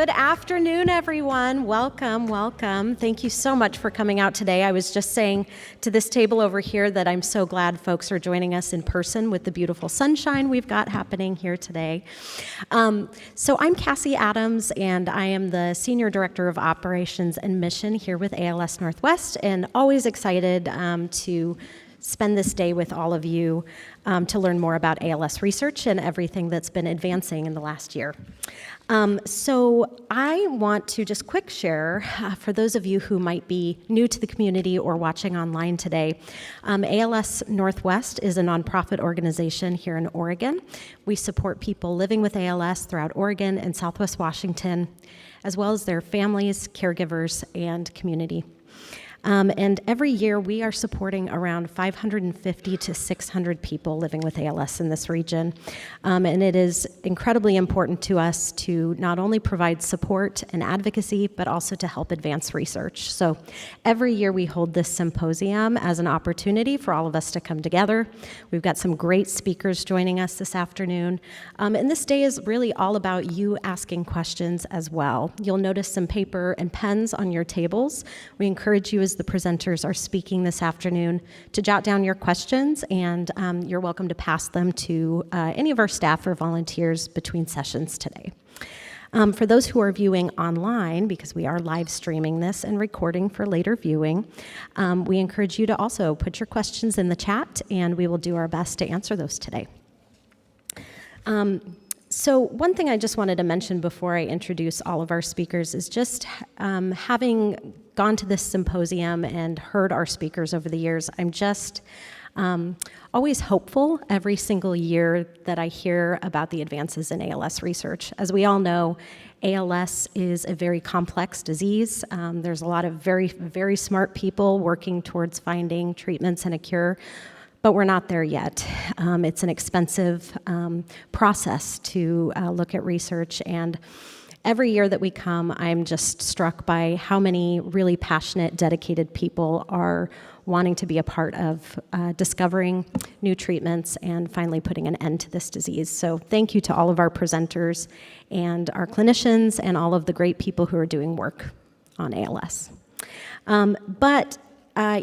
Good afternoon, everyone. Welcome, welcome. Thank you so much for coming out today. I was just saying to this table over here that I'm so glad folks are joining us in person with the beautiful sunshine we've got happening here today. So I'm Cassie Adams, and I am the Senior Director of Operations and Mission here with ALS Northwest, and always excited to spend this day with all of you to learn more about ALS research and everything that's been advancing in the last year. So I want to just quick share, for those of you who might be new to the community or watching online today, ALS Northwest is a nonprofit organization here in Oregon. We support people living with ALS throughout Oregon and Southwest Washington, as well as their families, caregivers, and community. And every year we are supporting around 550 to 600 people living with ALS in this region. And it is incredibly important to us to not only provide support and advocacy, but also to help advance research. So every year we hold this symposium as an opportunity for all of us to come together. We've got some great speakers joining us this afternoon. And this day is really all about you asking questions as well. You'll notice some paper and pens on your tables. We encourage you as the presenters are speaking this afternoon to jot down your questions, and you're welcome to pass them to any of our staff or volunteers between sessions today. For those who are viewing online, because we are live streaming this and recording for later viewing, we encourage you to also put your questions in the chat, and we will do our best to answer those today. So one thing I just wanted to mention before I introduce all of our speakers is just having gone to this symposium and heard our speakers over the years, I'm just always hopeful every single year that I hear about the advances in ALS research. As we all know, ALS is a very complex disease. There's a lot of very, very smart people working towards finding treatments and a cure, but we're not there yet. It's an expensive process to look at research, and every year that we come, I'm just struck by how many really passionate, dedicated people are wanting to be a part of discovering new treatments and finally putting an end to this disease. So thank you to all of our presenters and our clinicians and all of the great people who are doing work on ALS.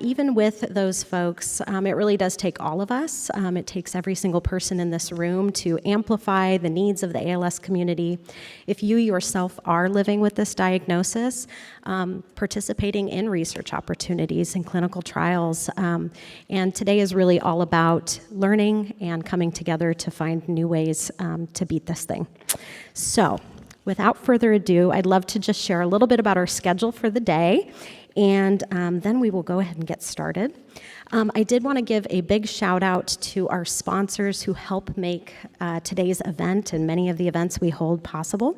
Even with those folks, it really does take all of us. It takes every single person in this room to amplify the needs of the ALS community. If you yourself are living with this diagnosis, participating in research opportunities and clinical trials. And today is really all about learning and coming together to find new ways to beat this thing. So, without further ado, I'd love to just share a little bit about our schedule for the day, and then we will go ahead and get started. I did want to give a big shout out to our sponsors who help make today's event and many of the events we hold possible.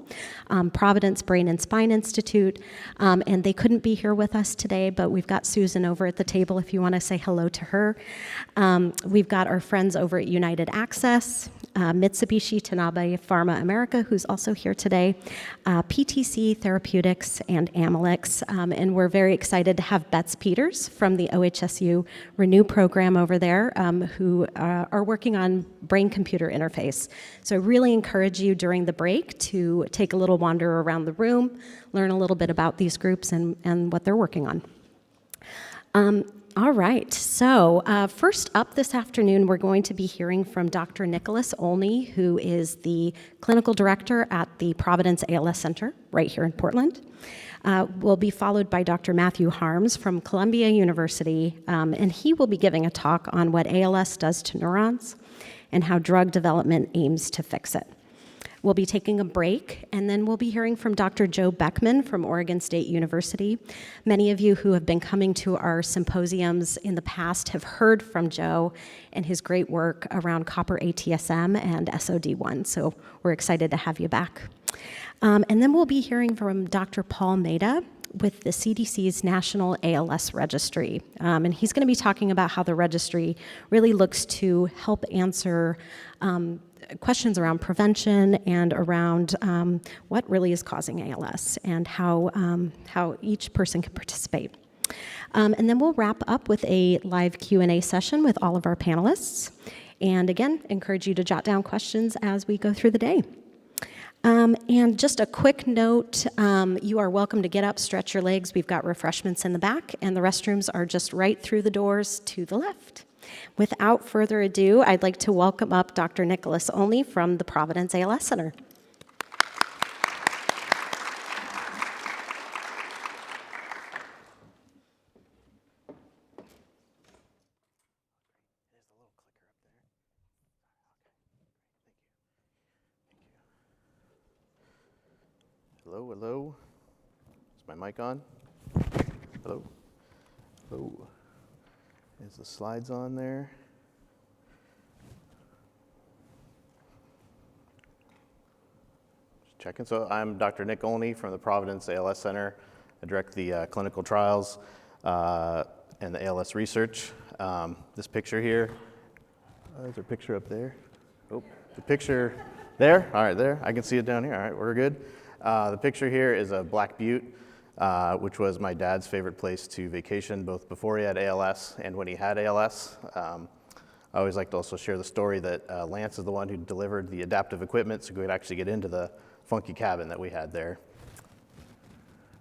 Providence Brain and Spine Institute, and they couldn't be here with us today, but we've got Susan over at the table if you want to say hello to her. We've got our friends over at United Access, Mitsubishi Tanabe Pharma America, who's also here today, PTC Therapeutics, and Amylyx, and we're very excited to have Betts Peters from the OHSU Renew program over there, who are working on brain-computer interface. So I really encourage you during the break to take a little wander around the room, learn a little bit about these groups and what they're working on. All right, so first up this afternoon, we're going to be hearing from Dr. Nicholas Olney, who is the clinical director at the Providence ALS Center right here in Portland. Will be followed by Dr. Matthew Harms from Columbia University, and he will be giving a talk on what ALS does to neurons and how drug development aims to fix it. We'll be taking a break, and then we'll be hearing from Dr. Joe Beckman from Oregon State University. Many of you who have been coming to our symposiums in the past have heard from Joe and his great work around copper ATSM and SOD1, so we're excited to have you back. And then we'll be hearing from Dr. Paul Mehta with the CDC's National ALS Registry. And he's going to be talking about how the registry really looks to help answer questions around prevention and around what really is causing ALS and how each person can participate. And then we'll wrap up with a live Q&A session with all of our panelists. And again, encourage you to jot down questions as we go through the day. And just a quick note, you are welcome to get up, stretch your legs. We've got refreshments in the back, and the restrooms are just right through the doors to the left. Without further ado, I'd like to welcome up Dr. Nicholas Olney from the Providence ALS Center. Hello, hello. Is my mic on? Hello? Hello. Is the slides on there? Just checking. So I'm Dr. Nick Olney from the Providence ALS Center. I direct the clinical trials and the ALS research. This picture here, there's a picture up there. Oh, the picture there? All right, there. I can see it down here. All right, we're good. The picture here is a Black Butte, which was my dad's favorite place to vacation, both before he had ALS and when he had ALS. I always like to also share the story that Lance is the one who delivered the adaptive equipment so we could actually get into the funky cabin that we had there.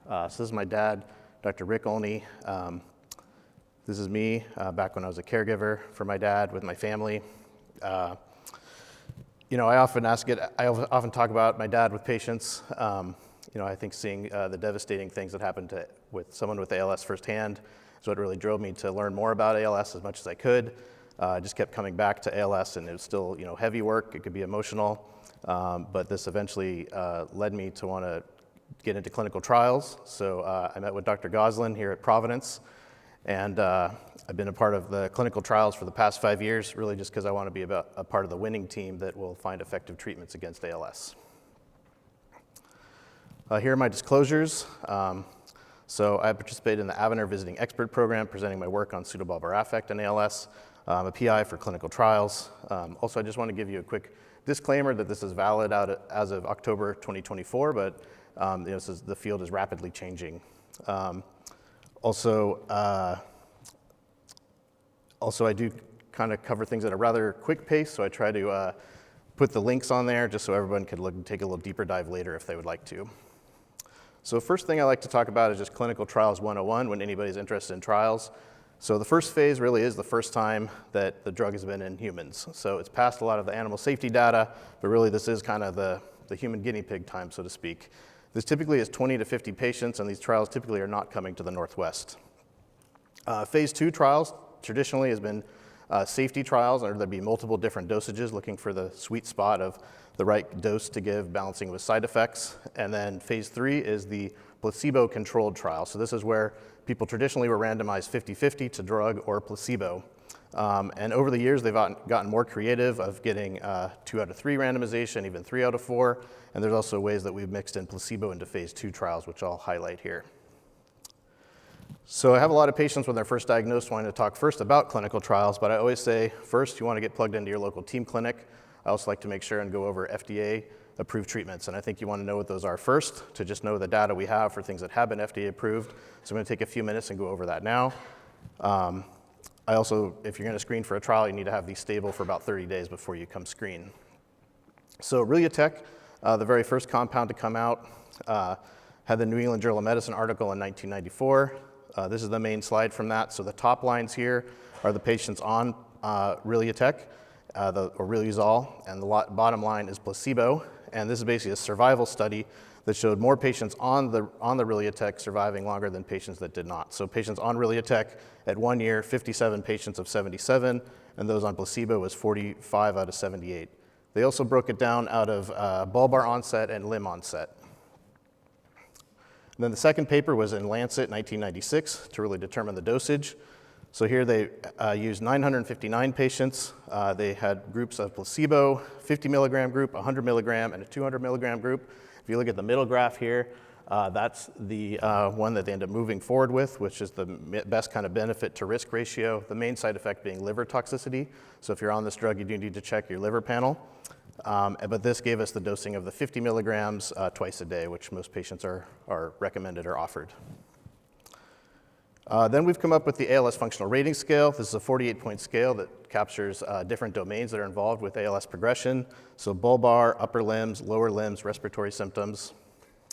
So this is my dad, Dr. Rick Olney. This is me back when I was a caregiver for my dad with my family. I often talk about my dad with patients. I think seeing the devastating things that happened with someone with ALS firsthand is what really drove me to learn more about ALS as much as I could. I just kept coming back to ALS, and it was still, heavy work. It could be emotional, but this eventually led me to want to get into clinical trials. So I met with Dr. Goslin here at Providence, and I've been a part of the clinical trials for the past 5 years, really just because I want to be a part of the winning team that will find effective treatments against ALS. Here are my disclosures. So I participate in the Avener Visiting Expert Program, presenting my work on pseudobulbar affect and ALS. I'm a PI for clinical trials. Also, I just want to give you a quick disclaimer that this is valid as of October 2024, but the field is rapidly changing. Also, I do kind of cover things at a rather quick pace, so I try to put the links on there just so everyone could look and take a little deeper dive later if they would like to. So first thing I like to talk about is just clinical trials 101 when anybody's interested in trials. So the first phase really is the first time that the drug has been in humans. So it's passed a lot of the animal safety data, but really this is kind of the human guinea pig time, so to speak. This typically is 20 to 50 patients, and these trials typically are not coming to the Northwest. Phase 2 trials traditionally has been safety trials, or there'd be multiple different dosages looking for the sweet spot of the right dose to give, balancing with side effects. And then phase 3 is the placebo-controlled trial. So this is where people traditionally were randomized 50-50 to drug or placebo. And over the years, they've gotten more creative of getting 2 out of 3 randomization, even 3 out of 4. And there's also ways that we've mixed in placebo into phase 2 trials, which I'll highlight here. So I have a lot of patients when they're first diagnosed wanting to talk first about clinical trials, but I always say first you want to get plugged into your local team clinic. I also like to make sure and go over FDA approved treatments, and I think you want to know what those are first to just know the data we have for things that have been FDA approved. So I'm going to take a few minutes and go over that now. I also, if you're going to screen for a trial, you need to have these stable for about 30 days before you come screen. So Relia-Tech, the very first compound to come out, had the New England Journal of Medicine article in 1994. This is the main slide from that. So the top lines here are the patients on Relia-Tech, or Riluzole, and the bottom line is placebo. And this is basically a survival study that showed more patients on the Relia-Tech surviving longer than patients that did not. So patients on Relia-Tech at 1 year, 57 patients of 77, and those on placebo was 45 out of 78. They also broke it down out of bulbar onset and limb onset. And then the second paper was in Lancet 1996 to really determine the dosage. So here they used 959 patients. They had groups of placebo, 50 milligram group, 100 milligram, and a 200 milligram group. If you look at the middle graph here, that's the one that they end up moving forward with, which is the best kind of benefit to risk ratio, the main side effect being liver toxicity. So if you're on this drug, you do need to check your liver panel. But this gave us the dosing of the 50 milligrams twice a day, which most patients are recommended or offered. Then we've come up with the ALS Functional Rating Scale. This is a 48-point scale that captures different domains that are involved with ALS progression. So bulbar, upper limbs, lower limbs, respiratory symptoms.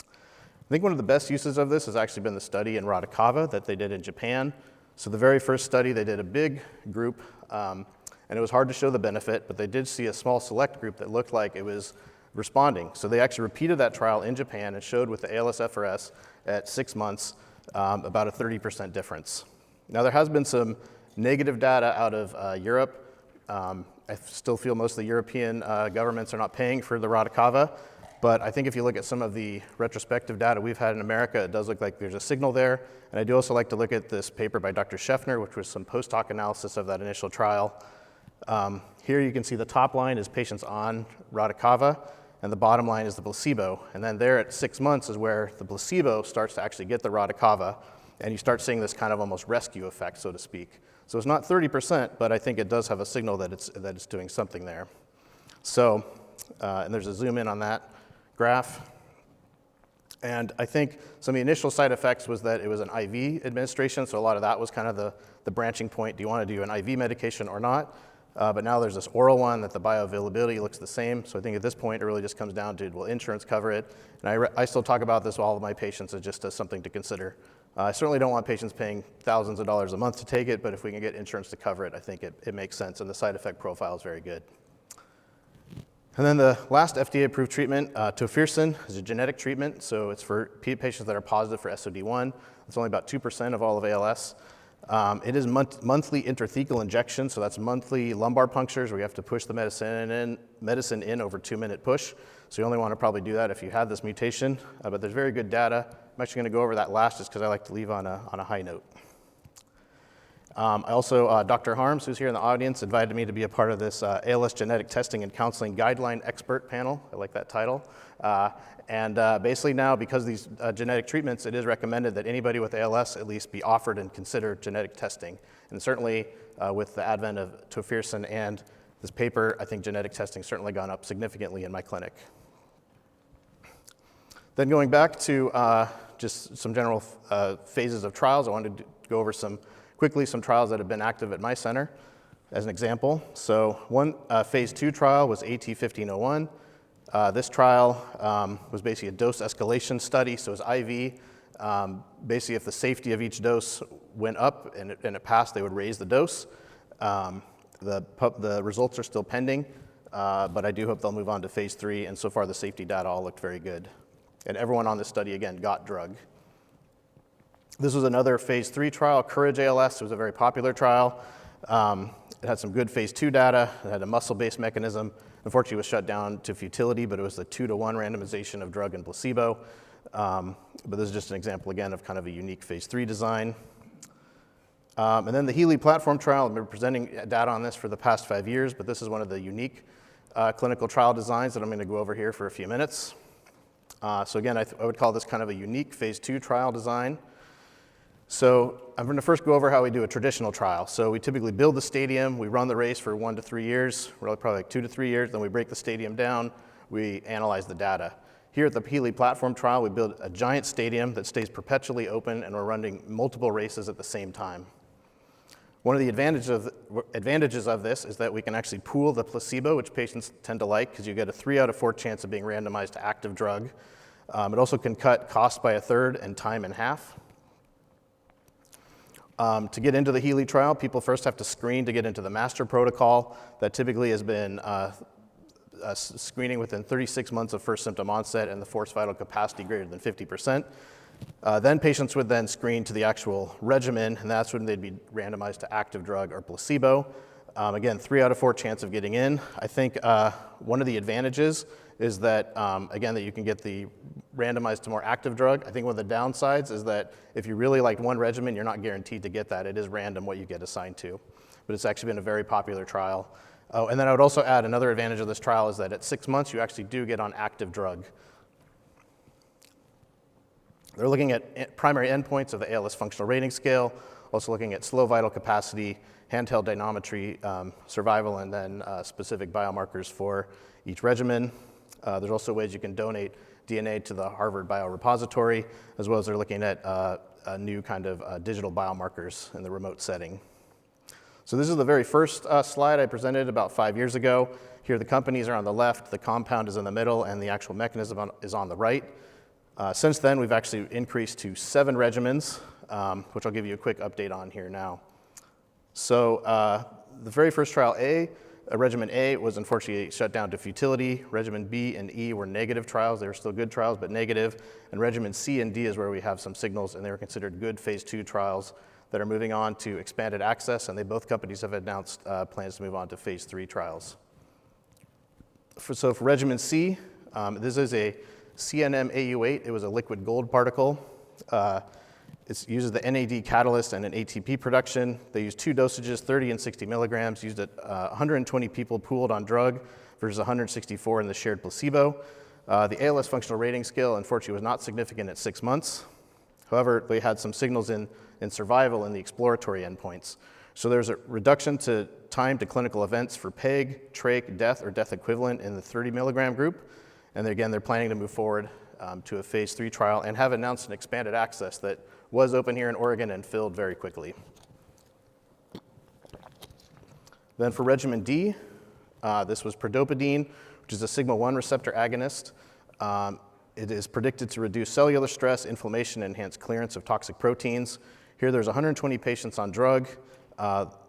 I think one of the best uses of this has actually been the study in Radicava that they did in Japan. So the very first study, they did a big group, and it was hard to show the benefit, but they did see a small select group that looked like it was responding. So they actually repeated that trial in Japan and showed with the ALS-FRS at 6 months about a 30% difference. Now there has been some negative data out of Europe. I still feel most of the European governments are not paying for the Radicava, but I think if you look at some of the retrospective data we've had in America, it does look like there's a signal there. And I do also like to look at this paper by Dr. Scheffner, which was some post-hoc analysis of that initial trial. Here you can see the top line is patients on Radicava, and the bottom line is the placebo. And then there at 6 months is where the placebo starts to actually get the Radicava, and you start seeing this kind of almost rescue effect, so to speak. So it's not 30%, but I think it does have a signal that it's doing something there. So, and there's a zoom in on that graph. And I think some of the initial side effects was that it was an IV administration, so a lot of that was kind of the branching point. Do you want to do an IV medication or not? But now there's this oral one that the bioavailability looks the same. So I think at this point, it really just comes down to, will insurance cover it? And I still talk about this with all of my patients as just as something to consider. I certainly don't want patients paying thousands of dollars a month to take it, but if we can get insurance to cover it, I think it makes sense, and the side effect profile is very good. And then the last FDA-approved treatment, tofersen, is a genetic treatment. So it's for patients that are positive for SOD1. It's only about 2% of all of ALS. It is monthly intrathecal injection, so that's monthly lumbar punctures where you have to push the medicine in over 2-minute push. So you only want to probably do that if you have this mutation, but there's very good data. I'm actually going to go over that last just because I like to leave on a high note. I also, Dr. Harms, who's here in the audience, invited me to be a part of this ALS Genetic Testing and Counseling Guideline Expert panel. I like that title. And basically now, because of these genetic treatments, it is recommended that anybody with ALS at least be offered and consider genetic testing. And certainly with the advent of tofersen and this paper, I think genetic testing has certainly gone up significantly in my clinic. Then going back to just some general phases of trials, I wanted to go over quickly some trials that have been active at my center as an example. So one phase 2 trial was AT-1501. This trial was basically a dose escalation study, so it was IV. Basically, if the safety of each dose went up and it passed, they would raise the dose. The results are still pending, but I do hope they'll move on to phase 3, and so far the safety data all looked very good. And everyone on this study, again, got drug. This was another phase 3 trial, Courage ALS. It was a very popular trial. It had some good phase 2 data. It had a muscle-based mechanism. Unfortunately, it was shut down to futility, but it was the 2-to-1 randomization of drug and placebo. But this is just an example, again, of kind of a unique phase 3 design. And then the Healy platform trial, I've been presenting data on this for the past 5 years, but this is one of the unique clinical trial designs that I'm going to go over here for a few minutes. So again, I would call this kind of a unique phase 2 trial design. So I'm going to first go over how we do a traditional trial. So we typically build the stadium, we run the race for 1 to 3 years, probably like 2 to 3 years, then we break the stadium down, we analyze the data. Here at the Healy platform trial, we build a giant stadium that stays perpetually open, and we're running multiple races at the same time. One of the advantages of this is that we can actually pool the placebo, which patients tend to like, because you get a 3 out of 4 chance of being randomized to active drug. It also can cut cost by 1/3 and time in half. To get into the Healy trial, people first have to screen to get into the master protocol. That typically has been screening within 36 months of first symptom onset and the forced vital capacity greater than 50%. Then patients would then screen to the actual regimen, and that's when they'd be randomized to active drug or placebo. Again, 3 out of 4 chance of getting in. I think one of the advantages is that, again, that you can get the randomized to more active drug. I think one of the downsides is that if you really like one regimen, you're not guaranteed to get that. It is random what you get assigned to. But it's actually been a very popular trial. Oh, and then I would also add another advantage of this trial is that at 6 months, you actually do get on active drug. They're looking at primary endpoints of the ALS Functional Rating Scale, also looking at slow vital capacity, handheld dynamometry, survival, and then specific biomarkers for each regimen. There's also ways you can donate DNA to the Harvard Biorepository, as well as they're looking at a new kind of digital biomarkers in the remote setting. So this is the very first slide I presented about 5 years ago. Here the companies are on the left, the compound is in the middle, and the actual mechanism is on the right. Since then, we've actually increased to 7 regimens, which I'll give you a quick update on here now. So the very first trial regimen A was unfortunately shut down to futility. Regimen B and E were negative trials. They were still good trials, but negative. And regimen C and D is where we have some signals, and they were considered good phase 2 trials that are moving on to expanded access, and both companies have announced plans to move on to phase 3 trials. So for regimen C, this is a CNM-AU8. It was a liquid gold particle. It uses the NAD catalyst and an ATP production. They used 2 dosages, 30 and 60 milligrams, used it 120 people pooled on drug versus 164 in the shared placebo. The ALS functional rating scale, unfortunately, was not significant at 6 months. However, they had some signals in survival in the exploratory endpoints. So there's a reduction to time to clinical events for PEG, trach, death, or death equivalent in the 30 milligram group. And again, they're planning to move forward to a phase 3 trial and have announced an expanded access that was open here in Oregon and filled very quickly. Then for regimen D, this was predopidine, which is a sigma-1 receptor agonist. It is predicted to reduce cellular stress, inflammation, and enhance clearance of toxic proteins. Here there's 120 patients on drug.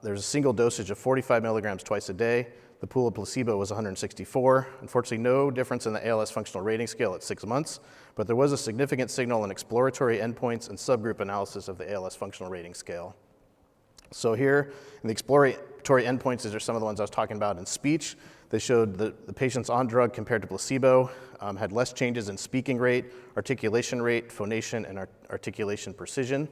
There's a single dosage of 45 milligrams twice a day. The pool of placebo was 164. Unfortunately, no difference in the ALS functional rating scale at 6 months, but there was a significant signal in exploratory endpoints and subgroup analysis of the ALS functional rating scale. So here, in the exploratory endpoints, these are some of the ones I was talking about in speech. They showed the patients on drug compared to placebo had less changes in speaking rate, articulation rate, phonation, and articulation precision.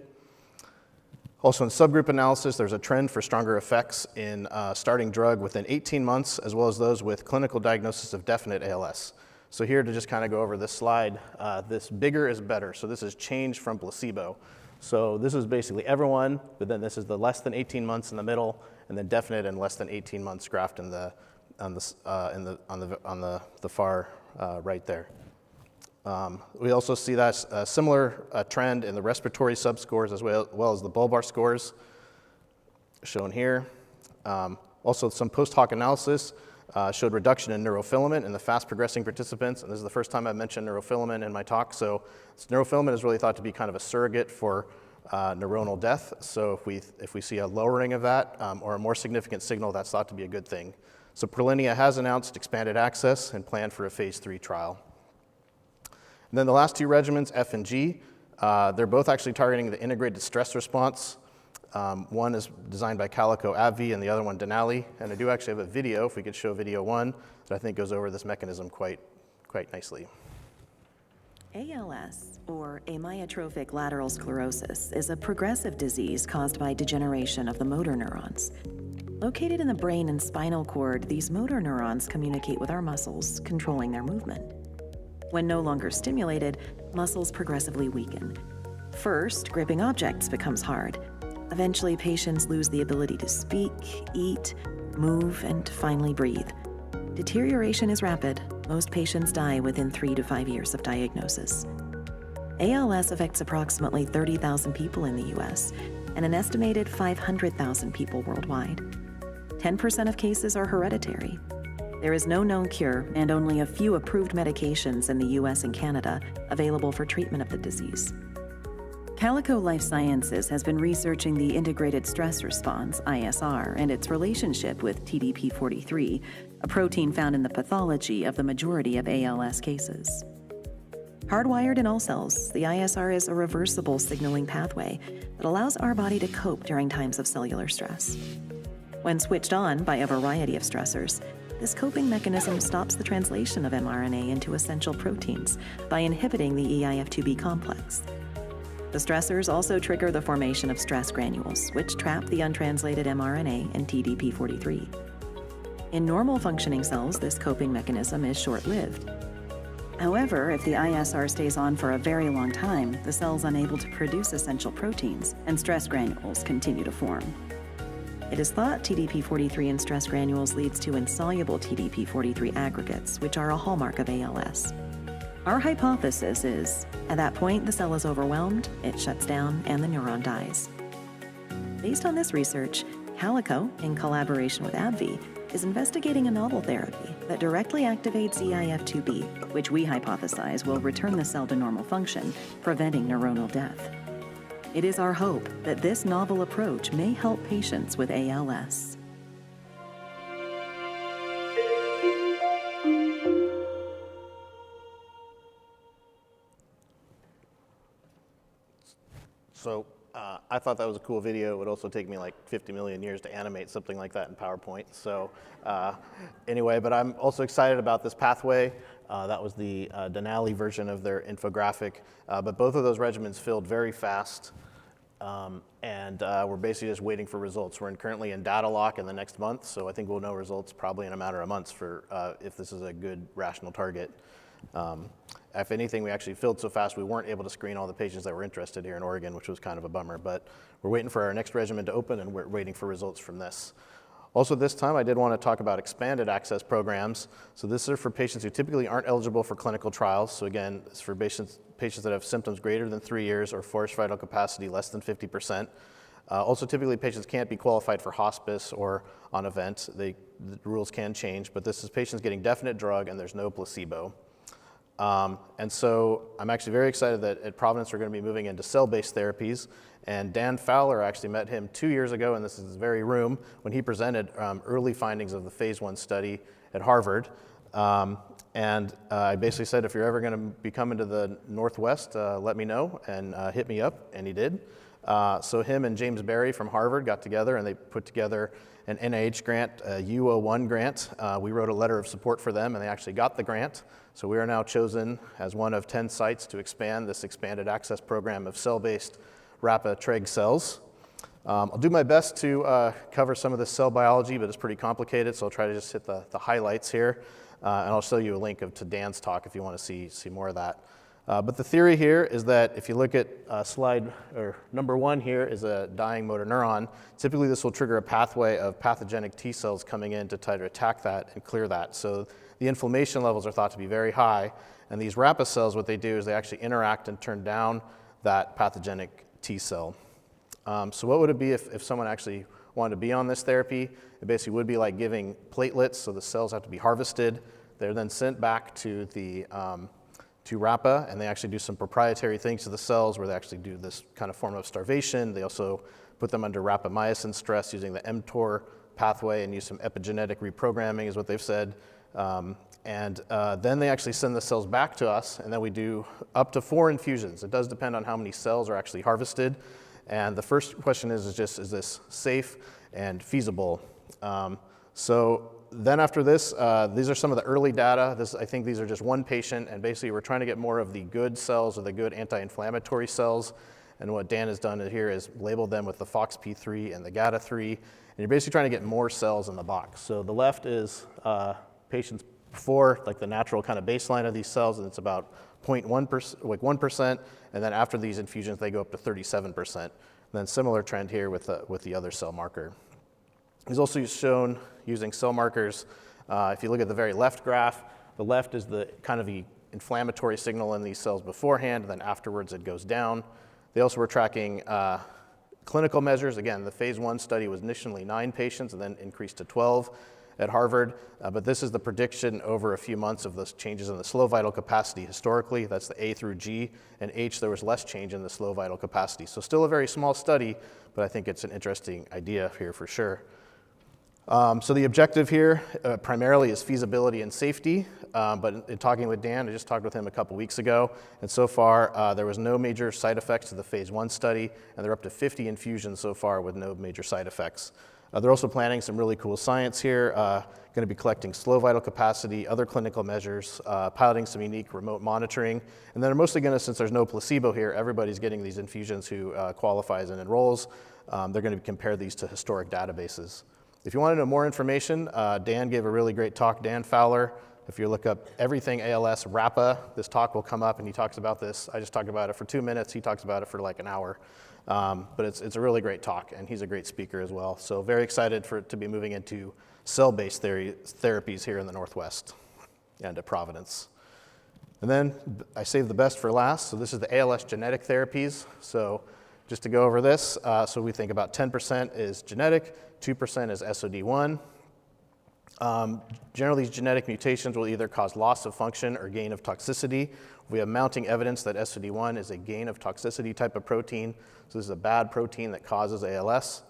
Also in subgroup analysis, there's a trend for stronger effects in starting drug within 18 months, as well as those with clinical diagnosis of definite ALS. So here to just kind of go over this slide, this bigger is better. So this is change from placebo. So this is basically everyone, but then this is the less than 18 months in the middle, and then definite and less than 18 months graphed on the far right there. We also see that a similar trend in the respiratory subscores as well as the bulbar scores shown here. Also, some post hoc analysis showed reduction in neurofilament in the fast progressing participants, and this is the first time I've mentioned neurofilament in my talk. So neurofilament is really thought to be kind of a surrogate for neuronal death. So if we see a lowering of that or a more significant signal, that's thought to be a good thing. So Prolinea has announced expanded access and planned for a phase 3 trial. And then the last 2 regimens, F and G, they're both actually targeting the integrated stress response. One is designed by Calico AbbVie and the other one Denali. And I do actually have a video, if we could show video 1, that I think goes over this mechanism quite nicely. ALS, or amyotrophic lateral sclerosis, is a progressive disease caused by degeneration of the motor neurons. Located in the brain and spinal cord, these motor neurons communicate with our muscles, controlling their movement. When no longer stimulated, muscles progressively weaken. First, gripping objects becomes hard. Eventually, patients lose the ability to speak, eat, move, and finally breathe. Deterioration is rapid. Most patients die within 3 to 5 years of diagnosis. ALS affects approximately 30,000 people in the US and an estimated 500,000 people worldwide. 10% of cases are hereditary. There is no known cure and only a few approved medications in the US and Canada available for treatment of the disease. Calico Life Sciences has been researching the integrated stress response, ISR, and its relationship with TDP-43, a protein found in the pathology of the majority of ALS cases. Hardwired in all cells, the ISR is a reversible signaling pathway that allows our body to cope during times of cellular stress. When switched on by a variety of stressors, this coping mechanism stops the translation of mRNA into essential proteins by inhibiting the eIF2B complex. The stressors also trigger the formation of stress granules, which trap the untranslated mRNA and TDP-43. In normal functioning cells, this coping mechanism is short-lived. However, if the ISR stays on for a very long time, the cell's unable to produce essential proteins, and stress granules continue to form. It is thought TDP-43 in stress granules leads to insoluble TDP-43 aggregates, which are a hallmark of ALS. Our hypothesis is, at that point, the cell is overwhelmed, it shuts down, and the neuron dies. Based on this research, Calico, in collaboration with AbbVie, is investigating a novel therapy that directly activates EIF2B, which we hypothesize will return the cell to normal function, preventing neuronal death. It is our hope that this novel approach may help patients with ALS. So I thought that was a cool video. It would also take me like 50 million years to animate something like that in PowerPoint. So anyway, but I'm also excited about this pathway. That was the Denali version of their infographic. But both of those regimens filled very fast. And we're basically just waiting for results. We're currently in data lock in the next month. So I think we'll know results probably in a matter of months for if this is a good rational target. If anything, we actually filled so fast we weren't able to screen all the patients that were interested here in Oregon, which was kind of a bummer. But we're waiting for our next regimen to open, and we're waiting for results from this. Also this time, I did want to talk about expanded access programs. So this is for patients who typically aren't eligible for clinical trials. So again, it's for patients that have symptoms greater than 3 years or forced vital capacity less than 50%. Also, typically patients can't be qualified for hospice or on event. The rules can change, but this is patients getting definite drug and there's no placebo. And so I'm actually very excited that at Providence we're going to be moving into cell-based therapies. And Dan Fowler, I actually met him 2 years ago in this very room when he presented early findings of the phase 1 study at Harvard. I basically said, if you're ever going to be coming to the Northwest, let me know and hit me up, and he did. So him and James Berry from Harvard got together and they put together an NIH grant, a U01 grant. We wrote a letter of support for them and they actually got the grant. So we are now chosen as one of 10 sites to expand this expanded access program of cell-based RAPA-TREG cells. I'll do my best to cover some of the cell biology, but it's pretty complicated, so I'll try to just hit the highlights here. And I'll show you a link to Dan's talk if you want to see more of that. But the theory here is that if you look at slide, or number 1 here is a dying motor neuron. Typically this will trigger a pathway of pathogenic T cells coming in to try to attack that and clear that. So the inflammation levels are thought to be very high, and these RAPA cells, what they do is they actually interact and turn down that pathogenic T cell. So what would it be if someone actually wanted to be on this therapy? It basically would be like giving platelets, so the cells have to be harvested. They're then sent back to the to RAPA, and they actually do some proprietary things to the cells where they actually do this kind of form of starvation. They also put them under rapamycin stress using the mTOR pathway and use some epigenetic reprogramming is what they've said. Then they actually send the cells back to us, and then we do up to 4 infusions. It does depend on how many cells are actually harvested. And the first question is is this safe and feasible? So then after this, these are some of the early data. I think these are just one patient, and basically we're trying to get more of the good cells or the good anti-inflammatory cells. And what Dan has done here is labeled them with the FOXP3 and the GATA3. And you're basically trying to get more cells in the box. So the left is patients before, like the natural kind of baseline of these cells, and it's about 0.1%, like 1%. And then after these infusions, they go up to 37%. And then similar trend here with the other cell marker. He's also shown using cell markers. If you look at the very left graph, the left is the kind of the inflammatory signal in these cells beforehand, and then afterwards it goes down. They also were tracking clinical measures. Again, the phase 1 study was initially 9 patients and then increased to 12 at Harvard. But this is the prediction over a few months of the changes in the slow vital capacity historically. That's the A through G. And H, there was less change in the slow vital capacity. So still a very small study, but I think it's an interesting idea here for sure. So the objective here primarily is feasibility and safety, but in talking with Dan, I just talked with him a couple weeks ago, and so far there was no major side effects to the phase 1 study, and they're up to 50 infusions so far with no major side effects. They're also planning some really cool science here, going to be collecting slow vital capacity, other clinical measures, piloting some unique remote monitoring, and then they're mostly going to, since there's no placebo here, everybody's getting these infusions who qualifies and enrolls. They're going to compare these to historic databases. If you want to know more information, Dan gave a really great talk, Dan Fowler. If you look up everything ALS RAPA, this talk will come up and he talks about this. I just talked about it for 2 minutes. He talks about it for like an hour. But it's a really great talk, and he's a great speaker as well. So very excited for it to be moving into cell-based therapies here in the Northwest and at Providence. And then I saved the best for last. So this is the ALS genetic therapies. So just to go over this, so we think about 10% is genetic, 2% is SOD1. Generally, these genetic mutations will either cause loss of function or gain of toxicity. We have mounting evidence that SOD1 is a gain of toxicity type of protein. So this is a bad protein that causes ALS.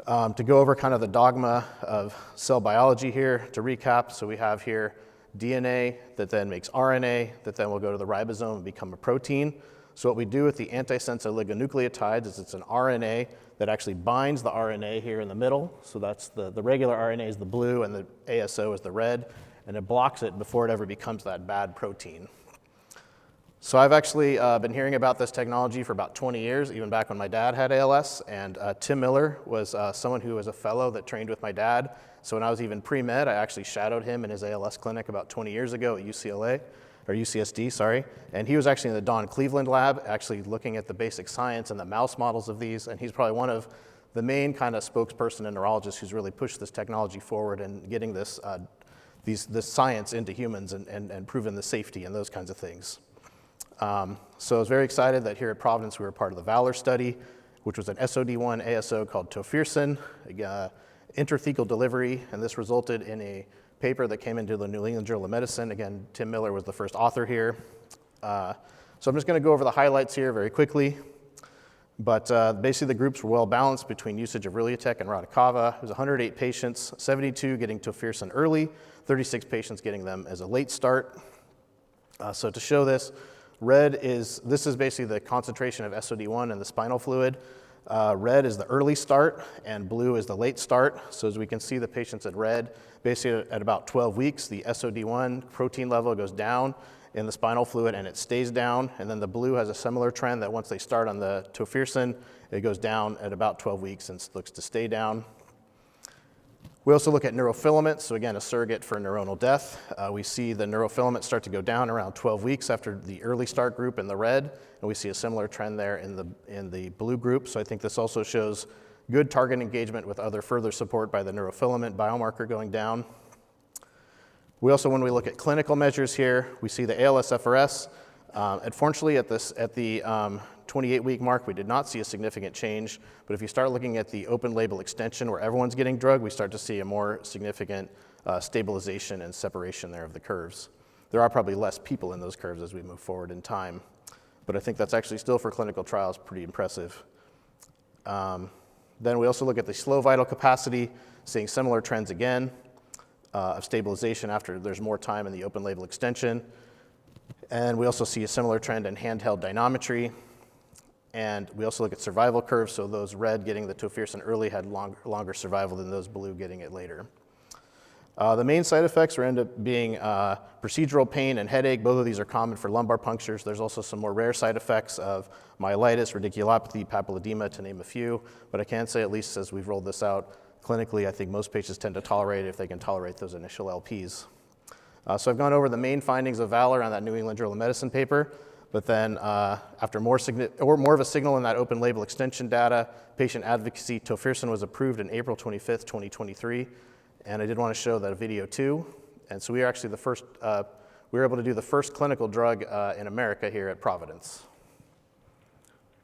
To go over kind of the dogma of cell biology here, to recap, so we have here DNA that then makes RNA that then will go to the ribosome and become a protein. So what we do with the antisense oligonucleotides is it's an RNA that actually binds the RNA here in the middle. So that's the regular RNA is the blue and the ASO is the red, and it blocks it before it ever becomes that bad protein. So I've actually been hearing about this technology for about 20 years, even back when my dad had ALS, and Tim Miller was someone who was a fellow that trained with my dad. So when I was even pre-med, I actually shadowed him in his ALS clinic about 20 years ago at UCLA. Or UCSD, sorry, and he was actually in the Don Cleveland lab, actually looking at the basic science and the mouse models of these, and he's probably one of the main kind of spokesperson and neurologist who's really pushed this technology forward and getting this science into humans and proven the safety and those kinds of things. So I was very excited that here at Providence we were part of the VALOR study, which was an SOD1 ASO called tofersen, intrathecal delivery, and this resulted in a paper that came into the New England Journal of Medicine. Again, Tim Miller was the first author here. So I'm just going to go over the highlights here very quickly. But basically the groups were well balanced between usage of Rilutek and Radicava. It was 108 patients, 72 getting tofersen early, 36 patients getting them as a late start. So to show this, this is basically the concentration of SOD1 in the spinal fluid. Red is the early start and blue is the late start. So as we can see, the patients at red, basically at about 12 weeks, the SOD1 protein level goes down in the spinal fluid and it stays down. And then the blue has a similar trend that once they start on the tofersen, it goes down at about 12 weeks and looks to stay down. We also look at neurofilaments, so again, a surrogate for neuronal death. We see the neurofilaments start to go down around 12 weeks after the early start group in the red, and we see a similar trend there in the blue group. So I think this also shows good target engagement with other further support by the neurofilament biomarker going down. We also, when we look at clinical measures here, we see the ALSFRS. Unfortunately, at the 28-week mark, we did not see a significant change, but if you start looking at the open label extension where everyone's getting drug, we start to see a more significant stabilization and separation there of the curves. There are probably less people in those curves as we move forward in time, but I think that's actually still for clinical trials pretty impressive. Then we also look at the slow vital capacity, seeing similar trends again of stabilization after there's more time in the open label extension. And we also see a similar trend in handheld dynamometry. And we also look at survival curves, so those red getting the tofersen early had longer survival than those blue getting it later. The main side effects end up being procedural pain and headache. Both of these are common for lumbar punctures. There's also some more rare side effects of myelitis, radiculopathy, papilledema, to name a few. But I can say, at least as we've rolled this out clinically, I think most patients tend to tolerate it if they can tolerate those initial LPs. So I've gone over the main findings of VALOR on that New England Journal of Medicine paper. But then after more of a signal in that open label extension data, patient advocacy, tofersen was approved on April 25th, 2023. And I did want to show that video too. And so we are actually we were able to do the first clinical drug in America here at Providence.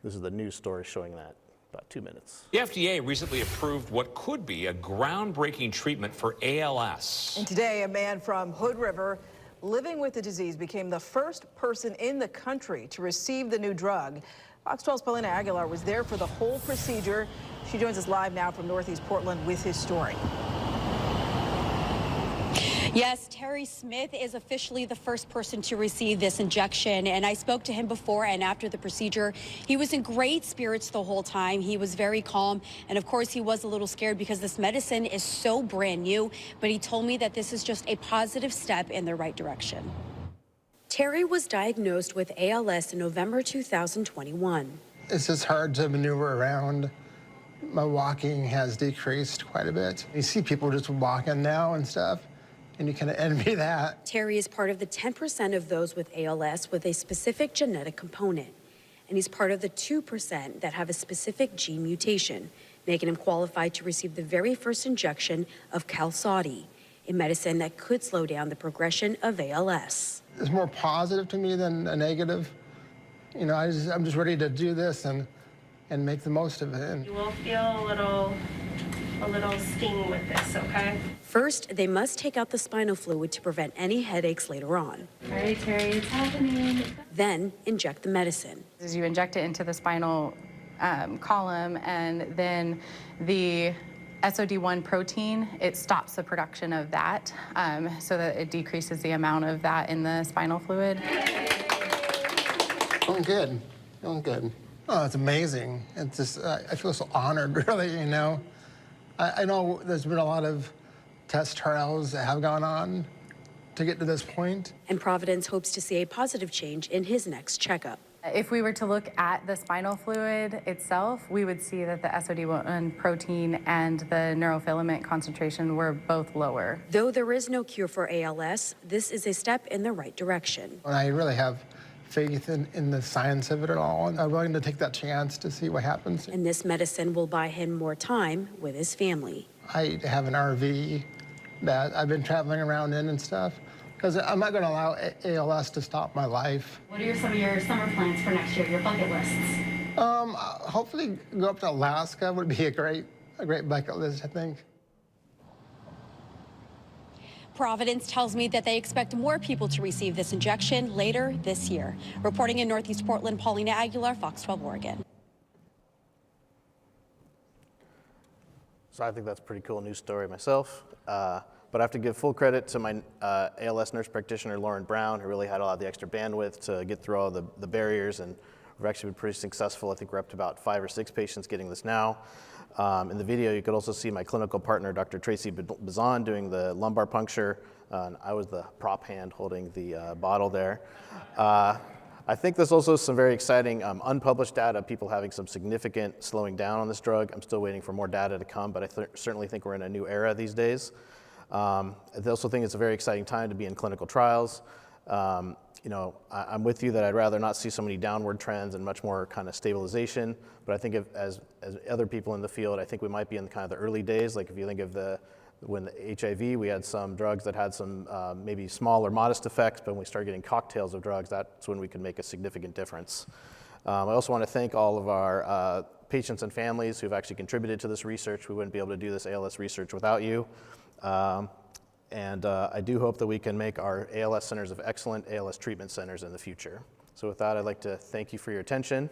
This is the news story showing that, about 2 minutes. The FDA recently approved what could be a groundbreaking treatment for ALS. And today, a man from Hood River living with the disease became the first person in the country to receive the new drug. Fox 12's Paulina Aguilar was there for the whole procedure. She joins us live now from Northeast Portland with his story. Yes, Terry Smith is officially the first person to receive this injection, and I spoke to him before and after the procedure. He was in great spirits the whole time. He was very calm, and of course he was a little scared because this medicine is so brand new, but he told me that this is just a positive step in the right direction. Terry was diagnosed with ALS in November 2021. It's just hard to maneuver around. My walking has decreased quite a bit. You see people just walking now and stuff, and you kind of envy that. Terry is part of the 10% of those with ALS with a specific genetic component, and he's part of the 2% that have a specific gene mutation, making him qualified to receive the very first injection of Qalsody, a medicine that could slow down the progression of ALS. is more positive to me than a negative. You know, I'm just ready to do this and make the most of it. And you will feel a little sting with this, okay? First, they must take out the spinal fluid to prevent any headaches later on. All right, Terry, it's happening. Then inject the medicine. As you inject it into the spinal column, and then the SOD1 protein, it stops the production of that so that it decreases the amount of that in the spinal fluid. Doing good, doing good. Oh, it's amazing. It's just, I feel so honored, really, you know. I know there's been a lot of test trials that have gone on to get to this point. And Providence hopes to see a positive change in his next checkup. If we were to look at the spinal fluid itself, we would see that the SOD1 protein and the neurofilament concentration were both lower. Though there is no cure for ALS, this is a step in the right direction. And I really have faith in the science of it all, and I'm willing to take that chance to see what happens. And this medicine will buy him more time with his family. I have an RV that I've been traveling around in and stuff, because I'm not going to allow ALS to stop my life. What are some of your summer plans for next year, your bucket lists? Hopefully go up to Alaska would be a great bucket list, I think. Providence tells me that they expect more people to receive this injection later this year. Reporting in Northeast Portland, Paulina Aguilar, Fox 12 Oregon. So I think that's a pretty cool news story myself. But I have to give full credit to my ALS nurse practitioner, Lauren Brown, who really had a lot of the extra bandwidth to get through all the barriers, and we've actually been pretty successful. I think we're up to about 5 or 6 patients getting this now. In the video, you could also see my clinical partner, Dr. Tracy Bazan, doing the lumbar puncture. And I was the prop hand holding the bottle there. I think there's also some very exciting unpublished data, people having some significant slowing down on this drug. I'm still waiting for more data to come, but I certainly think we're in a new era these days. I also think it's a very exciting time to be in clinical trials. You know, I'm with you that I'd rather not see so many downward trends and much more kind of stabilization, but I think as other people in the field, I think we might be in kind of the early days. Like if you think of when the HIV, we had some drugs that had some maybe small or modest effects, but when we start getting cocktails of drugs, that's when we can make a significant difference. I also want to thank all of our patients and families who've actually contributed to this research. We wouldn't be able to do this ALS research without you. And I do hope that we can make our ALS centers of excellent ALS treatment centers in the future. So with that, I'd like to thank you for your attention.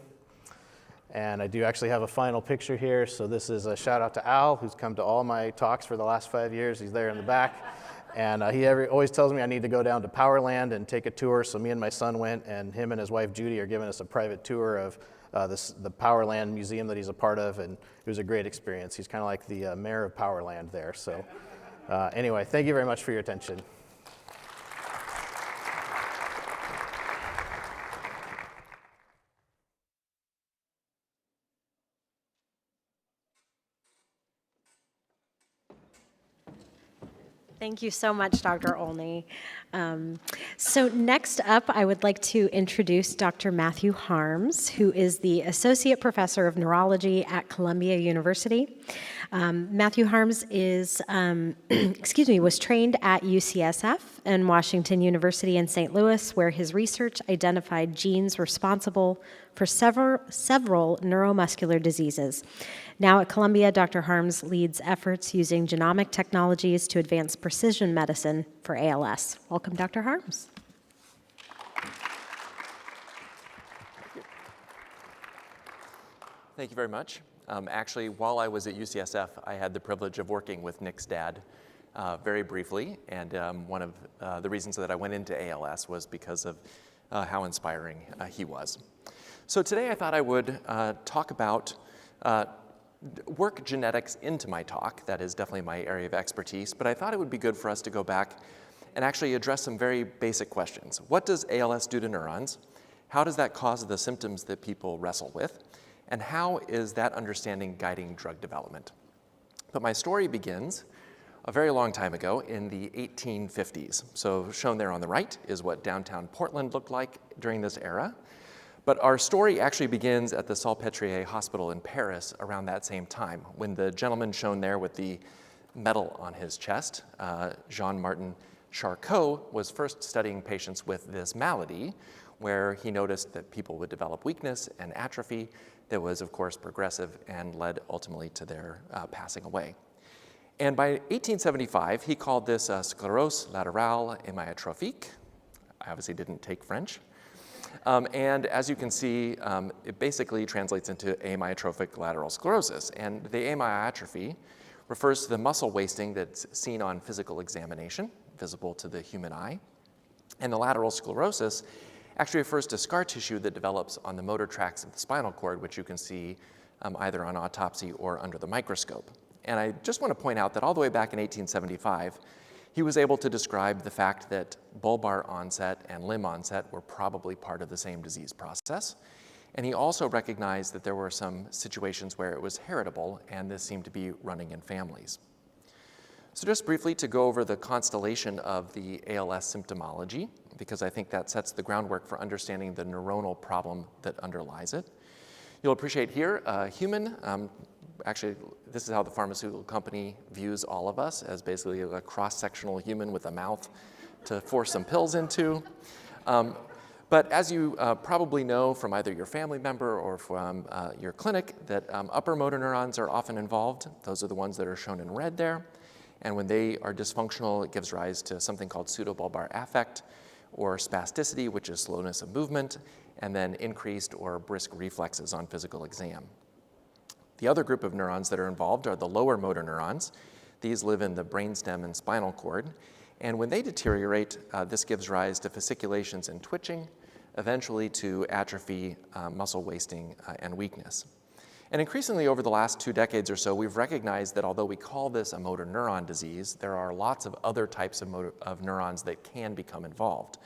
And I do actually have a final picture here. So this is a shout out to Al, who's come to all my talks for the last 5 years. He's there in the back. And he always tells me I need to go down to Powerland and take a tour. So me and my son went, and him and his wife Judy are giving us a private tour of the Powerland Museum that he's a part of. And it was a great experience. He's kind of like the mayor of Powerland there. So anyway, thank you very much for your attention. Thank you so much, Dr. Olney. So next up, I would like to introduce Dr. Matthew Harms, who is the Associate Professor of Neurology at Columbia University. Matthew Harms is, was trained at UCSF and Washington University in St. Louis, where his research identified genes responsible for several neuromuscular diseases. Now at Columbia, Dr. Harms leads efforts using genomic technologies to advance precision medicine for ALS. Welcome, Dr. Harms. Thank you very much. Actually, while I was at UCSF, I had the privilege of working with Nick's dad very briefly, and one of the reasons that I went into ALS was because of how inspiring he was. So today I thought I would talk about work genetics into my talk. That is definitely my area of expertise, but I thought it would be good for us to go back and actually address some very basic questions. What does ALS do to neurons? How does that cause the symptoms that people wrestle with? And how is that understanding guiding drug development? But my story begins a very long time ago in the 1850s. So shown there on the right is what downtown Portland looked like during this era. But our story actually begins at the Salpêtrière Hospital in Paris around that same time, when the gentleman shown there with the medal on his chest, Jean-Martin Charcot was first studying patients with this malady, where he noticed that people would develop weakness and atrophy that was, of course, progressive and led ultimately to their passing away. And by 1875, he called this sclérose latérale hémyotrophique. I obviously didn't take French. And as you can see, it basically translates into amyotrophic lateral sclerosis. And the amyotrophy refers to the muscle wasting that's seen on physical examination, visible to the human eye. And the lateral sclerosis actually refers to scar tissue that develops on the motor tracts of the spinal cord, which you can see either on autopsy or under the microscope. And I just want to point out that all the way back in 1875, he was able to describe the fact that bulbar onset and limb onset were probably part of the same disease process. And he also recognized that there were some situations where it was heritable, and this seemed to be running in families. So just briefly to go over the constellation of the ALS symptomology, because I think that sets the groundwork for understanding the neuronal problem that underlies it. You'll appreciate here a human. Actually, this is how the pharmaceutical company views all of us, as basically a cross-sectional human with a mouth to force some pills into. But as you probably know from either your family member or from your clinic, that upper motor neurons are often involved. Those are the ones that are shown in red there. And when they are dysfunctional, it gives rise to something called pseudobulbar affect, or spasticity, which is slowness of movement, and then increased or brisk reflexes on physical exam. The other group of neurons that are involved are the lower motor neurons. These live in the brainstem and spinal cord. And when they deteriorate, this gives rise to fasciculations and twitching, eventually to atrophy, muscle wasting, and weakness. And increasingly over the last 2 decades or so, we've recognized that although we call this a motor neuron disease, there are lots of other types of neurons that can become involved,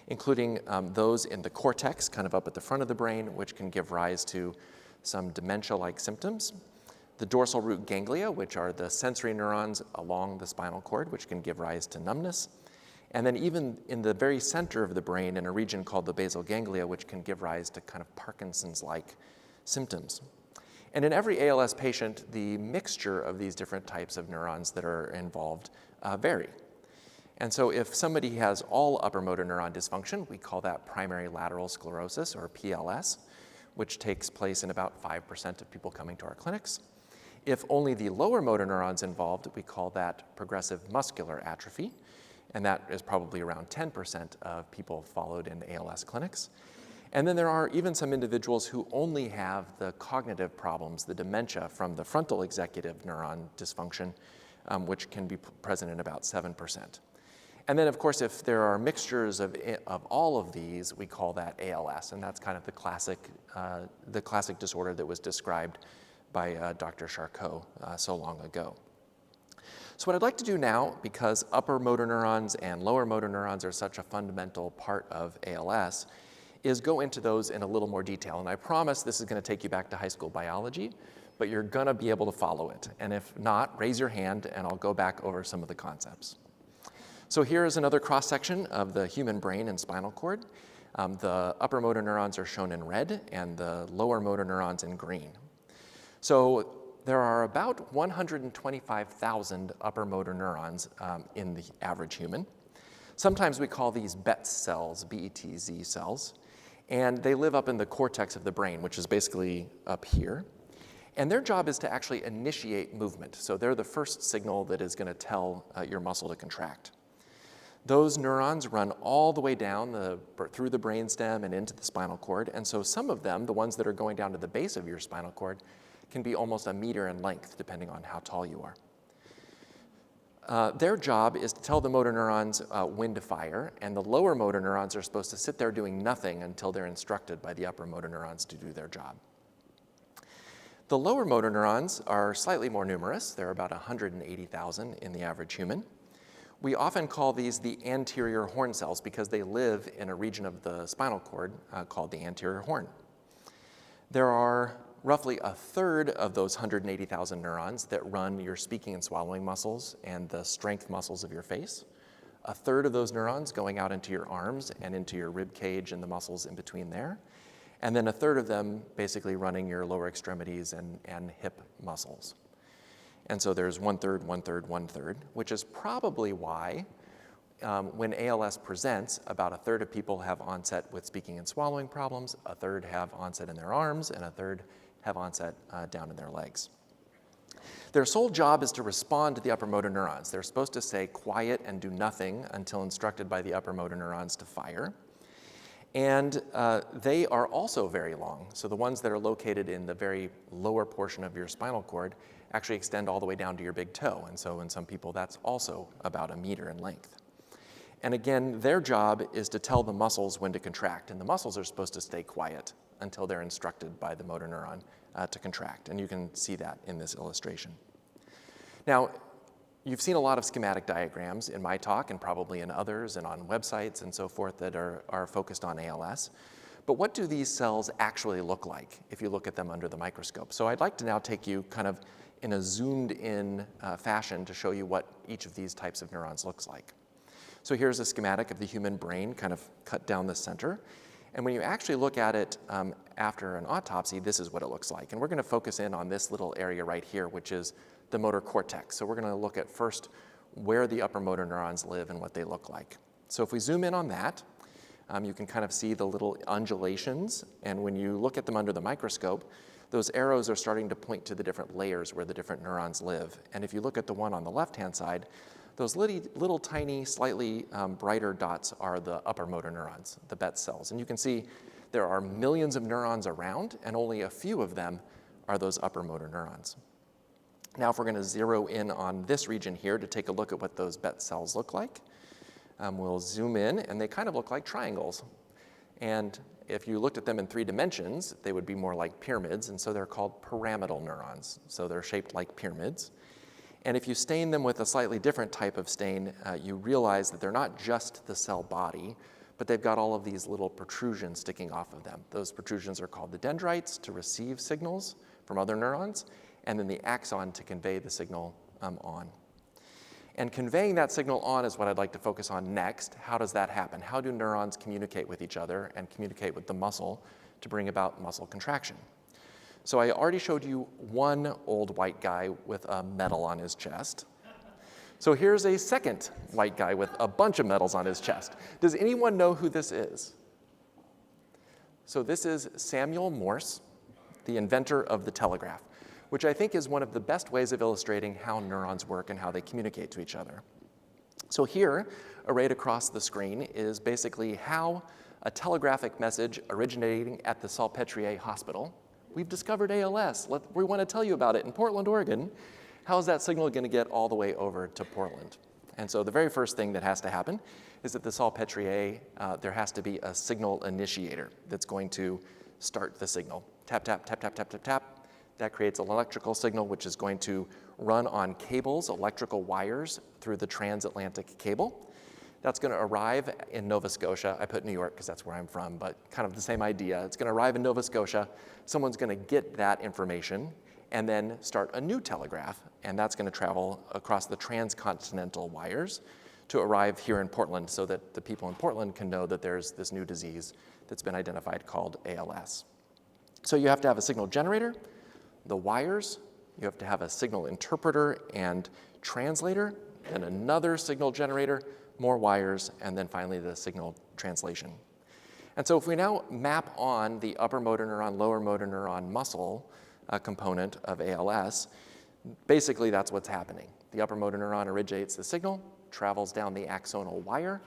including those in the cortex, kind of up at the front of the brain, which can give rise to some dementia-like symptoms. The dorsal root ganglia, which are the sensory neurons along the spinal cord, which can give rise to numbness. And then even in the very center of the brain, in a region called the basal ganglia, which can give rise to kind of Parkinson's-like symptoms. And in every ALS patient, the mixture of these different types of neurons that are involved vary. And so if somebody has all upper motor neuron dysfunction, we call that primary lateral sclerosis, or PLS, which takes place in about 5% of people coming to our clinics. If only the lower motor neurons involved, we call that progressive muscular atrophy, and that is probably around 10% of people followed in ALS clinics. And then there are even some individuals who only have the cognitive problems, the dementia from the frontal executive neuron dysfunction, which can be present in about 7%. And then, of course, if there are mixtures of all of these, we call that ALS, and that's kind of the classic disorder that was described by Dr. Charcot so long ago. So what I'd like to do now, because upper motor neurons and lower motor neurons are such a fundamental part of ALS, is go into those in a little more detail. And I promise this is going to take you back to high school biology, but you're going to be able to follow it. And if not, raise your hand and I'll go back over some of the concepts. So here is another cross-section of the human brain and spinal cord. The upper motor neurons are shown in red and the lower motor neurons in green. So there are about 125,000 upper motor neurons in the average human. Sometimes we call these BETZ cells, B-E-T-Z cells, and they live up in the cortex of the brain, which is basically up here. And their job is to actually initiate movement. So they're the first signal that is going to tell your muscle to contract. Those neurons run all the way down through the brainstem and into the spinal cord. And so some of them, the ones that are going down to the base of your spinal cord, can be almost a meter in length, depending on how tall you are. Their job is to tell the motor neurons when to fire, and the lower motor neurons are supposed to sit there doing nothing until they're instructed by the upper motor neurons to do their job. The lower motor neurons are slightly more numerous. There are about 180,000 in the average human. We often call these the anterior horn cells because they live in a region of the spinal cord called the anterior horn. There are roughly a third of those 180,000 neurons that run your speaking and swallowing muscles and the strength muscles of your face. A third of those neurons going out into your arms and into your rib cage and the muscles in between there. And then a third of them basically running your lower extremities and hip muscles. And so there's 1/3, 1/3, 1/3, which is probably why when ALS presents, about a third of people have onset with speaking and swallowing problems, a third have onset in their arms, and a third have onset down in their legs. Their sole job is to respond to the upper motor neurons. They're supposed to stay quiet and do nothing until instructed by the upper motor neurons to fire. And they are also very long. So the ones that are located in the very lower portion of your spinal cord actually extend all the way down to your big toe. And so in some people, that's also about 1 meter in length. And again, their job is to tell the muscles when to contract. And the muscles are supposed to stay quiet until they're instructed by the motor neuron to contract. And you can see that in this illustration. Now, you've seen a lot of schematic diagrams in my talk and probably in others and on websites and so forth that are focused on ALS. But what do these cells actually look like if you look at them under the microscope? So I'd like to now take you kind of in a zoomed in fashion to show you what each of these types of neurons looks like. So here's a schematic of the human brain kind of cut down the center. And when you actually look at it after an autopsy, this is what it looks like. And we're going to focus in on this little area right here, which is the motor cortex. So we're going to look at first where the upper motor neurons live and what they look like. So if we zoom in on that, you can kind of see the little undulations. And when you look at them under the microscope, those arrows are starting to point to the different layers where the different neurons live. And if you look at the one on the left-hand side, those little tiny, slightly brighter dots are the upper motor neurons, the BET cells. And you can see there are millions of neurons around, and only a few of them are those upper motor neurons. Now, if we're going to zero in on this region here to take a look at what those BET cells look like, we'll zoom in, and they kind of look like triangles. And if you looked at them in 3 dimensions, they would be more like pyramids, and so they're called pyramidal neurons. So they're shaped like pyramids. And if you stain them with a slightly different type of stain, you realize that they're not just the cell body, but they've got all of these little protrusions sticking off of them. Those protrusions are called the dendrites to receive signals from other neurons, and then the axon to convey the signal on. And conveying that signal on is what I'd like to focus on next. How does that happen? How do neurons communicate with each other and communicate with the muscle to bring about muscle contraction? So I already showed you one old white guy with a medal on his chest. So here's a second white guy with a bunch of medals on his chest. Does anyone know who this is? So this is Samuel Morse, the inventor of the telegraph, which I think is one of the best ways of illustrating how neurons work and how they communicate to each other. So here, arrayed across the screen, is basically how a telegraphic message originating at the Salpêtrière Hospital. We've discovered ALS. We want to tell you about it in Portland, Oregon. How is that signal going to get all the way over to Portland? And so the very first thing that has to happen is that the Salpêtrière, there has to be a signal initiator that's going to start the signal. Tap, tap, tap, tap, tap, tap, tap. That creates an electrical signal, which is going to run on cables, electrical wires, through the transatlantic cable. That's going to arrive in Nova Scotia. I put New York because that's where I'm from, but kind of the same idea. It's going to arrive in Nova Scotia. Someone's going to get that information and then start a new telegraph, and that's going to travel across the transcontinental wires to arrive here in Portland so that the people in Portland can know that there's this new disease that's been identified called ALS. So you have to have a signal generator, the wires, you have to have a signal interpreter and translator, and another signal generator, more wires, and then finally the signal translation. And so if we now map on the upper motor neuron, lower motor neuron muscle component of ALS, basically that's what's happening. The upper motor neuron originates the signal, travels down the axonal wire,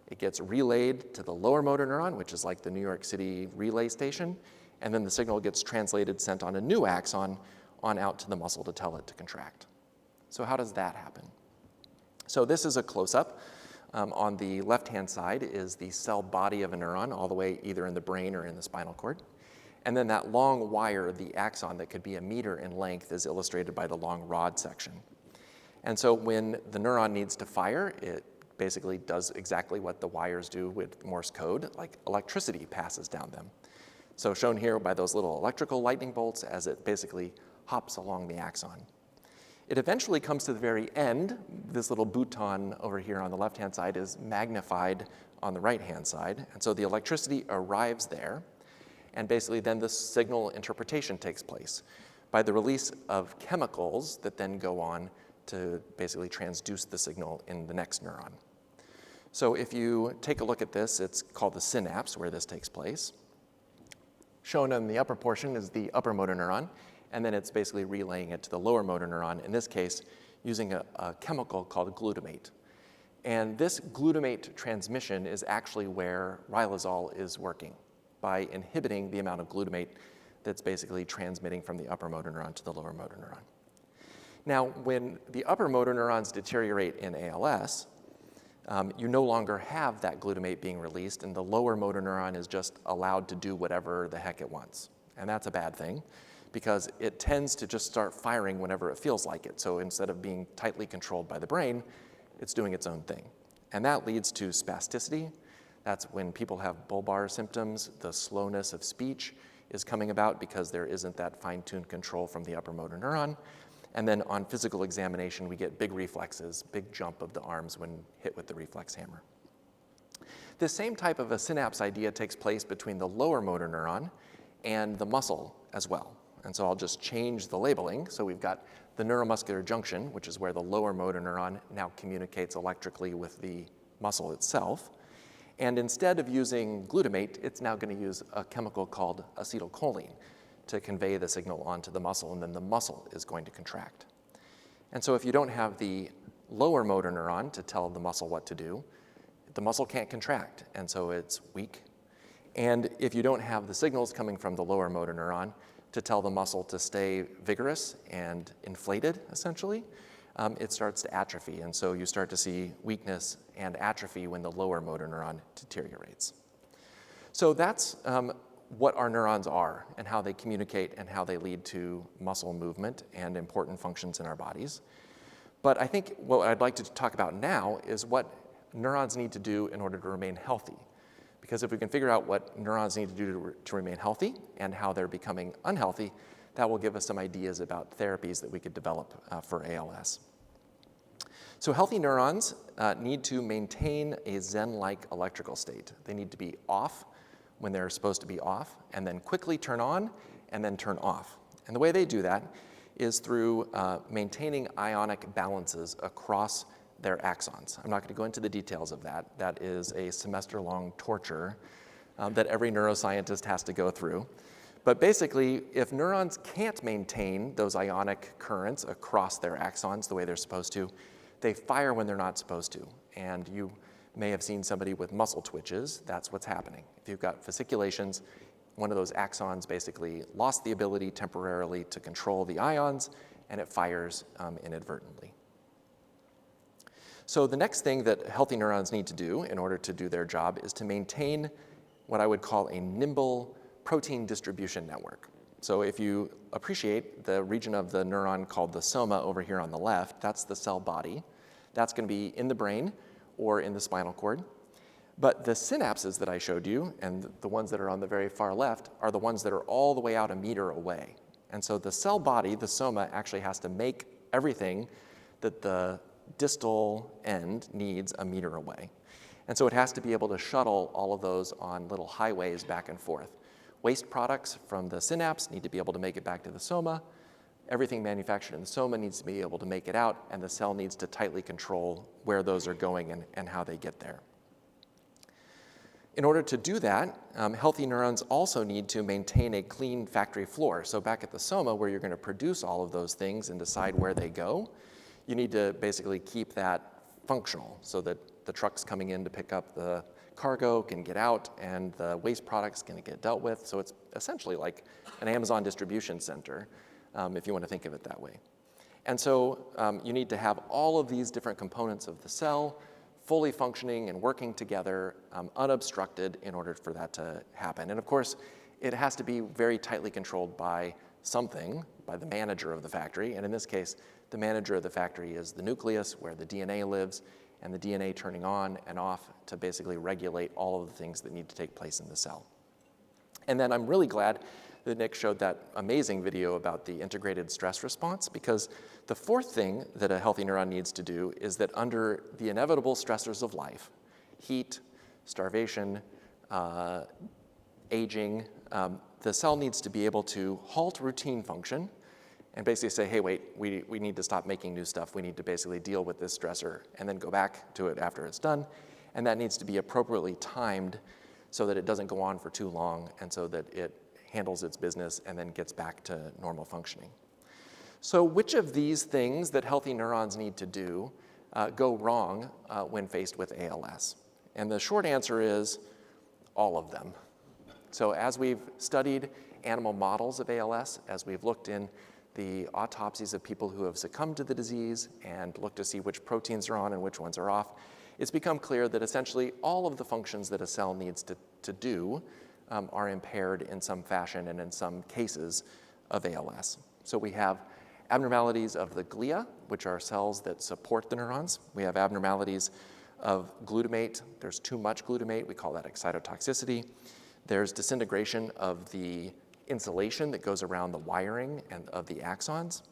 it gets relayed to the lower motor neuron, which is like the New York City relay station, and then the signal gets translated, sent on a new axon, on out to the muscle to tell it to contract. So how does that happen? So this is a close-up. On the left-hand side is the cell body of a neuron, all the way either in the brain or in the spinal cord. And then that long wire, the axon, that could be 1 meter in length is illustrated by the long rod section. And so when the neuron needs to fire, it basically does exactly what the wires do with Morse code, like electricity passes down them. So shown here by those little electrical lightning bolts as it basically hops along the axon. It eventually comes to the very end. This little bouton over here on the left-hand side is magnified on the right-hand side. And so the electricity arrives there. And basically then the signal interpretation takes place by the release of chemicals that then go on to basically transduce the signal in the next neuron. So if you take a look at this, it's called the synapse where this takes place. Shown in the upper portion is the upper motor neuron, and then it's basically relaying it to the lower motor neuron, in this case, using a chemical called glutamate. And this glutamate transmission is actually where riluzole is working, by inhibiting the amount of glutamate that's basically transmitting from the upper motor neuron to the lower motor neuron. Now, when the upper motor neurons deteriorate in ALS, you no longer have that glutamate being released, and the lower motor neuron is just allowed to do whatever the heck it wants. And that's a bad thing, because it tends to just start firing whenever it feels like it. So instead of being tightly controlled by the brain, it's doing its own thing. And that leads to spasticity. That's when people have bulbar symptoms. The slowness of speech is coming about because there isn't that fine-tuned control from the upper motor neuron. And then on physical examination, we get big reflexes, big jump of the arms when hit with the reflex hammer. The same type of a synapse idea takes place between the lower motor neuron and the muscle as well. And so I'll just change the labeling. So we've got the neuromuscular junction, which is where the lower motor neuron now communicates electrically with the muscle itself. And instead of using glutamate, it's now going to use a chemical called acetylcholine to convey the signal onto the muscle, and then the muscle is going to contract. And so if you don't have the lower motor neuron to tell the muscle what to do, the muscle can't contract, and so it's weak. And if you don't have the signals coming from the lower motor neuron to tell the muscle to stay vigorous and inflated, essentially, it starts to atrophy. And so you start to see weakness and atrophy when the lower motor neuron deteriorates. So that's what our neurons are and how they communicate and how they lead to muscle movement and important functions in our bodies. But I think what I'd like to talk about now is what neurons need to do in order to remain healthy. Because if we can figure out what neurons need to do to remain healthy and how they're becoming unhealthy, that will give us some ideas about therapies that we could develop for ALS. So healthy neurons need to maintain a Zen-like electrical state. They need to be off when they're supposed to be off, and then quickly turn on, and then turn off. And the way they do that is through maintaining ionic balances across their axons. I'm not going to go into the details of that. That is a semester-long torture that every neuroscientist has to go through. But basically, if neurons can't maintain those ionic currents across their axons the way they're supposed to, they fire when they're not supposed to. And you may have seen somebody with muscle twitches. That's what's happening. If you've got fasciculations, one of those axons basically lost the ability temporarily to control the ions, and it fires inadvertently. So the next thing that healthy neurons need to do in order to do their job is to maintain what I would call a nimble protein distribution network. So if you appreciate the region of the neuron called the soma over here on the left, that's the cell body. That's going to be in the brain or in the spinal cord. But the synapses that I showed you, and the ones that are on the very far left, are the ones that are all the way out a meter away. And so the cell body, the soma, actually has to make everything that the distal end needs a meter away. And so it has to be able to shuttle all of those on little highways back and forth. Waste products from the synapse need to be able to make it back to the soma. Everything manufactured in the soma needs to be able to make it out, and the cell needs to tightly control where those are going and how they get there. In order to do that, healthy neurons also need to maintain a clean factory floor. So back at the soma, where you're going to produce all of those things and decide where they go, you need to basically keep that functional so that the trucks coming in to pick up the cargo can get out and the waste products can get dealt with. So it's essentially like an Amazon distribution center, if you want to think of it that way. And so you need to have all of these different components of the cell fully functioning and working together unobstructed in order for that to happen. And of course, it has to be very tightly controlled by something, by the manager of the factory. And in this case, the manager of the factory is the nucleus where the DNA lives, and the DNA turning on and off to basically regulate all of the things that need to take place in the cell. And then I'm really glad that Nick showed that amazing video about the integrated stress response, because the fourth thing that a healthy neuron needs to do is that under the inevitable stressors of life, heat, starvation, aging, the cell needs to be able to halt routine function and basically say, hey, wait, we need to stop making new stuff. We need to basically deal with this stressor and then go back to it after it's done. and that needs to be appropriately timed so that it doesn't go on for too long and so that it handles its business and then gets back to normal functioning. So which of these things that healthy neurons need to do go wrong when faced with ALS? And the short answer is all of them. So as we've studied animal models of ALS, as we've looked in the autopsies of people who have succumbed to the disease and looked to see which proteins are on and which ones are off, it's become clear that essentially all of the functions that a cell needs to do are impaired in some fashion and in some cases of ALS. So we have abnormalities of the glia, which are cells that support the neurons. We have abnormalities of glutamate. There's too much glutamate. We call that excitotoxicity. There's disintegration of the insulation that goes around the wiring and of the axons.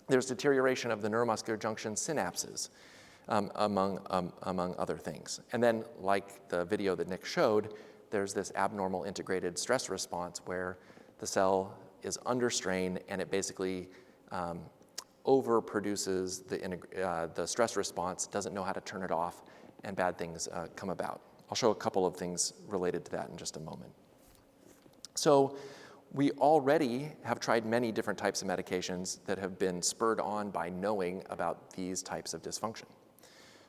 There's deterioration of the neuromuscular junction synapses, among other things. And then, like the video that Nick showed, there's this abnormal integrated stress response where the cell is under strain and it basically overproduces the stress response, doesn't know how to turn it off, and bad things come about. I'll show a couple of things related to that in just a moment. So we already have tried many different types of medications that have been spurred on by knowing about these types of dysfunction.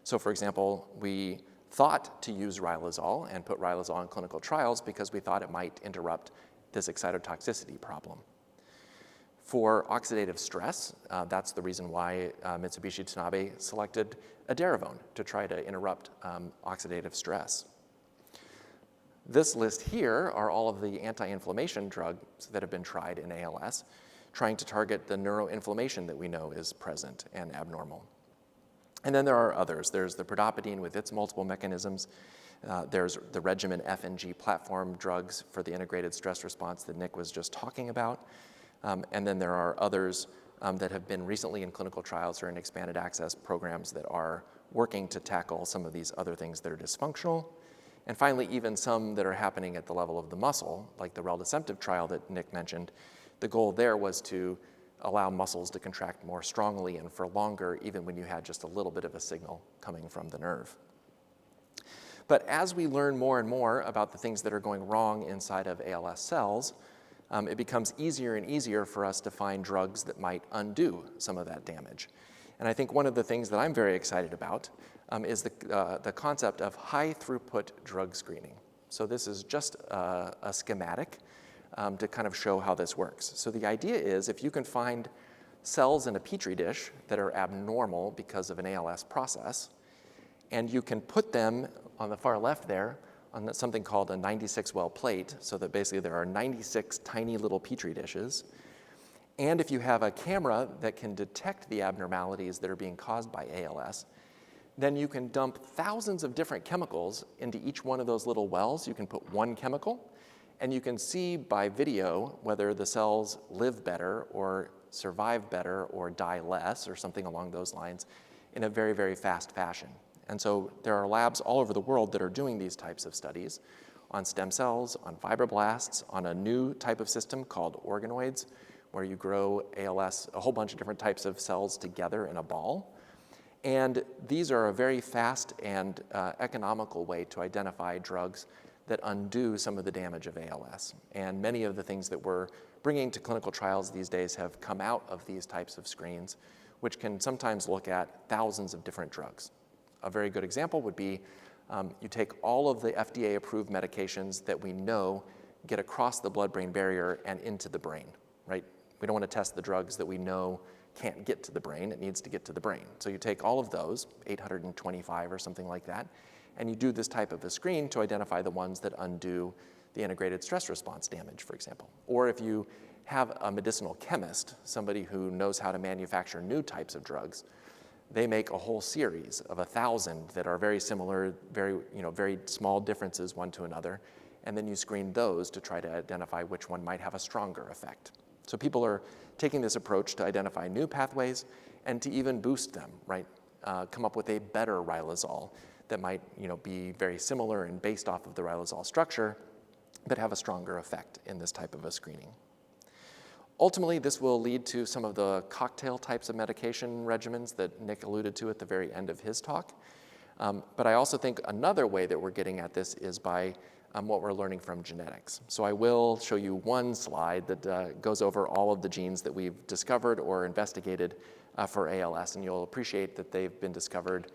So for example, we thought to use riluzole and put riluzole in clinical trials because we thought it might interrupt this excitotoxicity problem. For oxidative stress, that's the reason why Mitsubishi Tanabe selected edaravone to try to interrupt oxidative stress. This list here are all of the anti-inflammation drugs that have been tried in ALS, trying to target the neuroinflammation that we know is present and abnormal. And then there are others. There's the pridopidine with its multiple mechanisms. There's the regimen F and G platform drugs for the integrated stress response that Nick was just talking about. And then there are others that have been recently in clinical trials or in expanded access programs that are working to tackle some of these other things that are dysfunctional. And finally, even some that are happening at the level of the muscle, like the reldesemtiv trial that Nick mentioned. The goal there was to allow muscles to contract more strongly and for longer, even when you had just a little bit of a signal coming from the nerve. But as we learn more and more about the things that are going wrong inside of ALS cells, it becomes easier and easier for us to find drugs that might undo some of that damage. And I think one of the things that I'm very excited about is the concept of high throughput drug screening. So this is just a schematic to kind of show how this works. So the idea is if you can find cells in a petri dish that are abnormal because of an ALS process, and you can put them on the far left there on something called a 96-well plate, so that basically there are 96 tiny little petri dishes. And if you have a camera that can detect the abnormalities that are being caused by ALS, then you can dump thousands of different chemicals into each one of those little wells. You can put one chemical, and you can see by video whether the cells live better or survive better or die less or something along those lines in a very, very fast fashion. And so there are labs all over the world that are doing these types of studies on stem cells, on fibroblasts, on a new type of system called organoids, where you grow ALS, a whole bunch of different types of cells together in a ball. And these are a very fast and economical way to identify drugs that undo some of the damage of ALS. And many of the things that we're bringing to clinical trials these days have come out of these types of screens, which can sometimes look at thousands of different drugs. A very good example would be you take all of the FDA-approved medications that we know get across the blood-brain barrier and into the brain, right? We don't want to test the drugs that we know can't get to the brain. It needs to get to the brain. So you take all of those, 825 or something like that, and you do this type of a screen to identify the ones that undo the integrated stress response damage, for example. Or if you have a medicinal chemist, somebody who knows how to manufacture new types of drugs, they make a whole series of 1,000 that are very similar, very small differences one to another, and then you screen those to try to identify which one might have a stronger effect. So people are taking this approach to identify new pathways and to even boost them, right? Come up with a better riluzole that might be very similar and based off of the riluzole structure, but have a stronger effect in this type of a screening. Ultimately, this will lead to some of the cocktail types of medication regimens that Nick alluded to at the very end of his talk. But I also think another way that we're getting at this is by what we're learning from genetics. So I will show you one slide that goes over all of the genes that we've discovered or investigated for ALS, and you'll appreciate that they've been discovered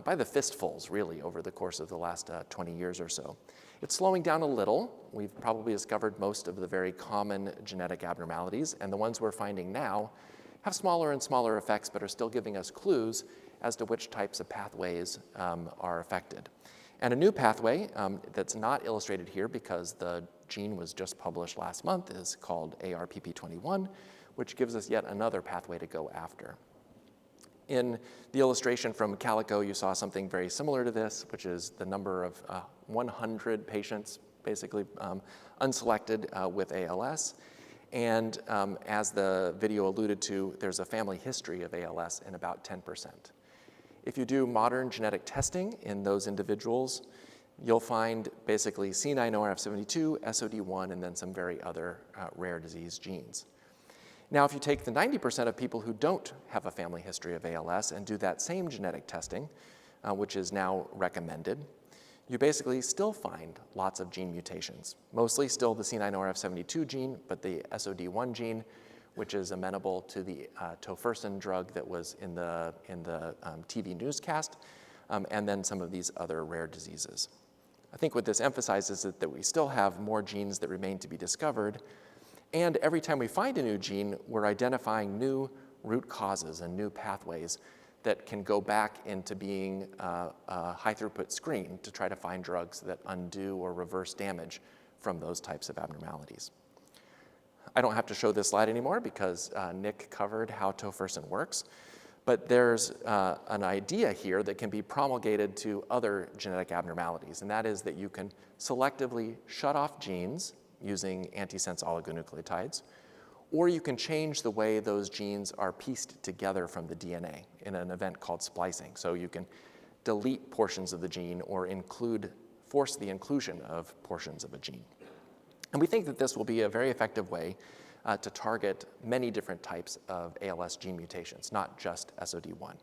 by the fistfuls, really, over the course of the last 20 years or so. It's slowing down a little. We've probably discovered most of the very common genetic abnormalities, and the ones we're finding now have smaller and smaller effects, but are still giving us clues as to which types of pathways are affected. And a new pathway that's not illustrated here because the gene was just published last month is called ARPP21, which gives us yet another pathway to go after. In the illustration from Calico, you saw something very similar to this, which is the number of 100 patients, basically unselected with ALS. And as the video alluded to, there's a family history of ALS in about 10%. If you do modern genetic testing in those individuals, you'll find basically C9orf72, SOD1, and then some very other rare disease genes. Now, if you take the 90% of people who don't have a family history of ALS and do that same genetic testing, which is now recommended, you basically still find lots of gene mutations, mostly still the C9orf72 gene, but the SOD1 gene, which is amenable to the tofersen drug that was in the TV newscast, and then some of these other rare diseases. I think what this emphasizes is that we still have more genes that remain to be discovered, and every time we find a new gene, we're identifying new root causes and new pathways that can go back into being a high-throughput screen to try to find drugs that undo or reverse damage from those types of abnormalities. I don't have to show this slide anymore because Nick covered how tofersen works, but there's an idea here that can be promulgated to other genetic abnormalities, and that is that you can selectively shut off genes using antisense oligonucleotides, or you can change the way those genes are pieced together from the DNA in an event called splicing. So you can delete portions of the gene or force the inclusion of portions of a gene. And we think that this will be a very effective way to target many different types of ALS gene mutations, not just SOD1.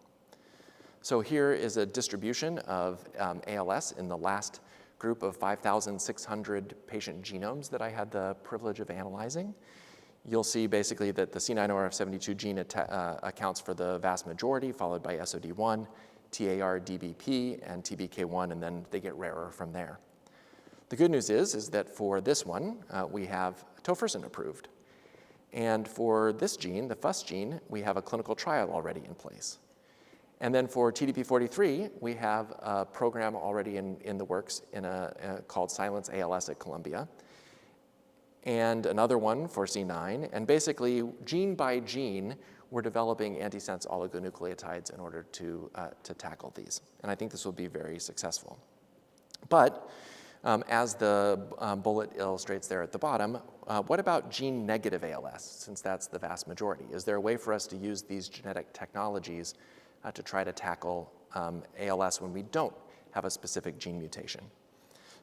So here is a distribution of ALS in the last group of 5,600 patient genomes that I had the privilege of analyzing. You'll see basically that the C9orf72 gene accounts for the vast majority, followed by SOD1, TAR, DBP, and TBK1, and then they get rarer from there. The good news is that for this one, we have tofersen approved. And for this gene, the FUS gene, we have a clinical trial already in place. And then for TDP43, we have a program already in the works called Silence ALS at Columbia, and another one for C9. And basically, gene by gene, we're developing antisense oligonucleotides in order to tackle these. And I think this will be very successful. But as the bullet illustrates there at the bottom, what about gene-negative ALS, since that's the vast majority? Is there a way for us to use these genetic technologies to try to tackle ALS when we don't have a specific gene mutation?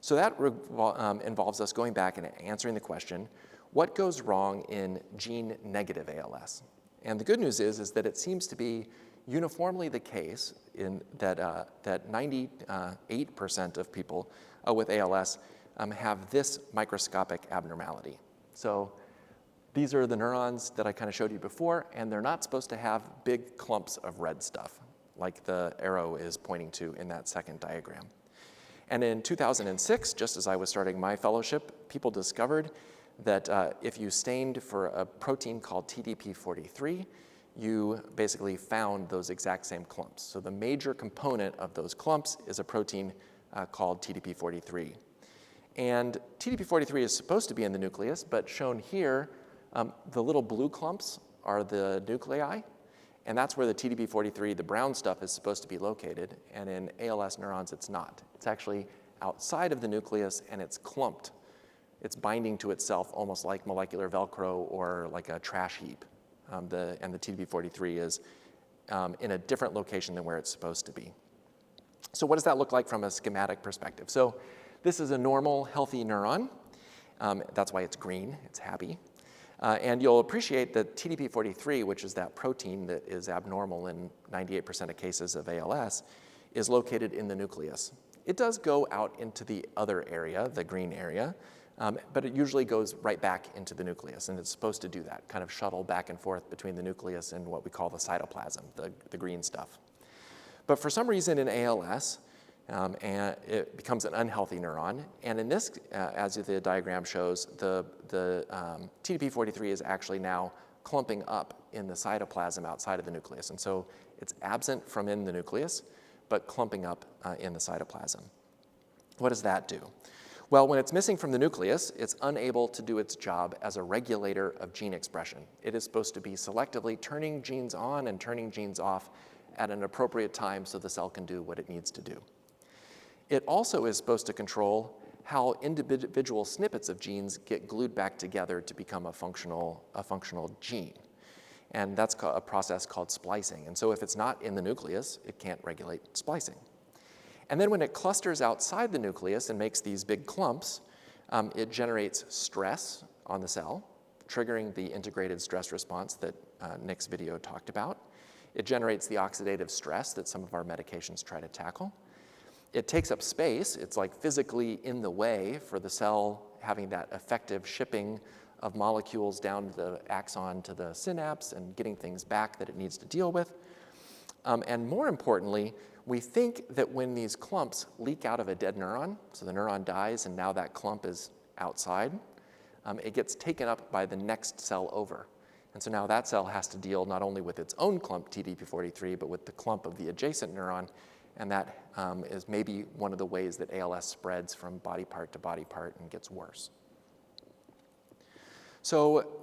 So that involves us going back and answering the question, what goes wrong in gene-negative ALS? And the good news is that it seems to be uniformly the case that 98% of people with ALS have this microscopic abnormality. So these are the neurons that I kind of showed you before, and they're not supposed to have big clumps of red stuff, like the arrow is pointing to in that second diagram. And in 2006, just as I was starting my fellowship, people discovered that if you stained for a protein called TDP43, you basically found those exact same clumps. So the major component of those clumps is a protein called TDP43. And TDP43 is supposed to be in the nucleus, but shown here, the little blue clumps are the nuclei, and that's where the TDP43, the brown stuff, is supposed to be located. And in ALS neurons, it's not. It's actually outside of the nucleus, and it's clumped. It's binding to itself almost like molecular Velcro or like a trash heap. And the TDP43 is in a different location than where it's supposed to be. So what does that look like from a schematic perspective? So this is a normal, healthy neuron. That's why it's green. It's happy. And you'll appreciate that TDP43, which is that protein that is abnormal in 98% of cases of ALS, is located in the nucleus. It does go out into the other area, the green area, but it usually goes right back into the nucleus, and it's supposed to do that, kind of shuttle back and forth between the nucleus and what we call the cytoplasm, the green stuff. But for some reason in ALS, and it becomes an unhealthy neuron, and in this, as the diagram shows, the TDP-43 is actually now clumping up in the cytoplasm outside of the nucleus, and so it's absent from in the nucleus, but clumping up in the cytoplasm. What does that do? Well, when it's missing from the nucleus, it's unable to do its job as a regulator of gene expression. It is supposed to be selectively turning genes on and turning genes off at an appropriate time so the cell can do what it needs to do. It also is supposed to control how individual snippets of genes get glued back together to become a functional gene. And that's a process called splicing. And so if it's not in the nucleus, it can't regulate splicing. And then when it clusters outside the nucleus and makes these big clumps, it generates stress on the cell, triggering the integrated stress response that Nick's video talked about. It generates the oxidative stress that some of our medications try to tackle. It takes up space. It's like physically in the way for the cell having that effective shipping of molecules down the axon to the synapse and getting things back that it needs to deal with. And more importantly, we think that when these clumps leak out of a dead neuron, so the neuron dies and now that clump is outside, it gets taken up by the next cell over. And so now that cell has to deal not only with its own clump, TDP-43, but with the clump of the adjacent neuron, and that is maybe one of the ways that ALS spreads from body part to body part and gets worse. So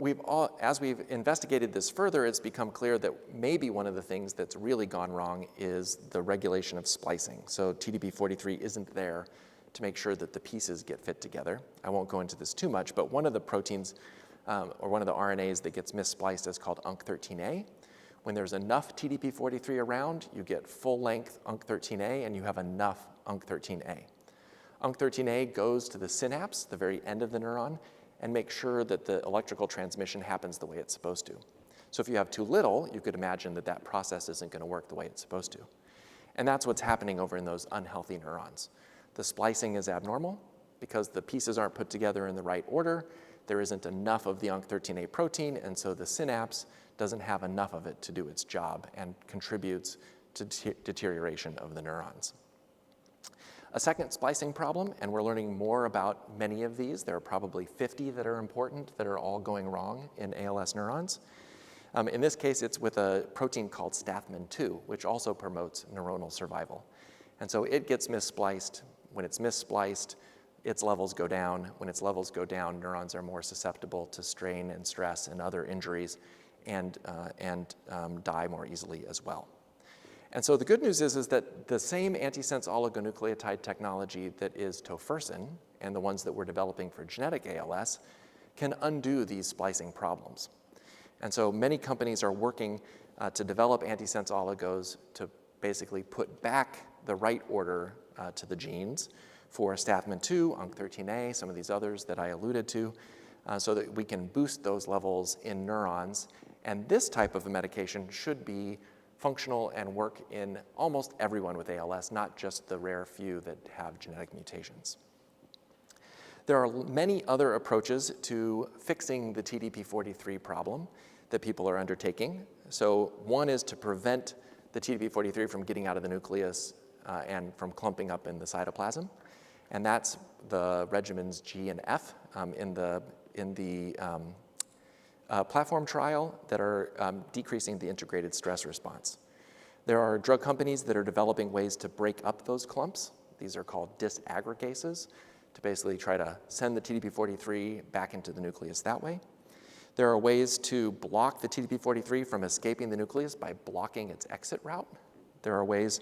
as we've investigated this further, it's become clear that maybe one of the things that's really gone wrong is the regulation of splicing. So TDP-43 isn't there to make sure that the pieces get fit together. I won't go into this too much, but one of the proteins or one of the RNAs that gets misspliced is called UNC13A. When there's enough TDP-43 around, you get full-length UNC13A and you have enough UNC13A. UNC13A goes to the synapse, the very end of the neuron, and make sure that the electrical transmission happens the way it's supposed to. So if you have too little, you could imagine that that process isn't going to work the way it's supposed to. And that's what's happening over in those unhealthy neurons. The splicing is abnormal because the pieces aren't put together in the right order. There isn't enough of the UNC13A protein, and so the synapse doesn't have enough of it to do its job and contributes to deterioration of the neurons. A second splicing problem, and we're learning more about many of these. There are probably 50 that are important that are all going wrong in ALS neurons. In this case, it's with a protein called Stathmin-2, which also promotes neuronal survival. And so it gets misspliced. When it's misspliced, its levels go down. When its levels go down, neurons are more susceptible to strain and stress and other injuries and die more easily as well. And so the good news is that the same antisense oligonucleotide technology that is tofersen and the ones that we're developing for genetic ALS can undo these splicing problems. And so many companies are working to develop antisense oligos to basically put back the right order to the genes for Stathmin-2, UNC13A, some of these others that I alluded to, so that we can boost those levels in neurons. And this type of a medication should be functional and work in almost everyone with ALS, not just the rare few that have genetic mutations. There are many other approaches to fixing the TDP-43 problem that people are undertaking. So one is to prevent the TDP-43 from getting out of the nucleus and from clumping up in the cytoplasm. And that's the regimens G and F in the platform trial that are decreasing the integrated stress response. There are drug companies that are developing ways to break up those clumps. These are called disaggregases, to basically try to send the TDP-43 back into the nucleus that way. There are ways to block the TDP-43 from escaping the nucleus by blocking its exit route. There are ways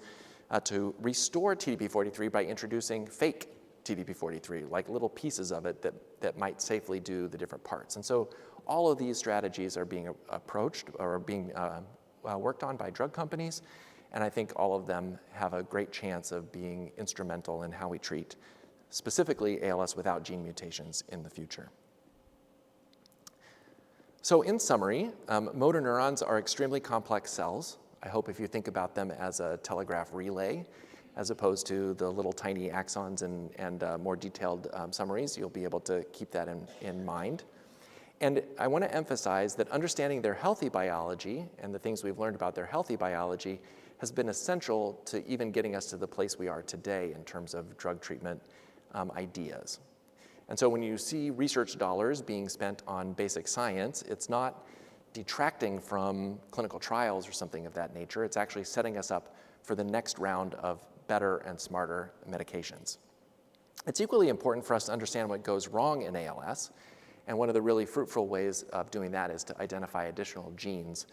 to restore TDP-43 by introducing fake TDP-43, like little pieces of it that might safely do the different parts. And so all of these strategies are being approached or being worked on by drug companies, and I think all of them have a great chance of being instrumental in how we treat specifically ALS without gene mutations in the future. So in summary, motor neurons are extremely complex cells. I hope if you think about them as a telegraph relay, as opposed to the little tiny axons and more detailed summaries. You'll be able to keep that in mind. And I want to emphasize that understanding their healthy biology and the things we've learned about their healthy biology has been essential to even getting us to the place we are today in terms of drug treatment ideas. And so when you see research dollars being spent on basic science, it's not detracting from clinical trials or something of that nature. It's actually setting us up for the next round of better and smarter medications. It's equally important for us to understand what goes wrong in ALS, and one of the really fruitful ways of doing that is to identify additional genes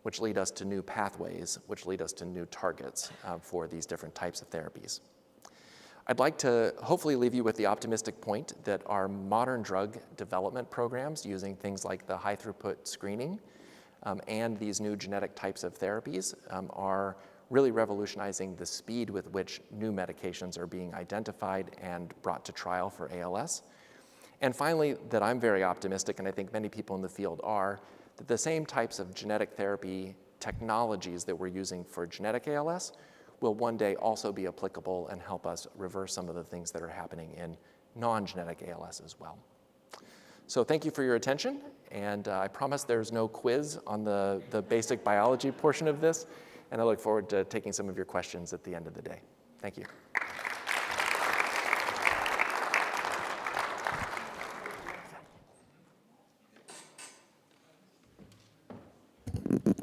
which lead us to new pathways, which lead us to new targets for these different types of therapies. I'd like to hopefully leave you with the optimistic point that our modern drug development programs using things like the high throughput screening and these new genetic types of therapies are really revolutionizing the speed with which new medications are being identified and brought to trial for ALS. And finally, that I'm very optimistic, and I think many people in the field are, that the same types of genetic therapy technologies that we're using for genetic ALS will one day also be applicable and help us reverse some of the things that are happening in non-genetic ALS as well. So thank you for your attention, and I promise there's no quiz on the basic biology portion of this, and I look forward to taking some of your questions at the end of the day. Thank you.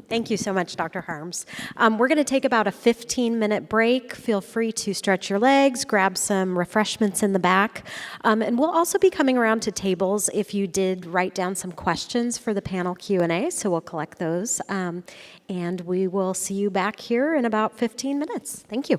Thank you so much, Dr. Harms. We're going to take about a 15-minute break. Feel free to stretch your legs, grab some refreshments in the back. And we'll also be coming around to tables if you did write down some questions for the panel Q&A, so we'll collect those. And we will see you back here in about 15 minutes. Thank you.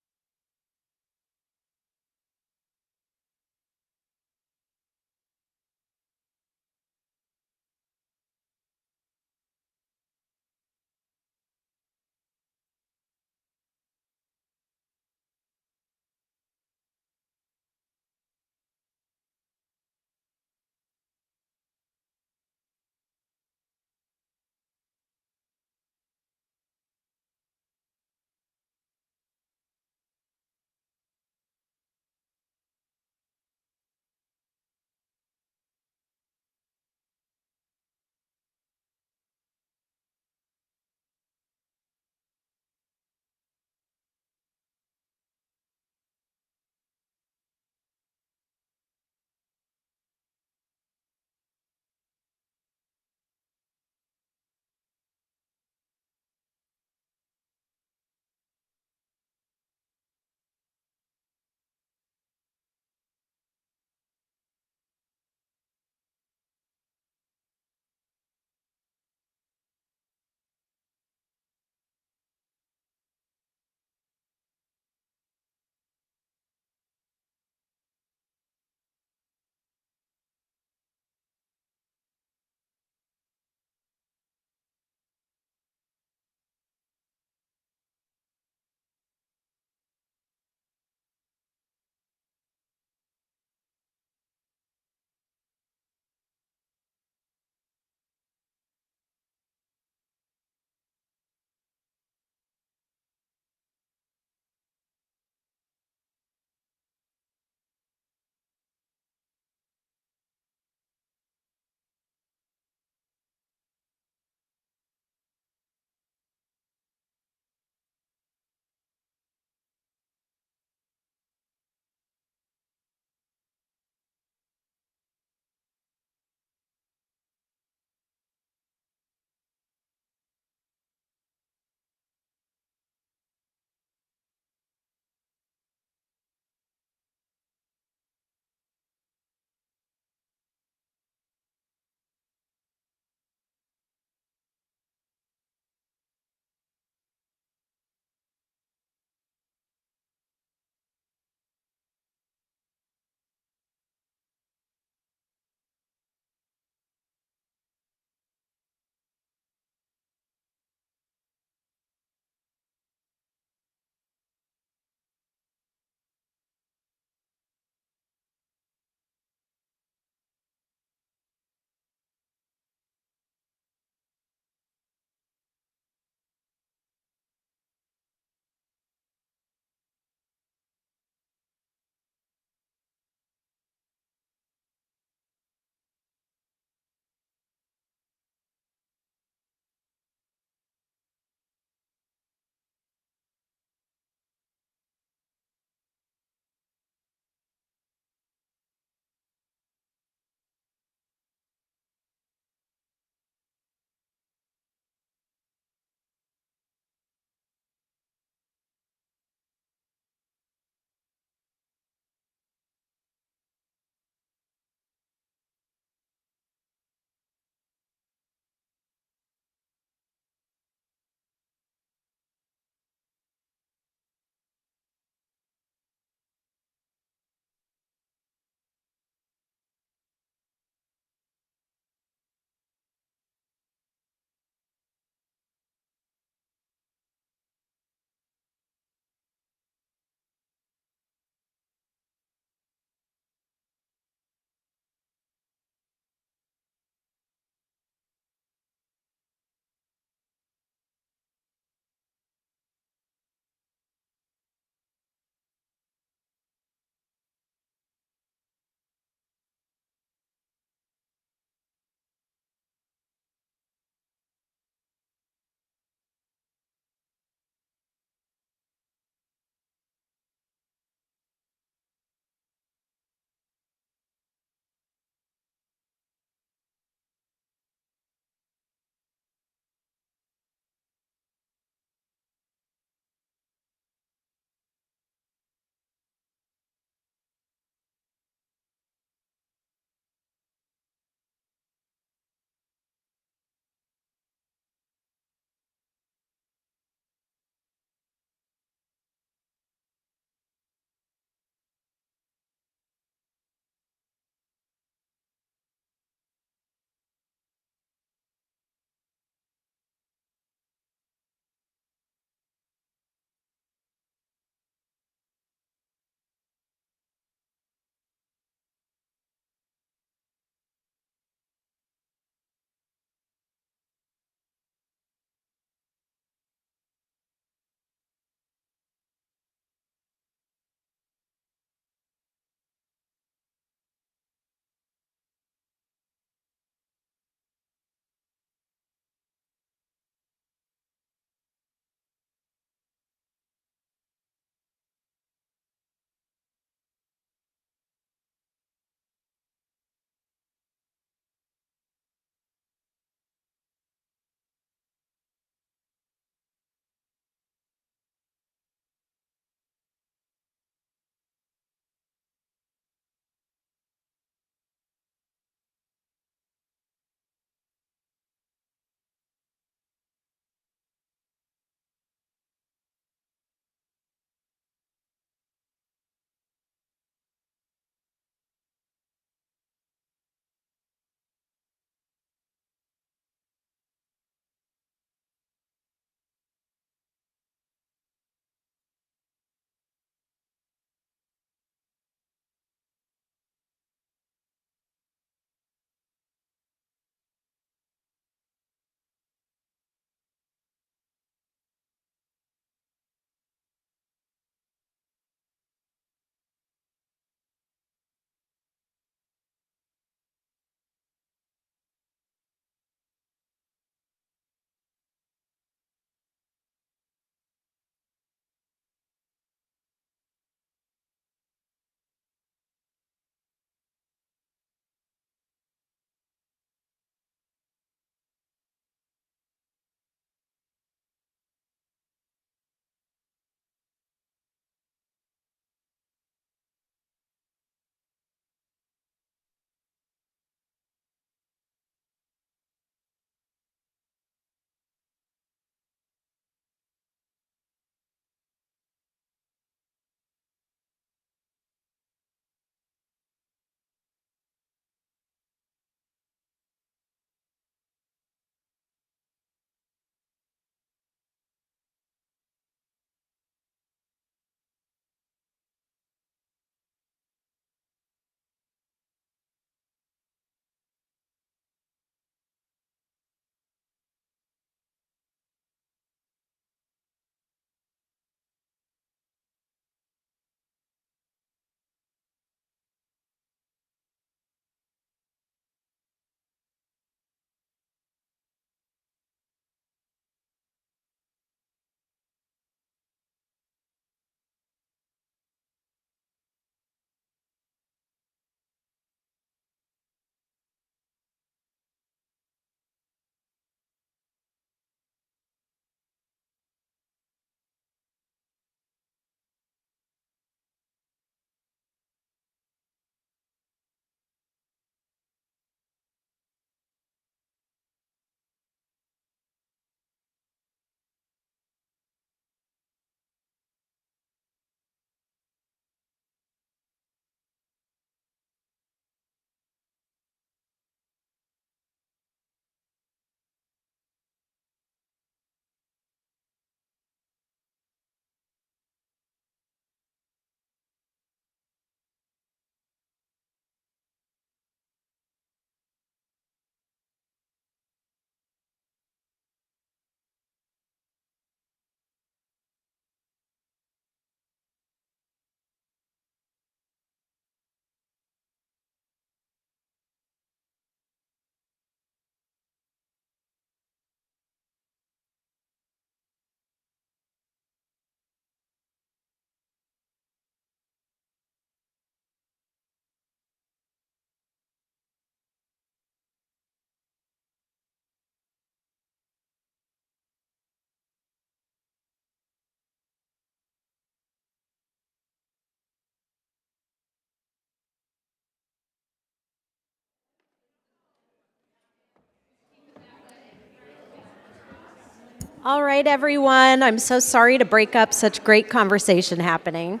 All right, everyone. I'm so sorry to break up such great conversation happening.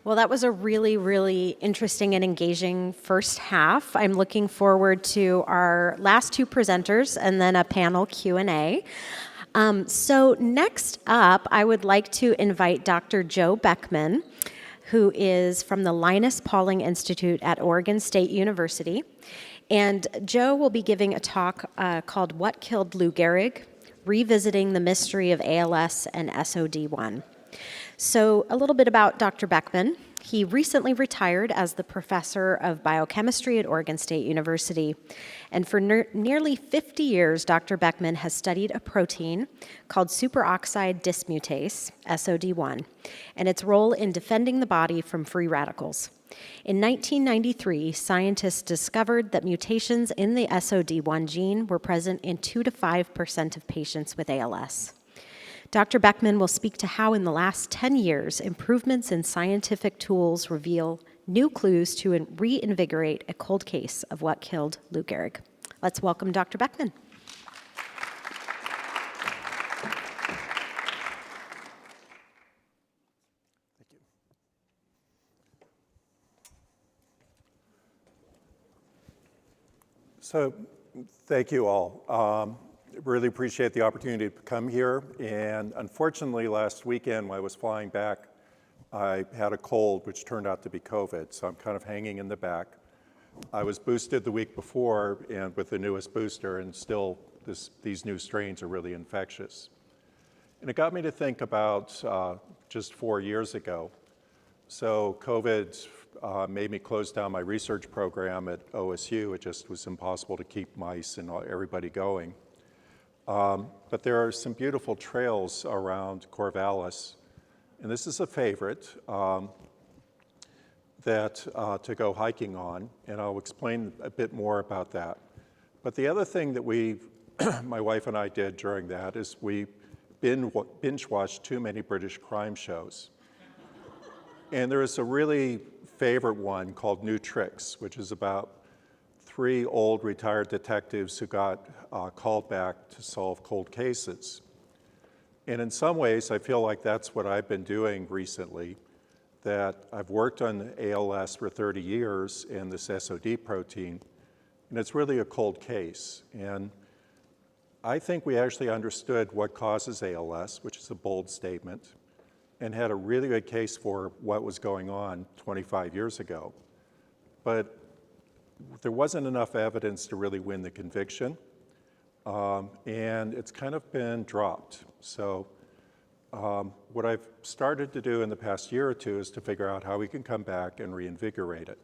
Well, that was a really, really interesting and engaging first half. I'm looking forward to our last two presenters and then a panel Q&A. So next up, I would like to invite Dr. Joe Beckman, who is from the Linus Pauling Institute at Oregon State University. And Joe will be giving a talk called What Killed Lou Gehrig? Revisiting the Mystery of ALS and SOD1. So a little bit about Dr. Beckman. He recently retired as the professor of biochemistry at Oregon State University. And for nearly 50 years, Dr. Beckman has studied a protein called superoxide dismutase, SOD1, and its role in defending the body from free radicals. In 1993, scientists discovered that mutations in the SOD1 gene were present in 2 to 5% of patients with ALS. Dr. Beckman will speak to how in the last 10 years, improvements in scientific tools reveal new clues to reinvigorate a cold case of what killed Lou Gehrig. Let's welcome Dr. Beckman. So, thank you all. Really appreciate the opportunity to come here. And unfortunately, last weekend when I was flying back, I had a cold, which turned out to be COVID. So I'm kind of hanging in the back. I was boosted the week before and with the newest booster, and still these new strains are really infectious. And it got me to think about just 4 years ago. So COVID made me close down my research program at OSU. It just was impossible to keep mice and everybody going. But there are some beautiful trails around Corvallis, and this is a favorite to go hiking on, and I'll explain a bit more about that. But the other thing that my wife and I did during that is we binge watched too many British crime shows. And there is a really favorite one called New Tricks, which is about 3 old retired detectives who got called back to solve cold cases. And in some ways, I feel like that's what I've been doing recently, that I've worked on ALS for 30 years and this SOD protein, and it's really a cold case. And I think we actually understood what causes ALS, which is a bold statement, and had a really good case for what was going on 25 years ago. But there wasn't enough evidence to really win the conviction, and it's kind of been dropped. So what I've started to do in the past year or two is to figure out how we can come back and reinvigorate it.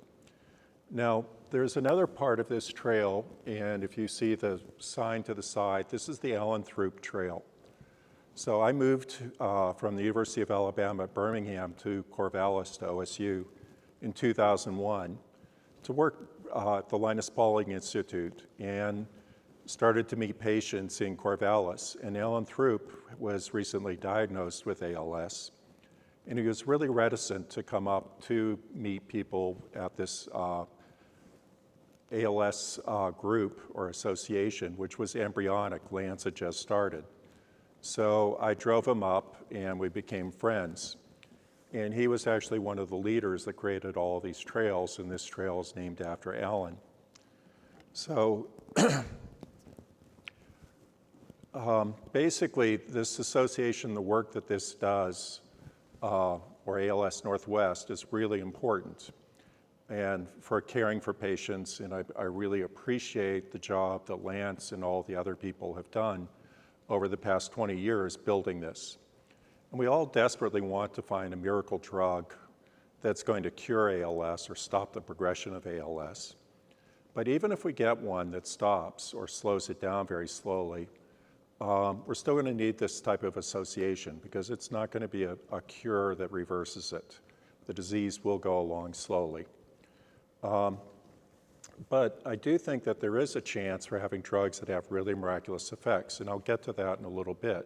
Now, there's another part of this trail, and if you see the sign to the side, this is the Alan Throop Trail. So I moved from the University of Alabama at Birmingham to Corvallis to OSU in 2001 to work at the Linus Pauling Institute and started to meet patients in Corvallis. And Alan Throop was recently diagnosed with ALS, and he was really reticent to come up to meet people at this ALS group or association, which was embryonic. Lance had just started. So I drove him up and we became friends. And he was actually one of the leaders that created all of these trails, and this trail is named after Alan. So basically, this association, the work that this does, or ALS Northwest, is really important and for caring for patients, and I really appreciate the job that Lance and all the other people have done over the past 20 years building this. And we all desperately want to find a miracle drug that's going to cure ALS or stop the progression of ALS. But even if we get one that stops or slows it down very slowly, we're still going to need this type of association because it's not going to be a cure that reverses it. The disease will go along slowly. But I do think that there is a chance for having drugs that have really miraculous effects, and I'll get to that in a little bit.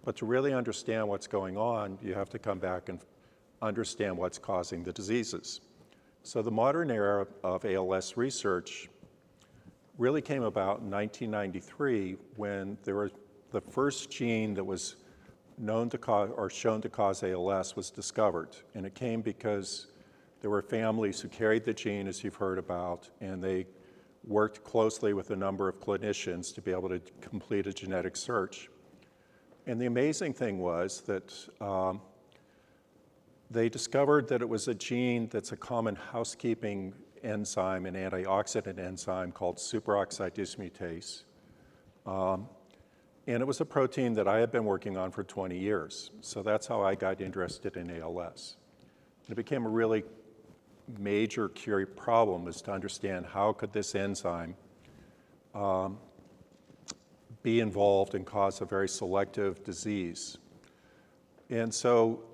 But to really understand what's going on, you have to come back and understand what's causing the diseases. So the modern era of ALS research really came about in 1993 when there was the first gene that was known to cause or shown to cause ALS was discovered. And it came because there were families who carried the gene, as you've heard about, and they worked closely with a number of clinicians to be able to complete a genetic search. And the amazing thing was that they discovered that it was a gene that's a common housekeeping enzyme, an antioxidant enzyme called superoxide dismutase. And it was a protein that I had been working on for 20 years. So that's how I got interested in ALS. It became a really major problem is to understand how could this enzyme be involved and cause a very selective disease. And so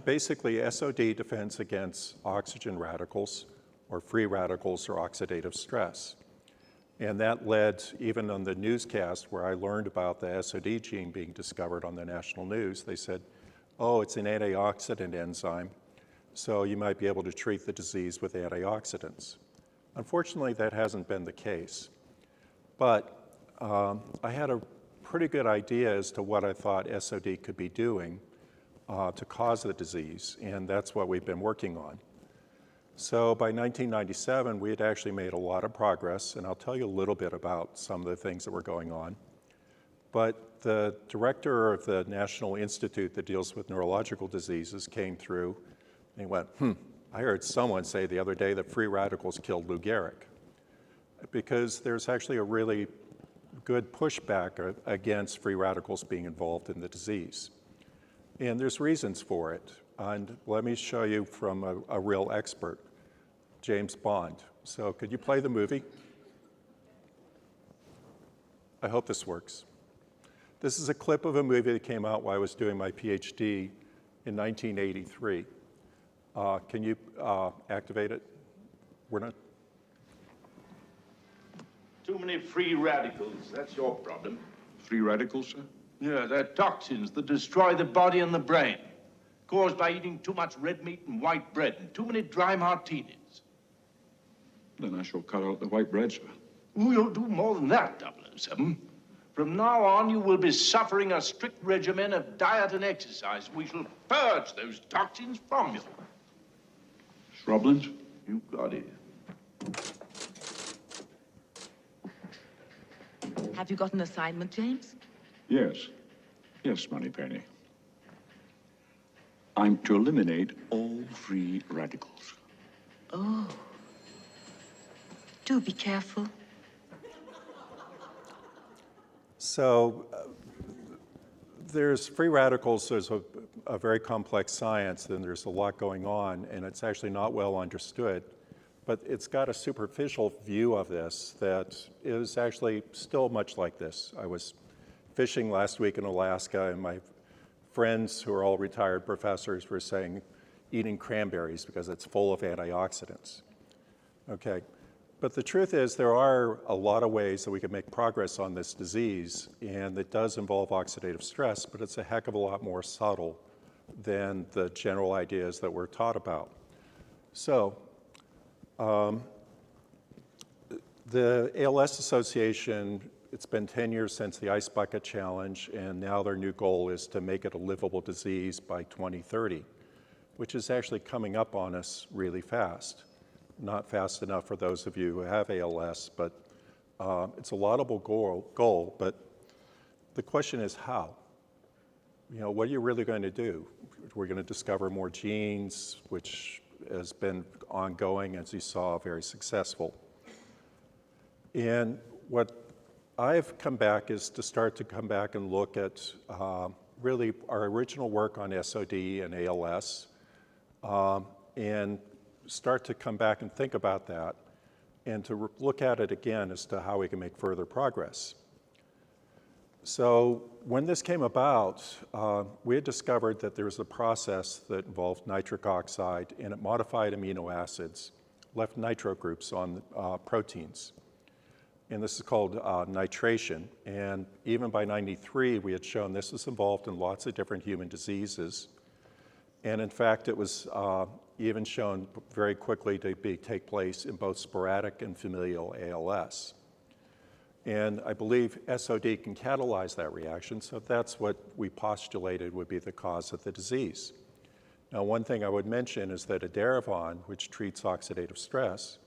basically SOD defends against oxygen radicals or free radicals or oxidative stress. And that led, even on the newscast where I learned about the SOD gene being discovered on the national news, they said, oh, it's an antioxidant enzyme, so you might be able to treat the disease with antioxidants. Unfortunately, that hasn't been the case. But I had a pretty good idea as to what I thought SOD could be doing to cause the disease, and that's what we've been working on. So by 1997, we had actually made a lot of progress, and I'll tell you a little bit about some of the things that were going on. But the director of the National Institute that deals with neurological diseases came through and he went, I heard someone say the other day that free radicals killed Lou Gehrig, because there's actually a really good pushback against free radicals being involved in the disease. And there's reasons for it. And let me show you from a real expert, James Bond. So could you play the movie? I hope this works. This is a clip of a movie that came out while I was doing my PhD in 1983. Can you activate it? We're not. Too many free radicals, that's your problem. Free radicals, sir? Yeah, they're toxins that destroy the body and the brain, caused by eating too much red meat and white bread and too many dry martinis. Then I shall cut out the white bread, sir. Oh, you'll do more than that, 007. From now on, you will be suffering a strict regimen of diet and exercise. We shall purge those toxins from you. Shrublands? You got it. Have you got an assignment, James? Yes. Yes, Moneypenny. I'm to eliminate all free radicals. Oh. Do be careful. So there's free radicals, there's a very complex science, and there's a lot going on, and it's actually not well understood. But it's got a superficial view of this that is actually still much like this. I was fishing last week in Alaska, and my friends who are all retired professors were saying eating cranberries because it's full of antioxidants. Okay, but the truth is there are a lot of ways that we can make progress on this disease, and it does involve oxidative stress, but it's a heck of a lot more subtle than the general ideas that we're taught about. So the ALS Association, it's been 10 years since the Ice Bucket Challenge, and now their new goal is to make it a livable disease by 2030, which is actually coming up on us really fast. Not fast enough for those of you who have ALS, but it's a laudable goal, but the question is how? You know, what are you really going to do? We're going to discover more genes, which has been ongoing, as you saw, very successful. And what I've come back is to start to come back and look at really our original work on SOD and ALS, and start to come back and think about that, and to look at it again as to how we can make further progress. So when this came about, we had discovered that there was a process that involved nitric oxide, and it modified amino acids, left nitro groups on proteins. And this is called nitration. And even by 93, we had shown this was involved in lots of different human diseases. And in fact, it was even shown very quickly to take place in both sporadic and familial ALS. And I believe SOD can catalyze that reaction, so that's what we postulated would be the cause of the disease. Now, one thing I would mention is that edaravone, which treats oxidative stress,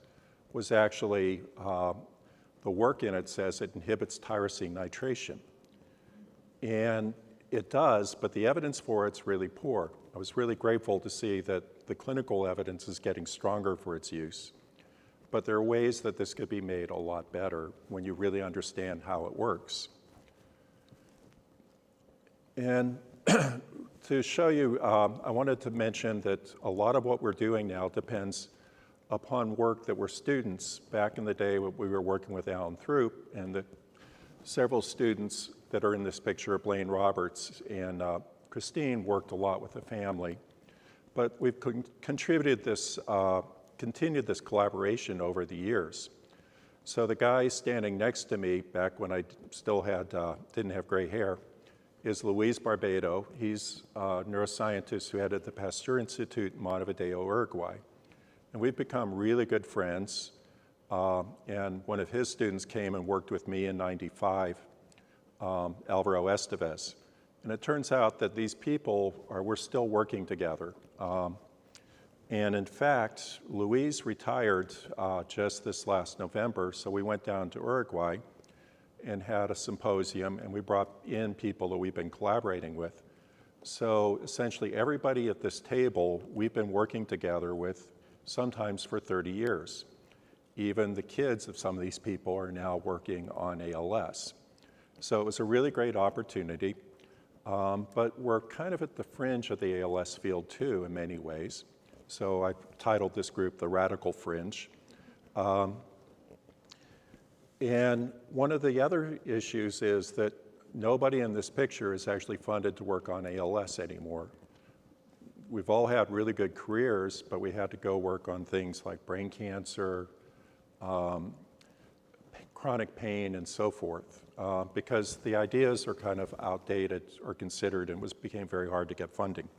was actually, the work in it says it inhibits tyrosine nitration. And it does, but the evidence for it's really poor. I was really grateful to see that the clinical evidence is getting stronger for its use. But there are ways that this could be made a lot better when you really understand how it works. And to show you, I wanted to mention that a lot of what we're doing now depends upon work that were students. Back in the day, we were working with Alan Throop, and several students that are in this picture, Blaine Roberts and Christine, worked a lot with the family. But we've continued this collaboration over the years. So the guy standing next to me, back when I still didn't have gray hair, is Luis Barbado. He's a neuroscientist who headed the Pasteur Institute in Montevideo, Uruguay. And we've become really good friends. And one of his students came and worked with me in '95, Alvaro Estevez. And it turns out that these people we're still working together. And in fact, Luis retired just this last November, so we went down to Uruguay and had a symposium, and we brought in people that we've been collaborating with. So essentially everybody at this table, we've been working together with sometimes for 30 years. Even the kids of some of these people are now working on ALS. So it was a really great opportunity, but we're kind of at the fringe of the ALS field too in many ways. So I titled this group The Radical Fringe. And one of the other issues is that nobody in this picture is actually funded to work on ALS anymore. We've all had really good careers, but we had to go work on things like brain cancer, chronic pain, and so forth, because the ideas are kind of outdated or considered and became very hard to get funding.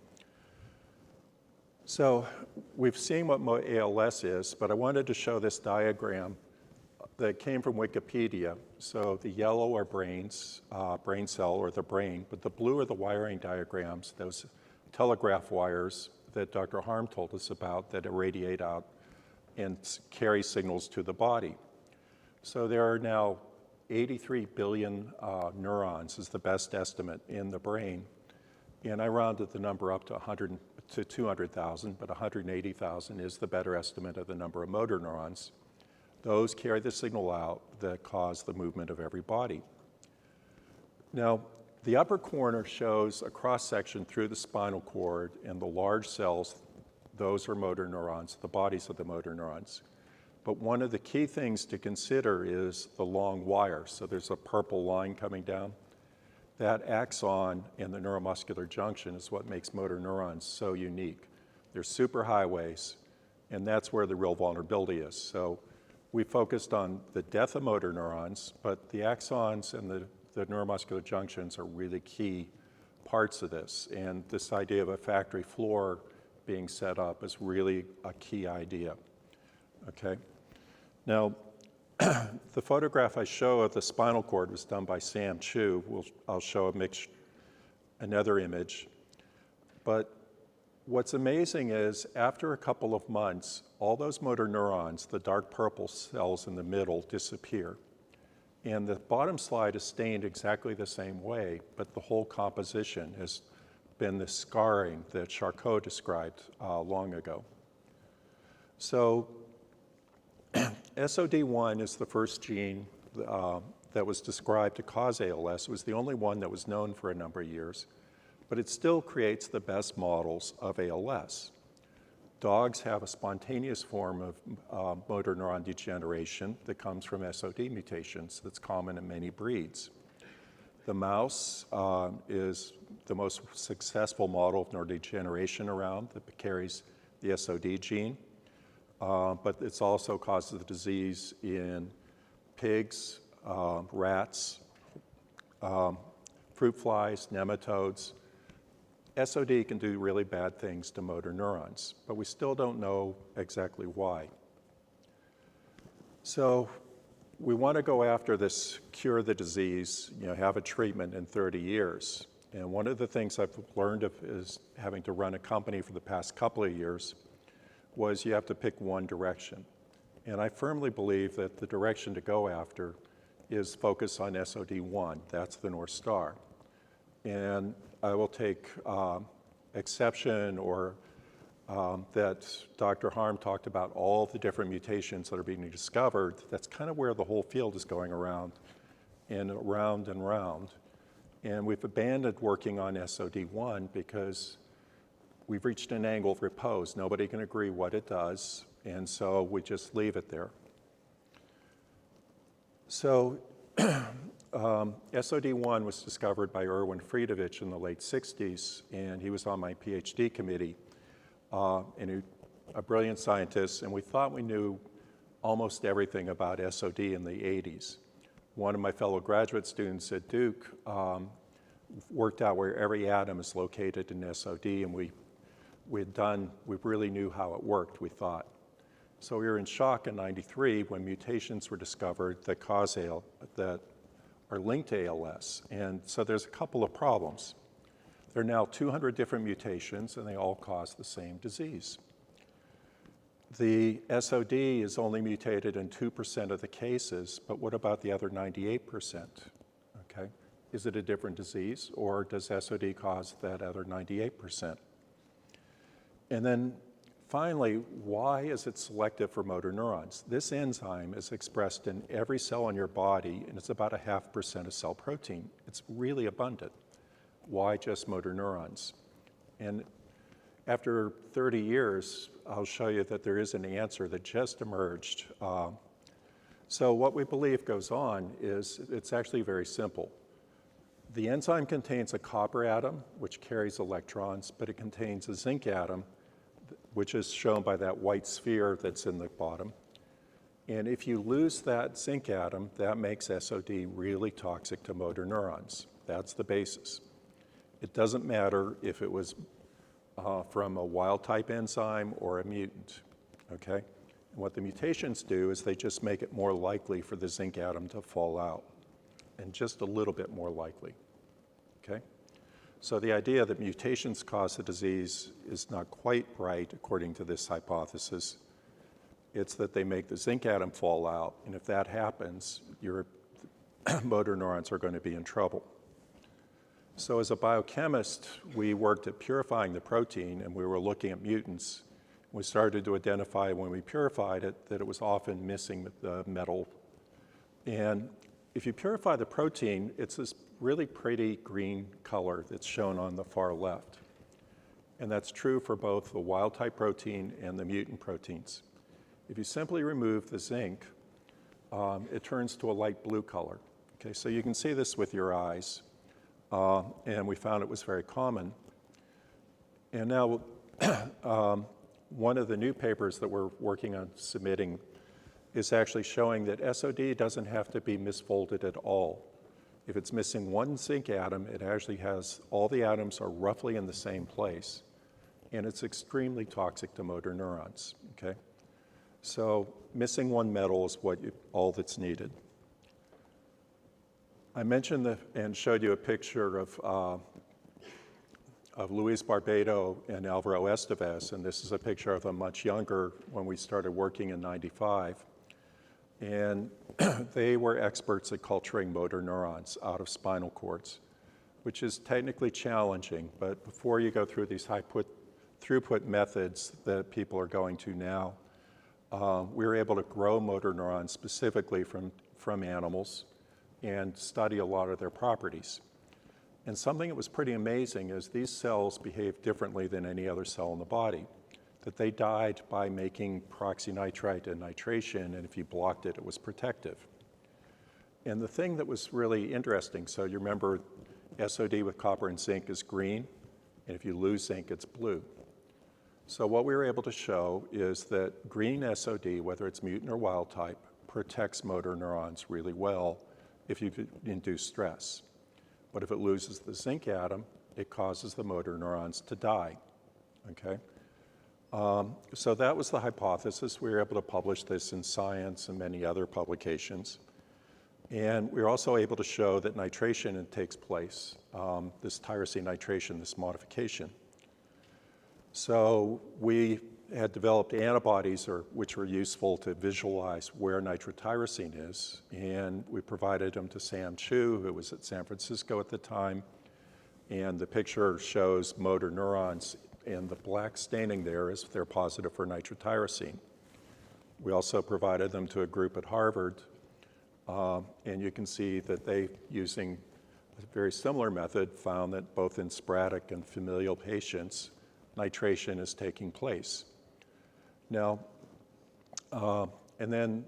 So we've seen what ALS is, but I wanted to show this diagram that came from Wikipedia. So the yellow are brains, brain cell or the brain, but the blue are the wiring diagrams, those telegraph wires that Dr. Harm told us about that irradiate out and carry signals to the body. So there are now 83 billion neurons is the best estimate in the brain. And I rounded the number up to 200,000, but 180,000 is the better estimate of the number of motor neurons. Those carry the signal out that cause the movement of every body. Now, the upper corner shows a cross-section through the spinal cord, and the large cells, those are motor neurons, the bodies of the motor neurons. But one of the key things to consider is the long wire. So there's a purple line coming down. That axon in the neuromuscular junction is what makes motor neurons so unique. They're superhighways, and that's where the real vulnerability is. So we focused on the death of motor neurons, but the axons and the neuromuscular junctions are really key parts of this. And this idea of a factory floor being set up is really a key idea. Okay? Now, the photograph I show of the spinal cord was done by Sam Chu. I'll show another image. But what's amazing is after a couple of months, all those motor neurons, the dark purple cells in the middle, disappear. And the bottom slide is stained exactly the same way, but the whole composition has been the scarring that Charcot described long ago. So SOD1 is the first gene that was described to cause ALS. It was the only one that was known for a number of years, but it still creates the best models of ALS. Dogs have a spontaneous form of motor neuron degeneration that comes from SOD mutations that's common in many breeds. The mouse is the most successful model of neurodegeneration around that carries the SOD gene. But it also causes the disease in pigs, rats, fruit flies, nematodes. SOD can do really bad things to motor neurons, but we still don't know exactly why. So we want to go after this cure the disease, have a treatment in 30 years. And one of the things I've learned is having to run a company for the past couple of years was you have to pick one direction. And I firmly believe that the direction to go after is focus on SOD1. That's the North Star. And I will take exception or that Dr. Harm talked about all the different mutations that are being discovered. That's kind of where the whole field is going around and round and round. And we've abandoned working on SOD1 because we've reached an angle of repose. Nobody can agree what it does, and so we just leave it there. So SOD1 was discovered by Erwin Friedovich in the late 60s, and he was on my PhD committee, and a brilliant scientist, and we thought we knew almost everything about SOD in the 80s. One of my fellow graduate students at Duke worked out where every atom is located in SOD, and we really knew how it worked, we thought. So we were in shock in '93 when mutations were discovered that are linked to ALS. And so there's a couple of problems. There are now 200 different mutations, and they all cause the same disease. The SOD is only mutated in 2% of the cases, but what about the other 98%? Okay, is it a different disease, or does SOD cause that other 98%? And then finally, why is it selective for motor neurons? This enzyme is expressed in every cell in your body, and it's about 0.5% of cell protein. It's really abundant. Why just motor neurons? And after 30 years, I'll show you that there is an answer that just emerged. So what we believe goes on is it's actually very simple. The enzyme contains a copper atom, which carries electrons, but it contains a zinc atom, which is shown by that white sphere that's in the bottom. And if you lose that zinc atom, that makes SOD really toxic to motor neurons. That's the basis. It doesn't matter if it was from a wild-type enzyme or a mutant, okay? And what the mutations do is they just make it more likely for the zinc atom to fall out, and just a little bit more likely, okay? So the idea that mutations cause the disease is not quite right, according to this hypothesis. It's that they make the zinc atom fall out, and if that happens, your motor neurons are going to be in trouble. So as a biochemist, we worked at purifying the protein, and we were looking at mutants. We started to identify when we purified it that it was often missing the metal. And if you purify the protein, it's this really pretty green color that's shown on the far left. And that's true for both the wild-type protein and the mutant proteins. If you simply remove the zinc, it turns to a light blue color. Okay, so you can see this with your eyes. And we found it was very common. And now, one of the new papers that we're working on submitting is actually showing that SOD doesn't have to be misfolded at all. If it's missing one zinc atom, it actually has, all the atoms are roughly in the same place, and it's extremely toxic to motor neurons, okay? So missing one metal is all that's needed. I mentioned and showed you a picture of Luis Barbado and Alvaro Estevez, and this is a picture of them much younger when we started working in '95. And they were experts at culturing motor neurons out of spinal cords, which is technically challenging, but before you go through these high throughput methods that people are going to now, we were able to grow motor neurons specifically from animals and study a lot of their properties. And something that was pretty amazing is these cells behave differently than any other cell in the body, that they died by making peroxynitrite and nitration, and if you blocked it, it was protective. And the thing that was really interesting, so you remember SOD with copper and zinc is green, and if you lose zinc, it's blue. So what we were able to show is that green SOD, whether it's mutant or wild type, protects motor neurons really well if you induce stress. But if it loses the zinc atom, it causes the motor neurons to die, okay? So that was the hypothesis. We were able to publish this in Science and many other publications. And we're also able to show that nitration takes place, this tyrosine nitration, this modification. So we had developed antibodies which were useful to visualize where nitrotyrosine is, and we provided them to Sam Chu, who was at San Francisco at the time, and the picture shows motor neurons, and the black staining there is they're positive for nitrotyrosine. We also provided them to a group at Harvard, and you can see that they, using a very similar method, found that both in sporadic and familial patients, nitration is taking place. Now, and then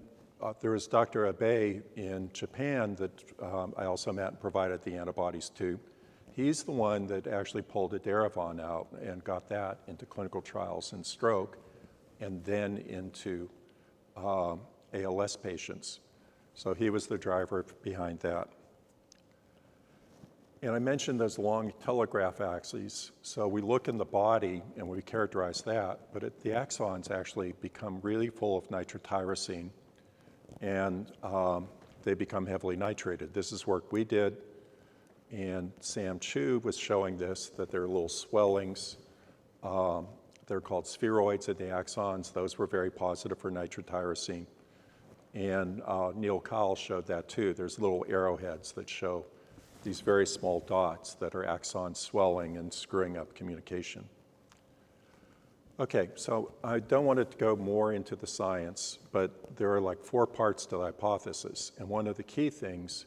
there was Dr. Abe in Japan that I also met and provided the antibodies to. He's the one that actually pulled Edaravon out and got that into clinical trials in stroke and then into ALS patients. So he was the driver behind that. And I mentioned those long telegraph axes. So we look in the body and we characterize that, but the axons actually become really full of nitrotyrosine, and they become heavily nitrated. This is work we did, and Sam Chu was showing this, that there are little swellings. They're called spheroids in the axons. Those were very positive for nitrotyrosine. And Neil Kyle showed that too. There's little arrowheads that show these very small dots that are axon swelling and screwing up communication. Okay, so I don't want to go more into the science, but there are like 4 parts to the hypothesis. And one of the key things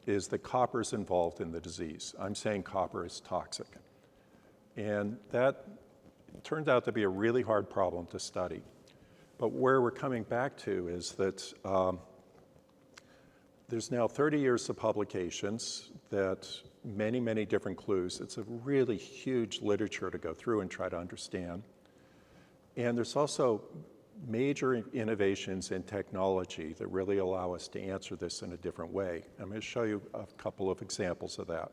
is that copper is involved in the disease. I'm saying copper is toxic. And that turned out to be a really hard problem to study. But where we're coming back to is that there's now 30 years of publications that many, many different clues. It's a really huge literature to go through and try to understand. And there's also major innovations in technology that really allow us to answer this in a different way. I'm going to show you a couple of examples of that.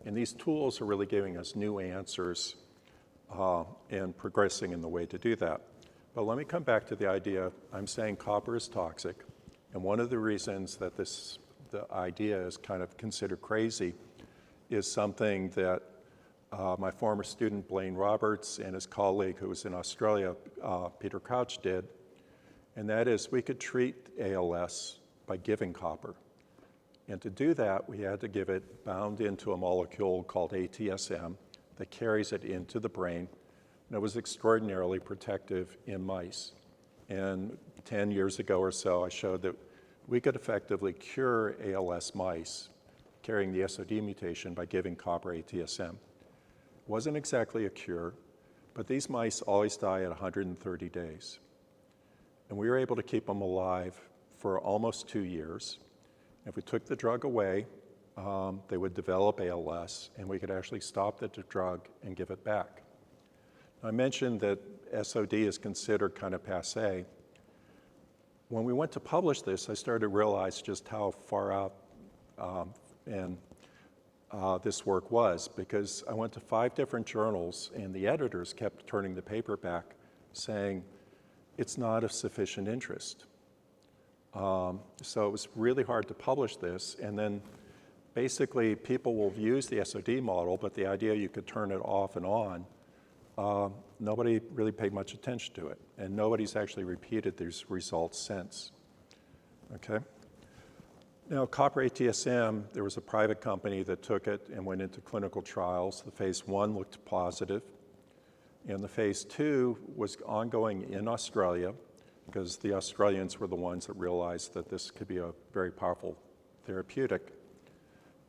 And these tools are really giving us new answers and progressing in the way to do that. But let me come back to the idea. I'm saying copper is toxic. And one of the reasons that the idea is kind of considered crazy is something that my former student Blaine Roberts and his colleague who was in Australia, Peter Crouch, did. And that is we could treat ALS by giving copper. And to do that, we had to give it bound into a molecule called ATSM that carries it into the brain. And it was extraordinarily protective in mice. And 10 years ago or so, I showed that we could effectively cure ALS mice carrying the SOD mutation by giving copper ATSM. It wasn't exactly a cure, but these mice always die at 130 days. And we were able to keep them alive for almost 2 years. If we took the drug away, they would develop ALS, and we could actually stop the drug and give it back. I mentioned that SOD is considered kind of passé. When we went to publish this, I started to realize just how far out this work was, because I went to 5 different journals, and the editors kept turning the paper back, saying it's not of sufficient interest. So it was really hard to publish this, and then basically people will use the SOD model, but the idea you could turn it off and on, nobody really paid much attention to it, and nobody's actually repeated these results since. Okay? Now, copper ATSM, there was a private company that took it and went into clinical trials. The phase 1 looked positive, and the phase 2 was ongoing in Australia, because the Australians were the ones that realized that this could be a very powerful therapeutic.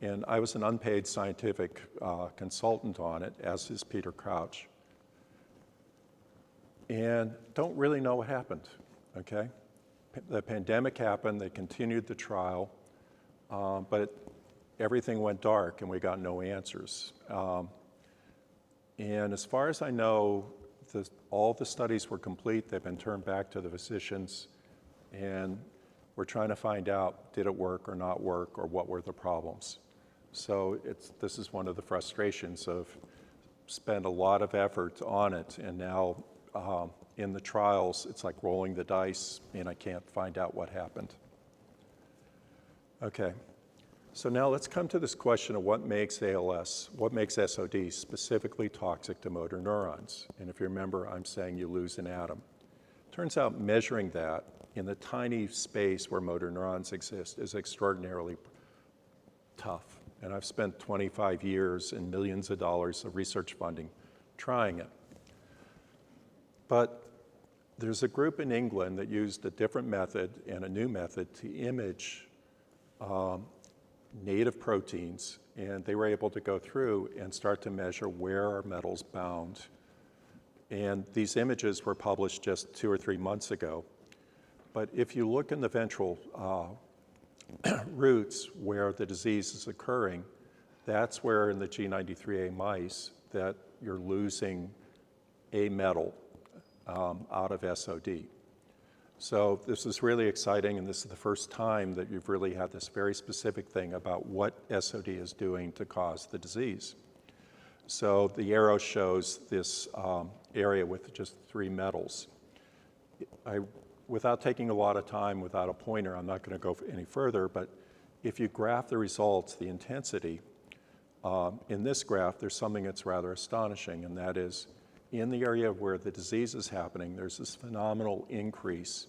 And I was an unpaid scientific consultant on it, as is Peter Crouch. And don't really know what happened, okay? The pandemic happened, they continued the trial, but everything went dark and we got no answers. And as far as I know, all the studies were complete, they've been turned back to the physicians, and we're trying to find out, did it work or not work, or what were the problems? So this is one of the frustrations of spend a lot of effort on it, and now in the trials, it's like rolling the dice, and I can't find out what happened. Okay, so now let's come to this question of what makes ALS, what makes SOD specifically toxic to motor neurons. And if you remember, I'm saying you lose an atom. Turns out measuring that in the tiny space where motor neurons exist is extraordinarily tough. And I've spent 25 years and millions of dollars of research funding trying it. But there's a group in England that used a different method and a new method to image native proteins, and they were able to go through and start to measure where are metals bound. And these images were published just 2 or 3 months ago. But if you look in the ventral roots where the disease is occurring, that's where in the G93A mice that you're losing a metal out of SOD. So this is really exciting, and this is the first time that you've really had this very specific thing about what SOD is doing to cause the disease. So the arrow shows this area with just 3 metals. Without taking a lot of time, without a pointer, I'm not going to go any further, but if you graph the results, the intensity, in this graph, there's something that's rather astonishing, and that is in the area where the disease is happening, there's this phenomenal increase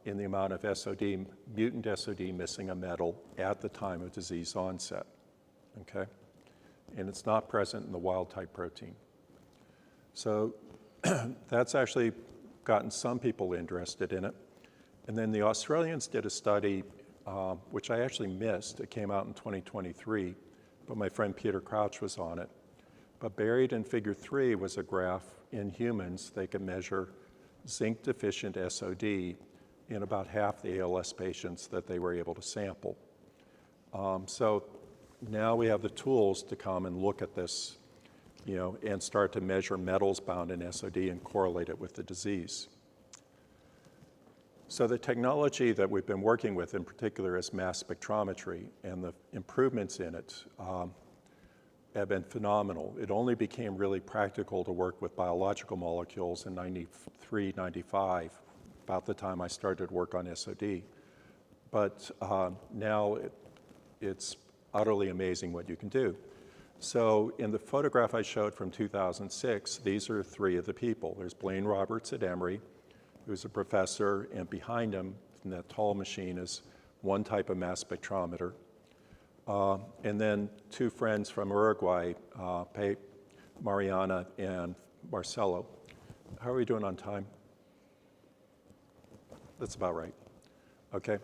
in the amount of SOD, mutant SOD missing a metal at the time of disease onset, okay? And it's not present in the wild type protein. So that's actually gotten some people interested in it. And then the Australians did a study, which I actually missed. It came out in 2023, but my friend Peter Crouch was on it. But buried in figure 3 was a graph in humans. They could measure zinc deficient SOD in about half the ALS patients that they were able to sample. So now we have the tools to come and look at this, you know, and start to measure metals bound in SOD and correlate it with the disease. So the technology that we've been working with in particular is mass spectrometry, and the improvements in it have been phenomenal. It only became really practical to work with biological molecules in 93, 95, about the time I started work on SOD. But now it's utterly amazing what you can do. So in the photograph I showed from 2006, these are 3 of the people. There's Blaine Roberts at Emory, who's a professor, and behind him in that tall machine is one type of mass spectrometer. And then 2 friends from Uruguay, Mariana and Marcelo. How are we doing on time? That's about right. Okay.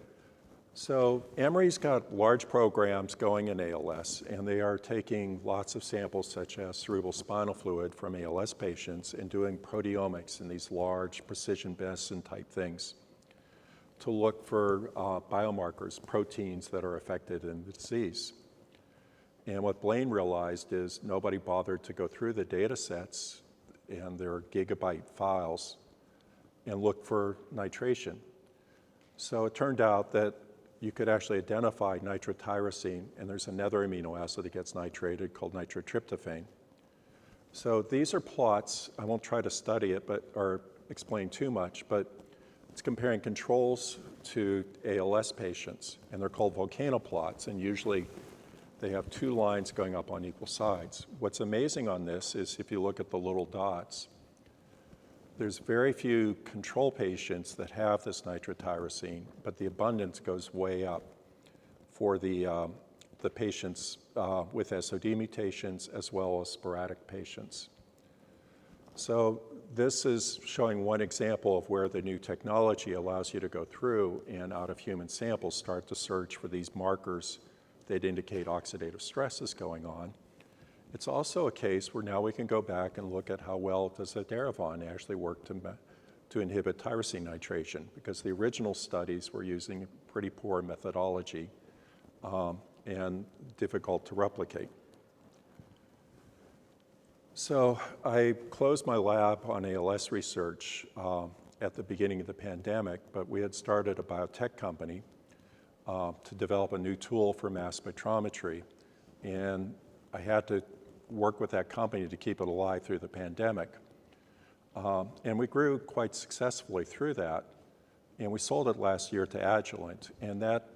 So Emory's got large programs going in ALS, and they are taking lots of samples such as cerebral spinal fluid from ALS patients and doing proteomics in these large precision medicine type things to look for biomarkers, proteins that are affected in the disease. And what Blaine realized is nobody bothered to go through the data sets and their gigabyte files and look for nitration. So it turned out that you could actually identify nitrotyrosine, and there's another amino acid that gets nitrated called nitrotryptophan. So these are plots. I won't try to study it or explain too much, but it's comparing controls to ALS patients, and they're called volcano plots, and usually they have 2 lines going up on equal sides. What's amazing on this is if you look at the little dots, there's very few control patients that have this nitrotyrosine, but the abundance goes way up for the patients with SOD mutations as well as sporadic patients. So this is showing one example of where the new technology allows you to go through and out of human samples start to search for these markers that indicate oxidative stress is going on. It's also a case where now we can go back and look at how well does Edaravon actually work to inhibit tyrosine nitration, because the original studies were using pretty poor methodology and difficult to replicate. So I closed my lab on ALS research at the beginning of the pandemic, but we had started a biotech company to develop a new tool for mass spectrometry. And I had to work with that company to keep it alive through the pandemic. And we grew quite successfully through that. And we sold it last year to Agilent. And that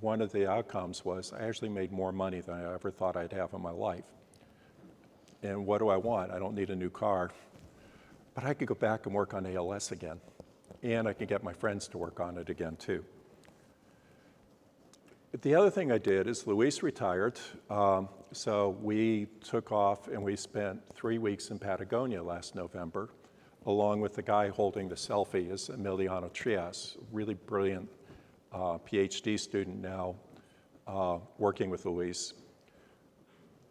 one of the outcomes was I actually made more money than I ever thought I'd have in my life. And what do I want? I don't need a new car. But I could go back and work on ALS again. And I could get my friends to work on it again, too. The other thing I did is Luis retired. So we took off and we spent 3 weeks in Patagonia last November, along with the guy holding the selfie is Emiliano Trias, really brilliant PhD student now working with Luis.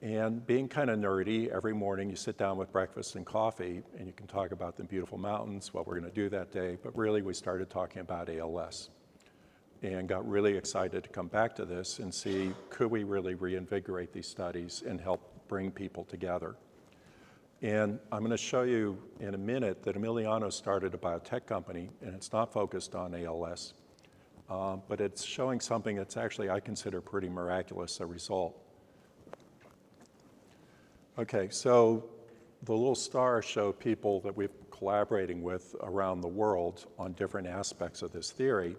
And being kind of nerdy, every morning you sit down with breakfast and coffee and you can talk about the beautiful mountains, what we're going to do that day, but really we started talking about ALS and got really excited to come back to this and see could we really reinvigorate these studies and help bring people together. And I'm going to show you in a minute that Emiliano started a biotech company and it's not focused on ALS, but it's showing something that's actually I consider pretty miraculous a result. Okay, so the little stars show people that we're collaborating with around the world on different aspects of this theory,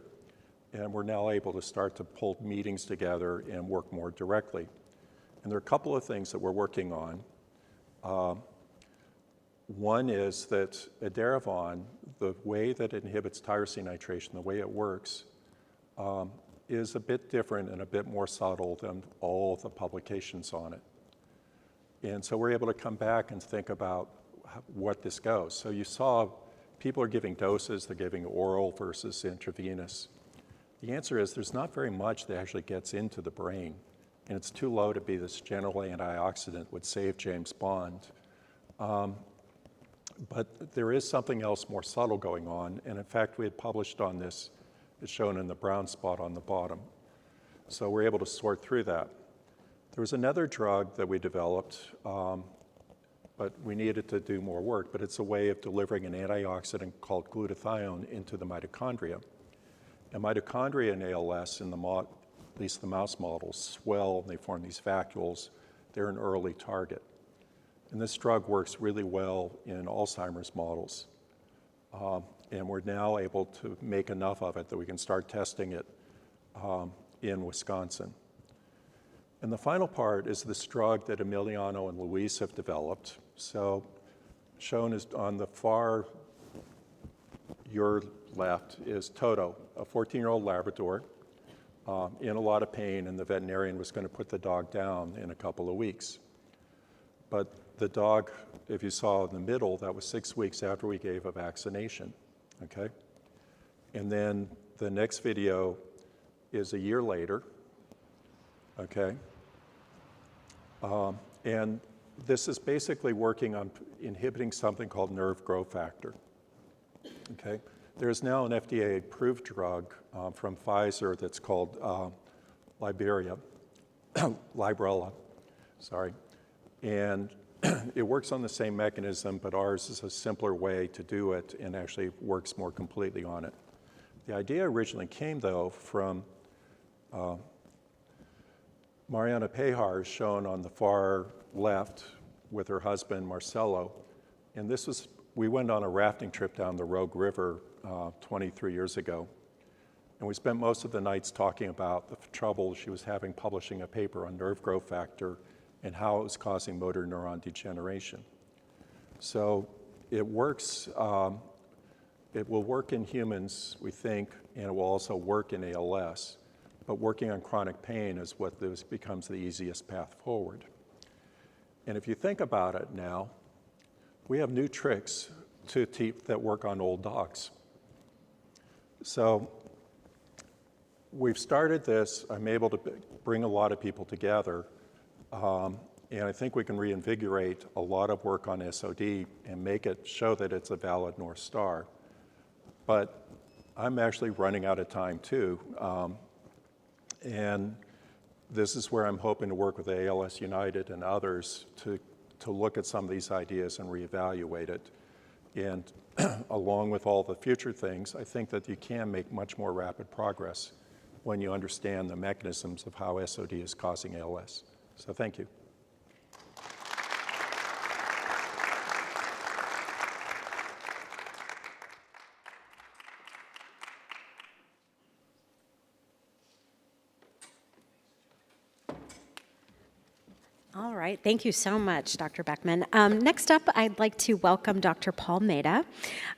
and we're now able to start to pull meetings together and work more directly. And there are a couple of things that we're working on. One is that edaravone, the way that it inhibits tyrosine nitration, the way it works, is a bit different and a bit more subtle than all of the publications on it. And so we're able to come back and think about what this goes. So you saw people are giving doses, they're giving oral versus intravenous. The answer is there's not very much that actually gets into the brain, and it's too low to be this general antioxidant would save James Bond. But there is something else more subtle going on, and in fact we had published on this, it's shown in the brown spot on the bottom. So we're able to sort through that. There was another drug that we developed, but we needed to do more work, but it's a way of delivering an antioxidant called glutathione into the mitochondria. And mitochondria in ALS, in at least the mouse models, swell and they form these vacuoles. They're an early target. And this drug works really well in Alzheimer's models. And we're now able to make enough of it that we can start testing it in Wisconsin. And the final part is this drug that Emiliano and Luis have developed. So shown is on the far, your left, is Toto, a 14-year-old Labrador in a lot of pain, and the veterinarian was going to put the dog down in a couple of weeks. But the dog, if you saw in the middle, that was 6 weeks after we gave a vaccination, okay? And then the next video is a year later, okay? And this is basically working on inhibiting something called nerve growth factor, okay? There's now an FDA-approved drug from Pfizer that's called Librela, sorry. And it works on the same mechanism, but ours is a simpler way to do it and actually works more completely on it. The idea originally came, though, from Mariana Pejar, shown on the far left with her husband, Marcelo. And this was, we went on a rafting trip down the Rogue River 23 years ago. And we spent most of the nights talking about the trouble she was having publishing a paper on nerve growth factor and how it was causing motor neuron degeneration. So it works, it will work in humans, we think, and it will also work in ALS. But working on chronic pain is what this becomes the easiest path forward. And if you think about it now, we have new tricks that work on old dogs. So we've started this. I'm able to bring a lot of people together. And I think we can reinvigorate a lot of work on SOD and make it show that it's a valid North Star. But I'm actually running out of time too. And this is where I'm hoping to work with ALS United and others to look at some of these ideas and reevaluate it. And along with all the future things, I think that you can make much more rapid progress when you understand the mechanisms of how SOD is causing ALS. So thank you. All right, thank you so much, Dr. Beckman. Next up, I'd like to welcome Dr. Paul Mehta.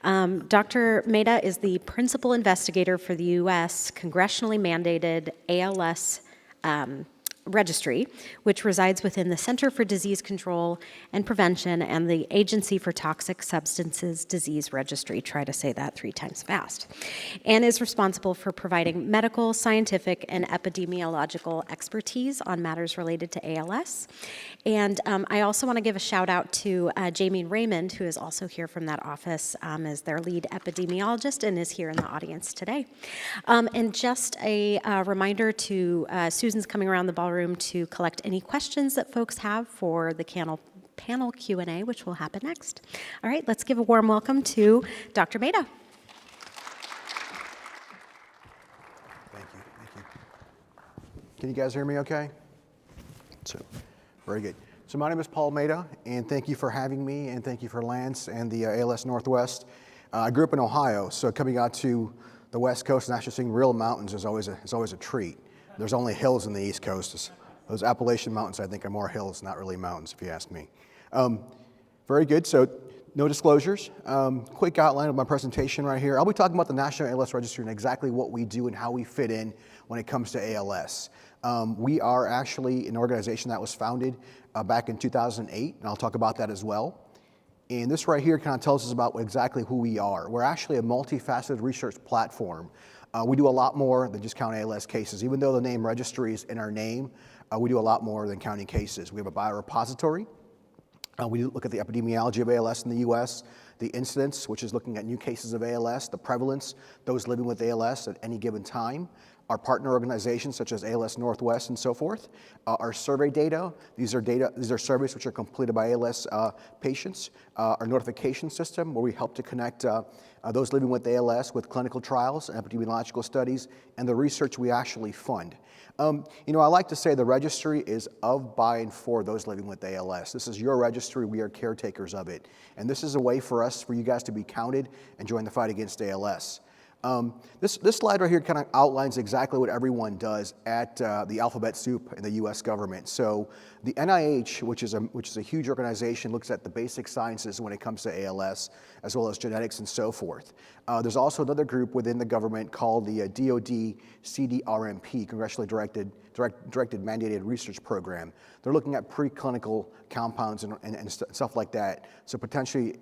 Dr. Mehta is the principal investigator for the U.S. congressionally mandated ALS Registry, which resides within the Center for Disease Control and Prevention and the Agency for Toxic Substances Disease Registry, try to say that 3 times fast, and is responsible for providing medical, scientific, and epidemiological expertise on matters related to ALS. And I also want to give a shout out to Jaime and Raymond, who is also here from that office as their lead epidemiologist and is here in the audience today. And just a reminder to Susan's coming around the ballroom to collect any questions that folks have for the panel Q&A, which will happen next. All right, let's give a warm welcome to Dr. Mehta. Thank you. Can you guys hear me okay? Very good. So my name is Paul Mehta, and thank you for having me, and thank you for Lance and the ALS Northwest. I grew up in Ohio, so coming out to the West Coast and actually seeing real mountains is always a treat. There's only hills in the East Coast. Those Appalachian Mountains, I think, are more hills, not really mountains, if you ask me. Very good. So no disclosures. Quick outline of my presentation right here. I'll be talking about the National ALS Registry and exactly what we do and how we fit in when it comes to ALS. We are actually an organization that was founded back in 2008, and I'll talk about that as well. And this right here kind of tells us about exactly who we are. We're actually a multifaceted research platform. We do a lot more than just count ALS cases. Even though the name registry is in our name, we do a lot more than counting cases. We have a biorepository. We look at the epidemiology of ALS in the US, the incidence, which is looking at new cases of ALS, the prevalence, those living with ALS at any given time, our partner organizations such as ALS Northwest and so forth, our survey data. These are surveys which are completed by ALS patients, our notification system where we help to connect those living with ALS with clinical trials, epidemiological studies, and the research we actually fund. I like to say the registry is of, by, and for those living with ALS. This is your registry. We are caretakers of it. And this is a way for you guys to be counted and join the fight against ALS. This slide right here kind of outlines exactly what everyone does at the alphabet soup in the U.S. government. So the NIH, which is a huge organization, looks at the basic sciences when it comes to ALS, as well as genetics and so forth. There's also another group within the government called the DoD CDRMP, Congressionally Directed Mandated Research Program. They're looking at preclinical compounds and stuff like that. So potentially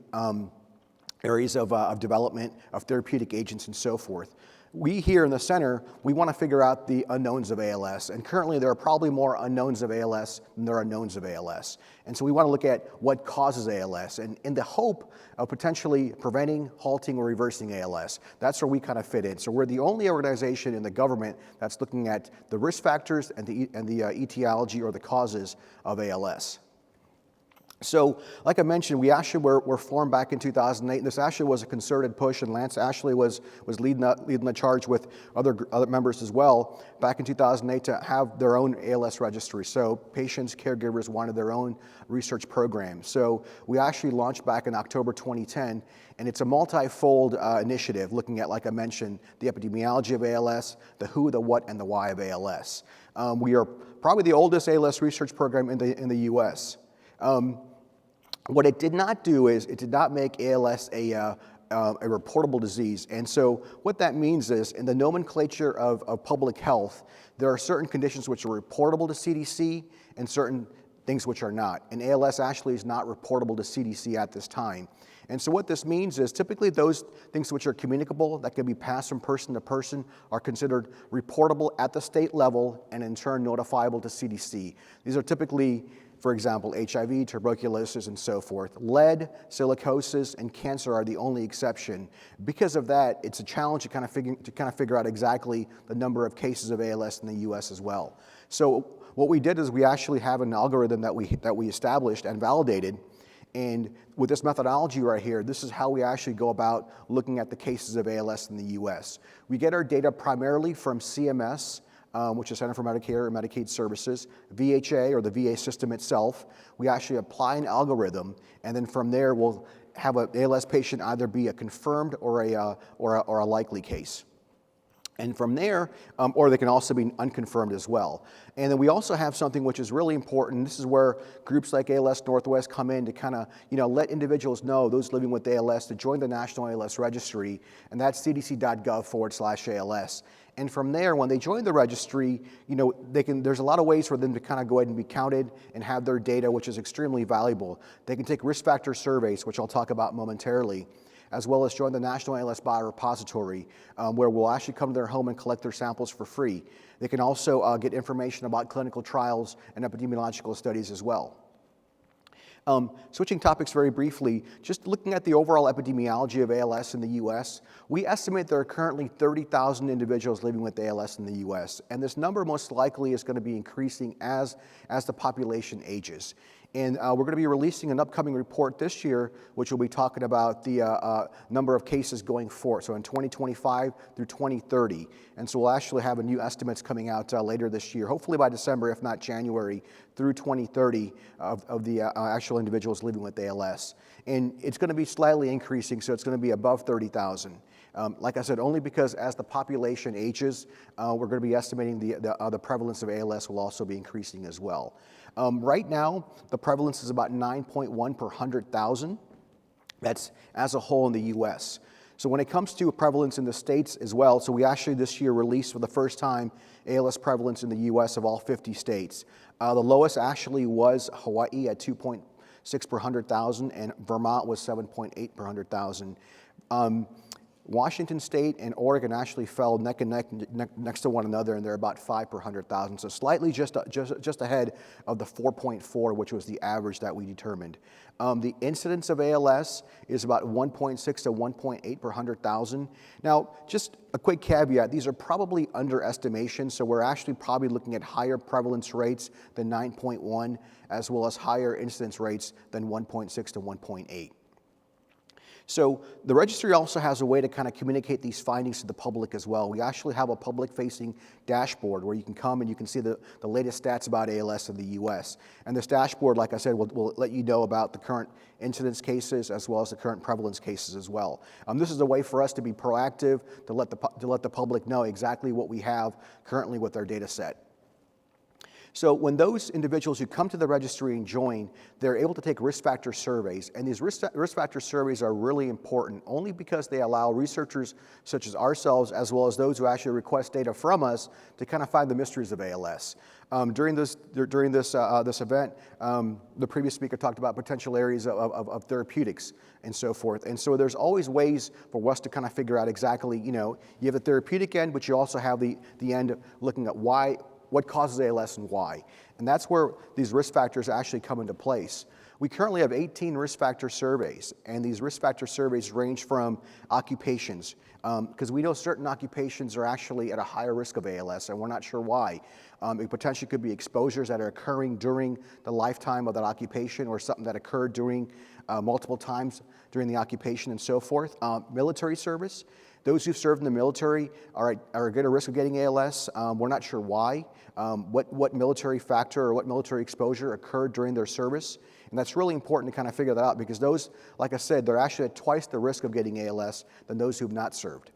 areas of development of therapeutic agents and so forth. We here in the center, we want to figure out the unknowns of ALS, and currently there are probably more unknowns of ALS than there are knowns of ALS. And so we want to look at what causes ALS, and in the hope of potentially preventing, halting, or reversing ALS. That's where we kind of fit in. So we're the only organization in the government that's looking at the risk factors and the etiology or the causes of ALS. So, like I mentioned, we actually were formed back in 2008. This actually was a concerted push, and Lance actually was leading the charge with other members as well back in 2008 to have their own ALS registry. So patients, caregivers wanted their own research program. So we actually launched back in October 2010, and it's a multi-fold initiative looking at, like I mentioned, the epidemiology of ALS, the who, the what, and the why of ALS. We are probably the oldest ALS research program in the U.S. What it did not do is it did not make ALS a reportable disease. And so what that means is in the nomenclature of public health, there are certain conditions which are reportable to CDC and certain things which are not. And ALS actually is not reportable to CDC at this time. And so what this means is typically those things which are communicable, that can be passed from person to person, are considered reportable at the state level and in turn notifiable to CDC. These are typically, for example, HIV, tuberculosis, and so forth. Lead, silicosis, and cancer are the only exception. Because of that, it's a challenge to kind of figure out exactly the number of cases of ALS in the U.S. as well. So what we did is we actually have an algorithm that we established and validated. And with this methodology right here, this is how we actually go about looking at the cases of ALS in the U.S. We get our data primarily from CMS, which is Center for Medicare and Medicaid Services, VHA, or the VA system itself. We actually apply an algorithm, and then from there we'll have an ALS patient either be a confirmed or a likely case. And from there, or they can also be unconfirmed as well. And then we also have something which is really important. This is where groups like ALS Northwest come in to kind of, let individuals know, those living with ALS, to join the National ALS Registry, and that's cdc.gov/ALS. And from there, when they join the registry, there's a lot of ways for them to kind of go ahead and be counted and have their data, which is extremely valuable. They can take risk factor surveys, which I'll talk about momentarily, as well as join the National ALS Biorepository, where we'll actually come to their home and collect their samples for free. They can also get information about clinical trials and epidemiological studies as well. Switching topics very briefly, just looking at the overall epidemiology of ALS in the U.S., we estimate there are currently 30,000 individuals living with ALS in the U.S., and this number most likely is going to be increasing as the population ages. And we're going to be releasing an upcoming report this year, which will be talking about the number of cases going forward, so in 2025 through 2030. And so we'll actually have new estimates coming out later this year, hopefully by December, if not January, through 2030 of the actual individuals living with ALS. And it's going to be slightly increasing, so it's going to be above 30,000. Like I said, only because as the population ages, we're going to be estimating the prevalence of ALS will also be increasing as well. Right now, the prevalence is about 9.1 per 100,000. That's as a whole in the U.S. So when it comes to prevalence in the states as well, so we actually this year released for the first time ALS prevalence in the U.S. of all 50 states. The lowest actually was Hawaii at 2.6 per 100,000, and Vermont was 7.8 per 100,000. Washington State and Oregon actually fell neck and neck next to one another, and they're about 5 per 100,000, so slightly just ahead of the 4.4, which was the average that we determined. The incidence of ALS is about 1.6 to 1.8 per 100,000. Now, just a quick caveat, these are probably underestimations, so we're actually probably looking at higher prevalence rates than 9.1, as well as higher incidence rates than 1.6 to 1.8. So the registry also has a way to kind of communicate these findings to the public as well. We actually have a public-facing dashboard where you can come and you can see the latest stats about ALS in the U.S. And this dashboard, like I said, will let you know about the current incidence cases as well as the current prevalence cases as well. This is a way for us to be proactive, to let the public know exactly what we have currently with our data set. So when those individuals who come to the registry and join, they're able to take risk factor surveys. And these risk factor surveys are really important only because they allow researchers such as ourselves, as well as those who actually request data from us, to kind of find the mysteries of ALS. During this event, the previous speaker talked about potential areas of therapeutics and so forth. And so there's always ways for us to kind of figure out exactly, you have the therapeutic end, but you also have the end looking at what causes ALS and why. And that's where these risk factors actually come into place. We currently have 18 risk factor surveys, and these risk factor surveys range from occupations, because we know certain occupations are actually at a higher risk of ALS, and we're not sure why. It potentially could be exposures that are occurring during the lifetime of that occupation, or something that occurred during multiple times during the occupation and so forth. Military service. Those who've served in the military are at greater risk of getting ALS. We're not sure why, what military factor or what military exposure occurred during their service. And that's really important to kind of figure that out, because those, like I said, they're actually at twice the risk of getting ALS than those who've not served.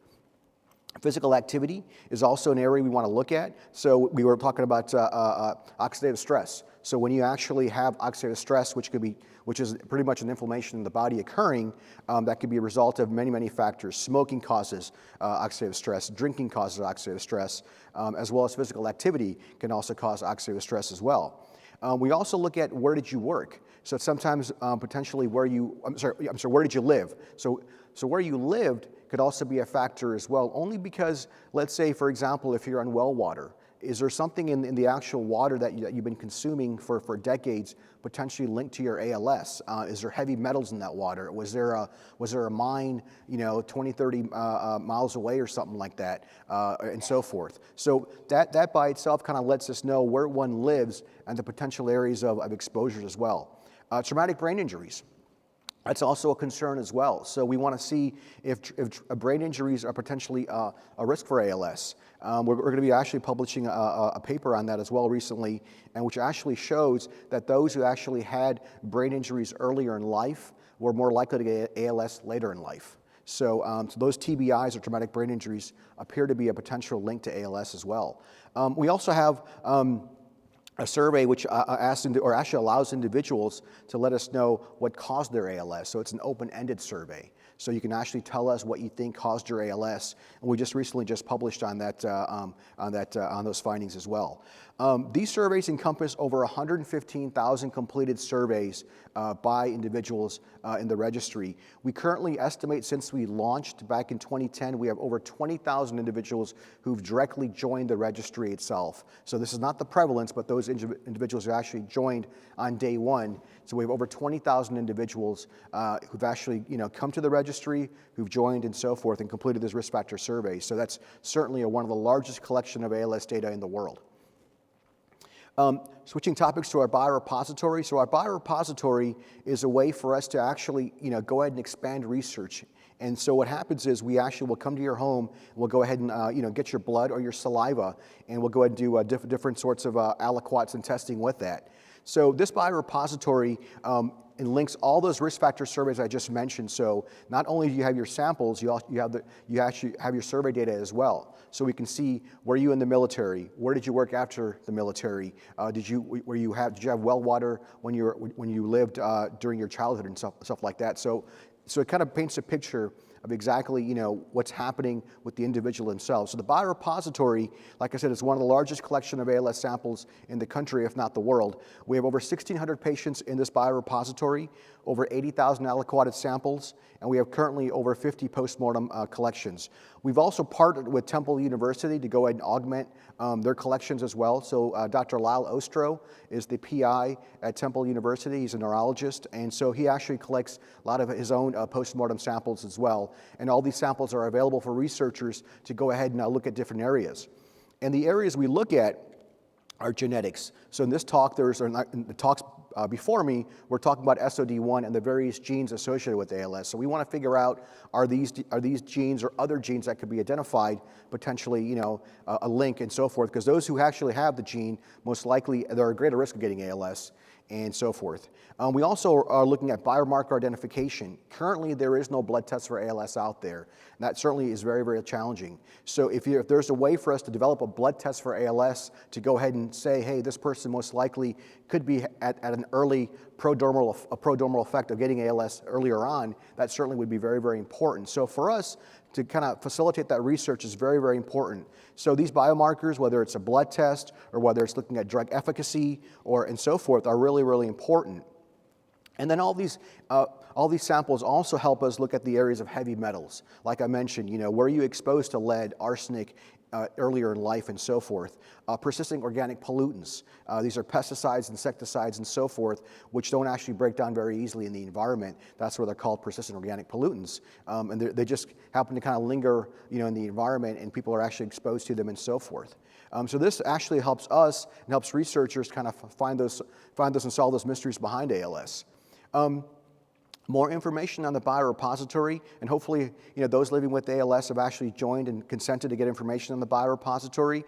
Physical activity is also an area we want to look at. So we were talking about oxidative stress. So when you actually have oxidative stress, which is pretty much an inflammation in the body occurring, that could be a result of many, many factors. Smoking causes oxidative stress. Drinking causes oxidative stress, as well as physical activity can also cause oxidative stress as well. We also look at where did you work. So sometimes potentially where did you live? So where you lived could also be a factor as well, only because, let's say, for example, if you're on well water, is there something in the actual water that you've been consuming for decades potentially linked to your ALS? Is there heavy metals in that water? Was there a mine, 20, 30 miles away or something like that, and so forth? So that by itself kind of lets us know where one lives and the potential areas of exposures as well. Traumatic brain injuries. That's also a concern as well. So we want to see if brain injuries are potentially a risk for ALS. We're going to be actually publishing a paper on that as well recently, and which actually shows that those who actually had brain injuries earlier in life were more likely to get ALS later in life. So those TBIs, or traumatic brain injuries, appear to be a potential link to ALS as well. We also have a survey which actually allows individuals to let us know what caused their ALS. So it's an open-ended survey. So you can actually tell us what you think caused your ALS, and we just recently published on those findings as well. These surveys encompass over 115,000 completed surveys by individuals in the registry. We currently estimate, since we launched back in 2010, we have over 20,000 individuals who've directly joined the registry itself. So this is not the prevalence, but those individuals who actually joined on day one. So we have over 20,000 individuals who've actually come to the registry, who've joined and so forth, and completed this risk factor survey. So that's certainly one of the largest collection of ALS data in the world. Switching topics to our biorepository. So our biorepository is a way for us to actually go ahead and expand research. And so what happens is we actually will come to your home, and we'll go ahead and get your blood or your saliva, and we'll go ahead and do different sorts of aliquots and testing with that. So this biorepository it links all those risk factor surveys I just mentioned. So not only do you have your samples, you actually have your survey data as well. So we can see, were you in the military? Where did you work after the military? Did you have well water when you lived during your childhood and stuff like that? So it kind of paints a picture of exactly what's happening with the individual themselves. So the biorepository, like I said, is one of the largest collection of ALS samples in the country, if not the world. We have over 1,600 patients in this biorepository, over 80,000 aliquoted samples, and we have currently over 50 postmortem collections. We've also partnered with Temple University to go ahead and augment their collections as well. So Dr. Lyle Ostro is the PI at Temple University. He's a neurologist, and so he actually collects a lot of his own postmortem samples as well. And all these samples are available for researchers to go ahead and look at different areas. And the areas we look at are genetics. So in this talk, in the talks before me, we're talking about SOD1 and the various genes associated with ALS. So we want to figure out, are these genes or other genes that could be identified, potentially, a link and so forth, because those who actually have the gene, most likely, they're at greater risk of getting ALS and so forth. We also are looking at biomarker identification. Currently, there is no blood test for ALS out there. And that certainly is very, very challenging. So if there's a way for us to develop a blood test for ALS to go ahead and say, hey, this person most likely could be at an early prodromal effect of getting ALS earlier on, that certainly would be very, very important. So for us to kind of facilitate that research is very, very important. So these biomarkers, whether it's a blood test or whether it's looking at drug efficacy and so forth, are really, really important. And then all these samples also help us look at the areas of heavy metals. Like I mentioned, were you exposed to lead, arsenic earlier in life and so forth. Persistent organic pollutants. These are pesticides, insecticides, and so forth, which don't actually break down very easily in the environment. That's why they're called persistent organic pollutants. And they just happen to kind of linger in the environment, and people are actually exposed to them and so forth. So this actually helps us and helps researchers kind of find those and solve those mysteries behind ALS. More information on the biorepository, and hopefully those living with ALS have actually joined and consented to get information on the biorepository.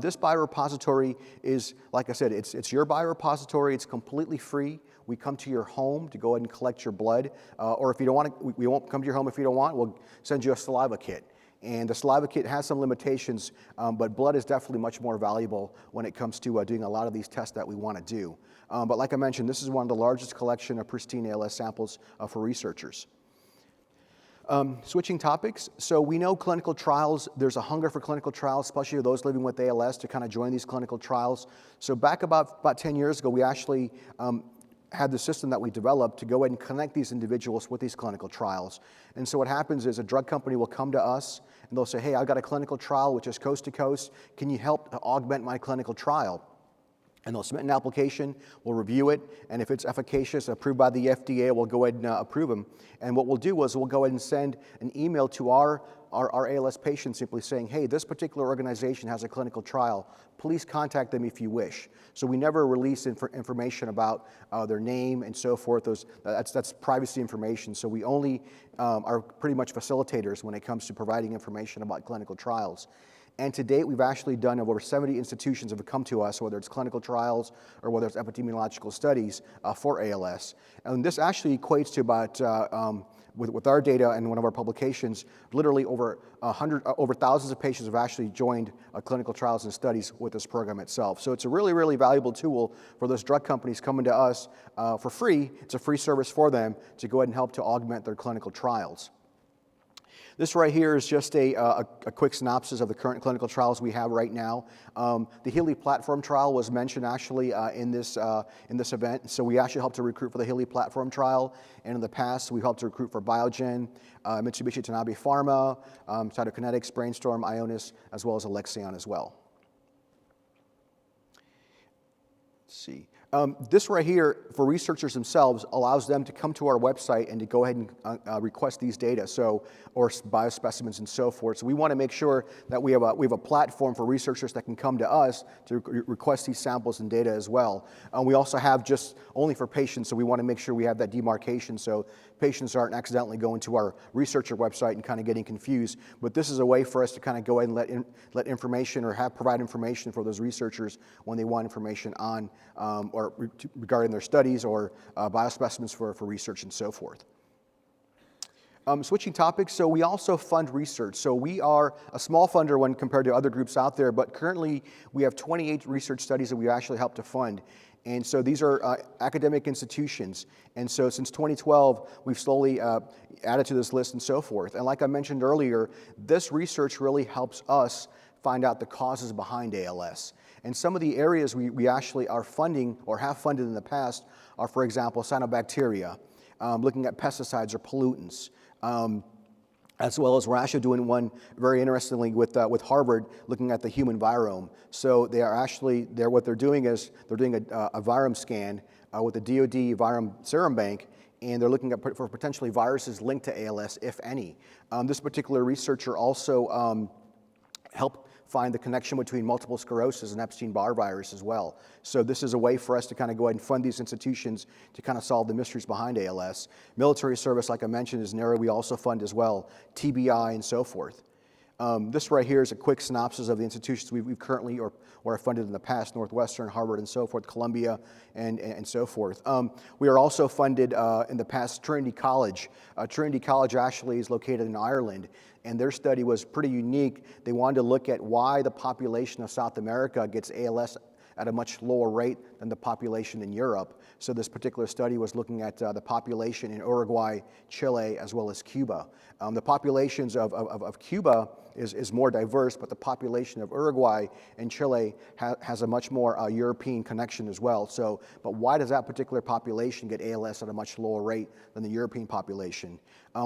This biorepository is, like I said, it's your biorepository. It's completely free. We come to your home to go ahead and collect your blood, or if you don't want to, we won't come to your home if you don't want. We'll send you a saliva kit. And the saliva kit has some limitations, but blood is definitely much more valuable when it comes to doing a lot of these tests that we want to do. But like I mentioned, this is one of the largest collection of pristine ALS samples for researchers. Switching topics, so we know clinical trials, there's a hunger for clinical trials, especially those living with ALS, to kind of join these clinical trials. So back about 10 years ago, we actually had the system that we developed to go ahead and connect these individuals with these clinical trials. And so what happens is a drug company will come to us and they'll say, hey, I've got a clinical trial which is coast to coast. Can you help to augment my clinical trial? And they'll submit an application, we'll review it, and if it's efficacious, approved by the FDA, we'll go ahead and approve them. And what we'll do is we'll go ahead and send an email to our ALS patients simply saying, hey, this particular organization has a clinical trial. Please contact them if you wish. So we never release information about their name and so forth. That's privacy information. So we only are pretty much facilitators when it comes to providing information about clinical trials. And to date, we've actually done over 70 institutions have come to us, whether it's clinical trials or whether it's epidemiological studies for ALS. And this actually equates to about, with our data and one of our publications, literally over thousands of patients have actually joined clinical trials and studies with this program itself. So it's a really, really valuable tool for those drug companies coming to us for free. It's a free service for them to go ahead and help to augment their clinical trials. This right here is just a quick synopsis of the current clinical trials we have right now. The Healy platform trial was mentioned actually in this event. So we actually helped to recruit for the Healy platform trial. And in the past, we helped to recruit for Biogen, Mitsubishi Tanabe Pharma, Cytokinetics, Brainstorm, Ionis, as well as Alexion as well. Let's see. This right here, for researchers themselves, allows them to come to our website and to go ahead and request these data, or biospecimens and so forth. So we want to make sure that we have a platform for researchers that can come to us to request these samples and data as well. We also have just only for patients, so we want to make sure we have that demarcation so patients aren't accidentally going to our researcher website and kind of getting confused. But this is a way for us to kind of go ahead and let information or provide information for those researchers when they want information on regarding their studies or biospecimens for research and so forth. Switching topics, so we also fund research. So we are a small funder when compared to other groups out there, but currently we have 28 research studies that we actually help to fund. And so these are academic institutions. And so since 2012, we've slowly added to this list and so forth. And like I mentioned earlier, this research really helps us find out the causes behind ALS. And some of the areas we actually are funding or have funded in the past are, for example, cyanobacteria, looking at pesticides or pollutants, as well as we're actually doing one very interestingly with Harvard, looking at the human virome. So what they're doing is they're doing a virome scan with the DoD Virome Serum Bank, and they're looking for potentially viruses linked to ALS, if any. This particular researcher also helped find the connection between multiple sclerosis and Epstein-Barr virus as well. So this is a way for us to kind of go ahead and fund these institutions to kind of solve the mysteries behind ALS. Military service, like I mentioned, is an area we also fund as well, TBI and so forth. This right here is a quick synopsis of the institutions we've currently or are funded in the past: Northwestern, Harvard, and so forth, Columbia, and so forth. We are also funded in the past Trinity College. Trinity College actually is located in Ireland, and their study was pretty unique. They wanted to look at why the population of South America gets ALS at a much lower rate than the population in Europe. So this particular study was looking at the population in Uruguay, Chile, as well as Cuba. The populations of Cuba is more diverse, but the population of Uruguay and Chile has a much more European connection as well. So, but why does that particular population get ALS at a much lower rate than the European population?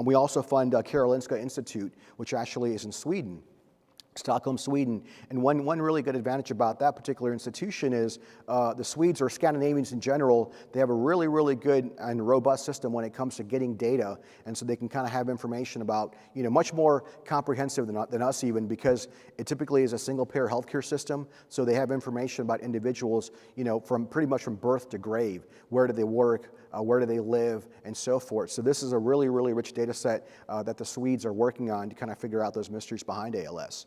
We also fund Karolinska Institute, which actually is in Sweden. Stockholm, Sweden. And one really good advantage about that particular institution is the Swedes, or Scandinavians in general, they have a really, really good and robust system when it comes to getting data. And so they can kind of have information about, much more comprehensive than us even, because it typically is a single payer healthcare system. So they have information about individuals, from pretty much from birth to grave. Where do they work? Where do they live? And so forth. So this is a really, really rich data set that the Swedes are working on to kind of figure out those mysteries behind ALS.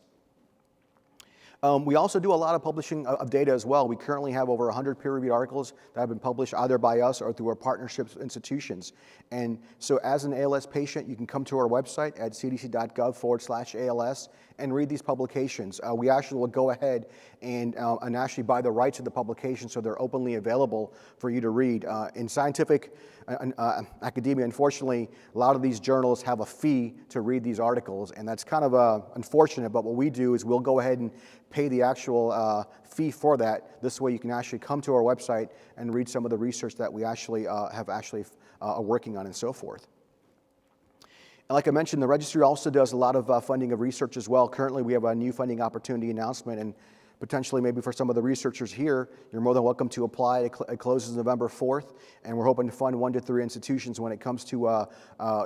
We also do a lot of publishing of data as well. We currently have over 100 peer-reviewed articles that have been published either by us or through our partnerships with institutions. And so as an ALS patient, you can come to our website at cdc.gov/ALS and read these publications. We actually will go ahead and actually buy the rights to the publications so they're openly available for you to read. In scientific academia, unfortunately, a lot of these journals have a fee to read these articles, and that's kind of unfortunate, but what we do is we'll go ahead and pay the actual fee for that. This way you can actually come to our website and read some of the research that we actually are working on and so forth. And like I mentioned, the registry also does a lot of funding of research as well. Currently, we have a new funding opportunity announcement, and potentially maybe for some of the researchers here, you're more than welcome to apply. It closes November 4th, and we're hoping to fund 1 to 3 institutions when it comes to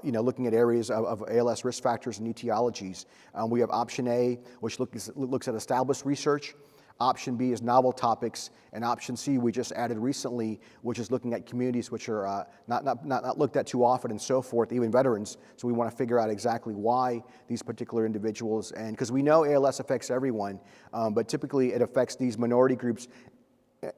looking at areas of ALS risk factors and etiologies. We have option A, which looks at established research. Option B is novel topics, and option C we just added recently, which is looking at communities which are not looked at too often and so forth, even veterans. So we want to figure out exactly why these particular individuals, and because we know ALS affects everyone, but typically it affects these minority groups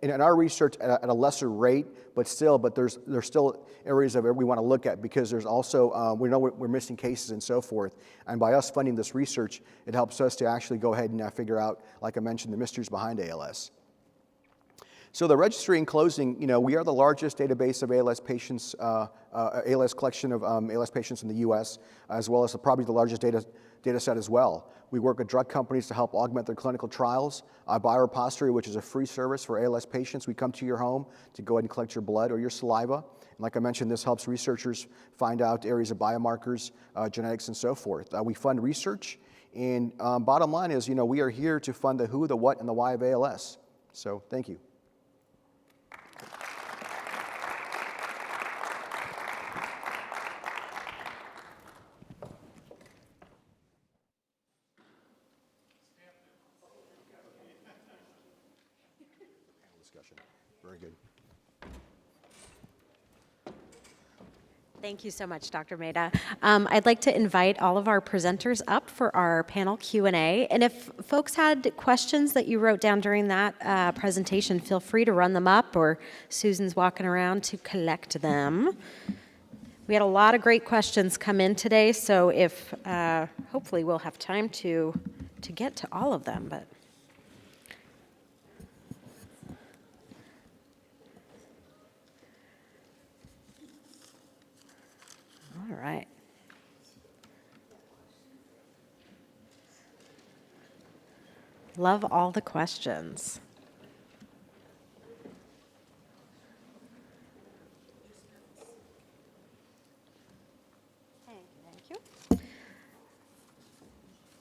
in our research at a lesser rate, but there's still areas of it we want to look at, because there's also, we know we're missing cases and so forth. And by us funding this research, it helps us to actually go ahead and figure out, like I mentioned, the mysteries behind ALS. So the registry, in closing, we are the largest database of ALS patients, ALS collection of ALS patients in the U.S., as well as probably the largest data set as well. We work with drug companies to help augment their clinical trials. Biorepository, which is a free service for ALS patients. We come to your home to go ahead and collect your blood or your saliva. And like I mentioned, this helps researchers find out areas of biomarkers, genetics, and so forth. We fund research, and bottom line is, we are here to fund the who, the what, and the why of ALS. So thank you. Very good. Thank you so much, Dr. Mehta. I'd like to invite all of our presenters up for our panel Q&A. And if folks had questions that you wrote down during that presentation, feel free to run them up, or Susan's walking around to collect them. We had a lot of great questions come in today, so if hopefully we'll have time to get to all of them. But all right. Love all the questions. Thank you.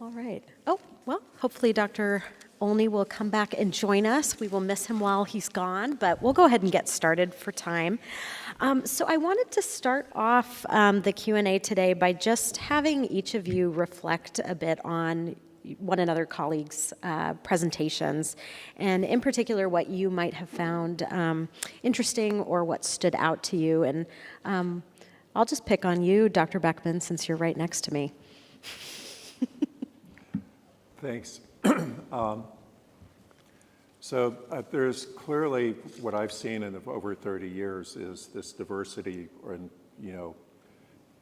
All right. Oh, well, hopefully Dr. Olney will come back and join us. We will miss him while he's gone, but we'll go ahead and get started for time. So I wanted to start off the Q&A today by just having each of you reflect a bit on one another colleagues' presentations, and in particular what you might have found interesting or what stood out to you. And I'll just pick on you, Dr. Beckman, since you're right next to me. Thanks. So there's clearly, what I've seen in over 30 years is this diversity,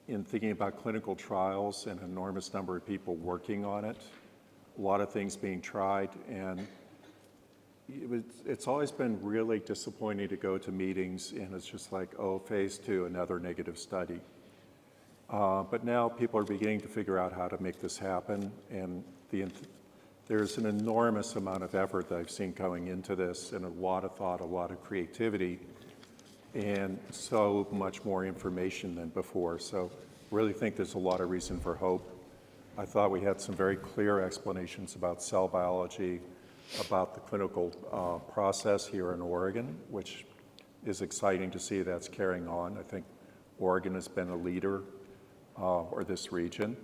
in thinking about clinical trials, an enormous number of people working on it, a lot of things being tried, and it's always been really disappointing to go to meetings and it's just like, oh, phase 2, another negative study. But now people are beginning to figure out how to make this happen, and there's an enormous amount of effort that I've seen going into this, and a lot of thought, a lot of creativity, and so much more information than before. So really think there's a lot of reason for hope. I thought we had some very clear explanations about cell biology, about the clinical process here in Oregon, which is exciting to see that's carrying on. I think Oregon has been a leader, or this region.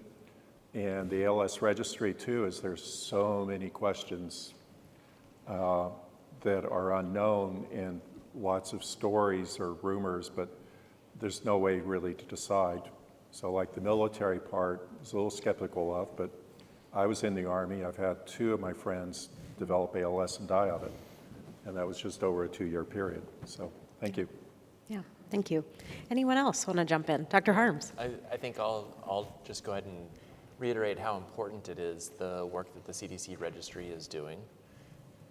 And the ALS Registry, too, is there's so many questions that are unknown, and lots of stories or rumors, but there's no way really to decide. So like the military part, I was a little skeptical of, but I was in the Army. I've had 2 of my friends develop ALS and die of it, and that was just over a 2-year period. So thank you. Yeah, thank you. Anyone else want to jump in? Dr. Harms. I think I'll just go ahead and reiterate how important it is, the work that the CDC registry is doing.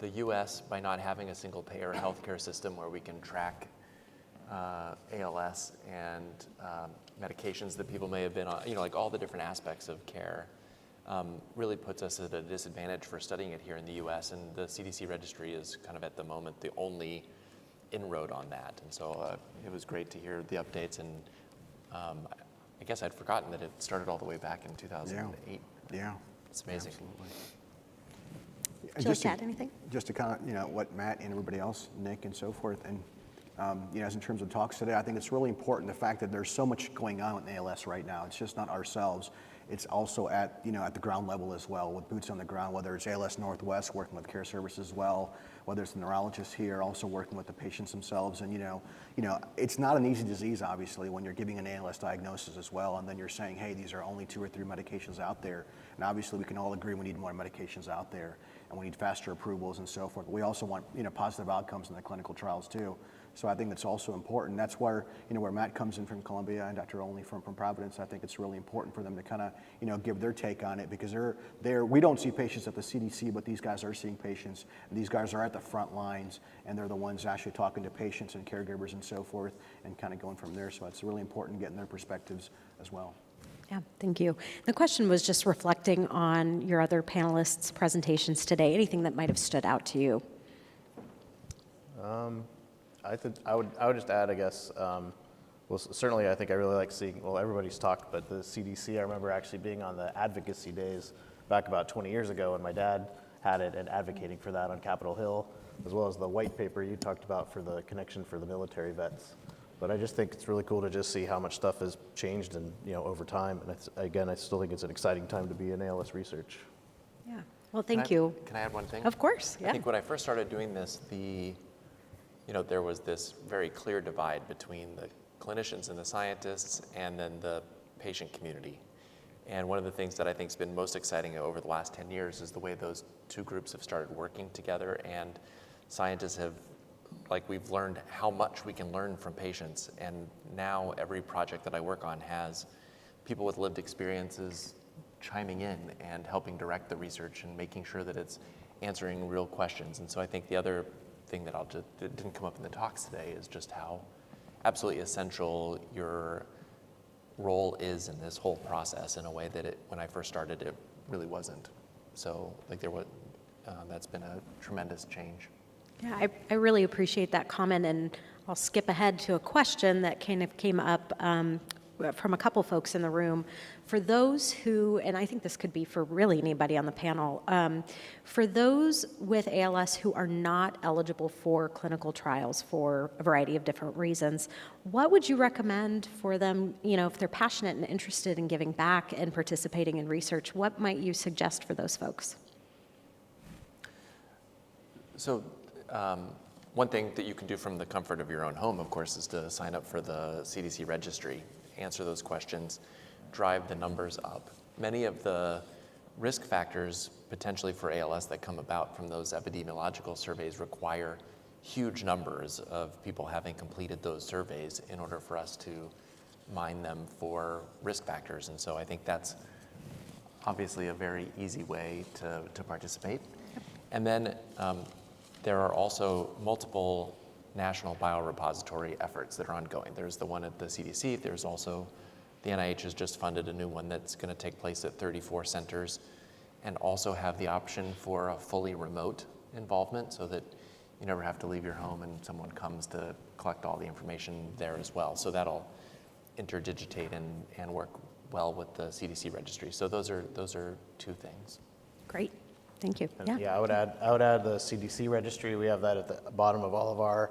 The US, by not having a single payer healthcare system where we can track ALS and medications that people may have been on, like all the different aspects of care, really puts us at a disadvantage for studying it here in the US, and the CDC registry is kind of at the moment the only inroad on that. And so it was great to hear the updates, and I guess I'd forgotten that it started all the way back in 2008. Yeah. It's amazing. Absolutely. Would you like to add anything? Just to kind of, what Matt and everybody else, Nick and so forth, and as in terms of talks today, I think it's really important the fact that there's so much going on with ALS right now. It's just not ourselves. it's also at, at the ground level as well, with boots on the ground, whether it's ALS Northwest working with care services as well, whether it's the neurologists here also working with the patients themselves. And it's not an easy disease, obviously, when you're giving an ALS diagnosis as well, and then you're saying, hey, these are only 2 or 3 medications out there. And obviously we can all agree we need more medications out there, and we need faster approvals and so forth. But we also want positive outcomes in the clinical trials too. So I think that's also important. That's where where Matt comes in from Columbia and Dr. Olney from Providence. I think it's really important for them to kind of give their take on it, because we don't see patients at the CDC, but these guys are seeing patients, and these guys are at the front lines, and they're the ones actually talking to patients and caregivers and so forth, and kind of going from there. So it's really important getting their perspectives as well. Yeah, thank you. The question was just reflecting on your other panelists' presentations today. Anything that might have stood out to you? I would just add, I guess, well, certainly I think I really like seeing, well, everybody's talked, but the CDC, I remember actually being on the advocacy days back about 20 years ago, and my dad had it and advocating for that on Capitol Hill, as well as the white paper you talked about for the connection for the military vets. But I just think it's really cool to just see how much stuff has changed and over time. And again, I still think it's an exciting time to be in ALS research. Yeah. Well, thank you. Can I add one thing? Of course. Yeah. I think when I first started doing this, there was this very clear divide between the clinicians and the scientists, and then the patient community. And one of the things that I think has been most exciting over the last 10 years is the way those 2 groups have started working together, and scientists have, we've learned how much we can learn from patients. And now every project that I work on has people with lived experiences chiming in and helping direct the research and making sure that it's answering real questions. And so I think the other thing that didn't come up in the talks today is just how absolutely essential your role is in this whole process in a way that when I first started, it really wasn't. So that's been a tremendous change. Yeah, I really appreciate that comment, and I'll skip ahead to a question that kind of came up from a couple folks in the room. For those who, and I think this could be for really anybody on the panel, for those with ALS who are not eligible for clinical trials for a variety of different reasons, what would you recommend for them, if they're passionate and interested in giving back and participating in research, what might you suggest for those folks? So one thing that you can do from the comfort of your own home, of course, is to sign up for the CDC Registry, answer those questions, drive the numbers up. Many of the risk factors potentially for ALS that come about from those epidemiological surveys require huge numbers of people having completed those surveys in order for us to mine them for risk factors. And so I think that's obviously a very easy way to participate. And then there are also multiple national biorepository efforts that are ongoing. There's the one at the CDC. There's also, the NIH has just funded a new one that's going to take place at 34 centers, and also have the option for a fully remote involvement so that you never have to leave your home and someone comes to collect all the information there as well. So that'll interdigitate and work well with the CDC registry. So those are 2 things. Great. Thank you. Yeah, I would add the CDC registry. We have that at the bottom of all of our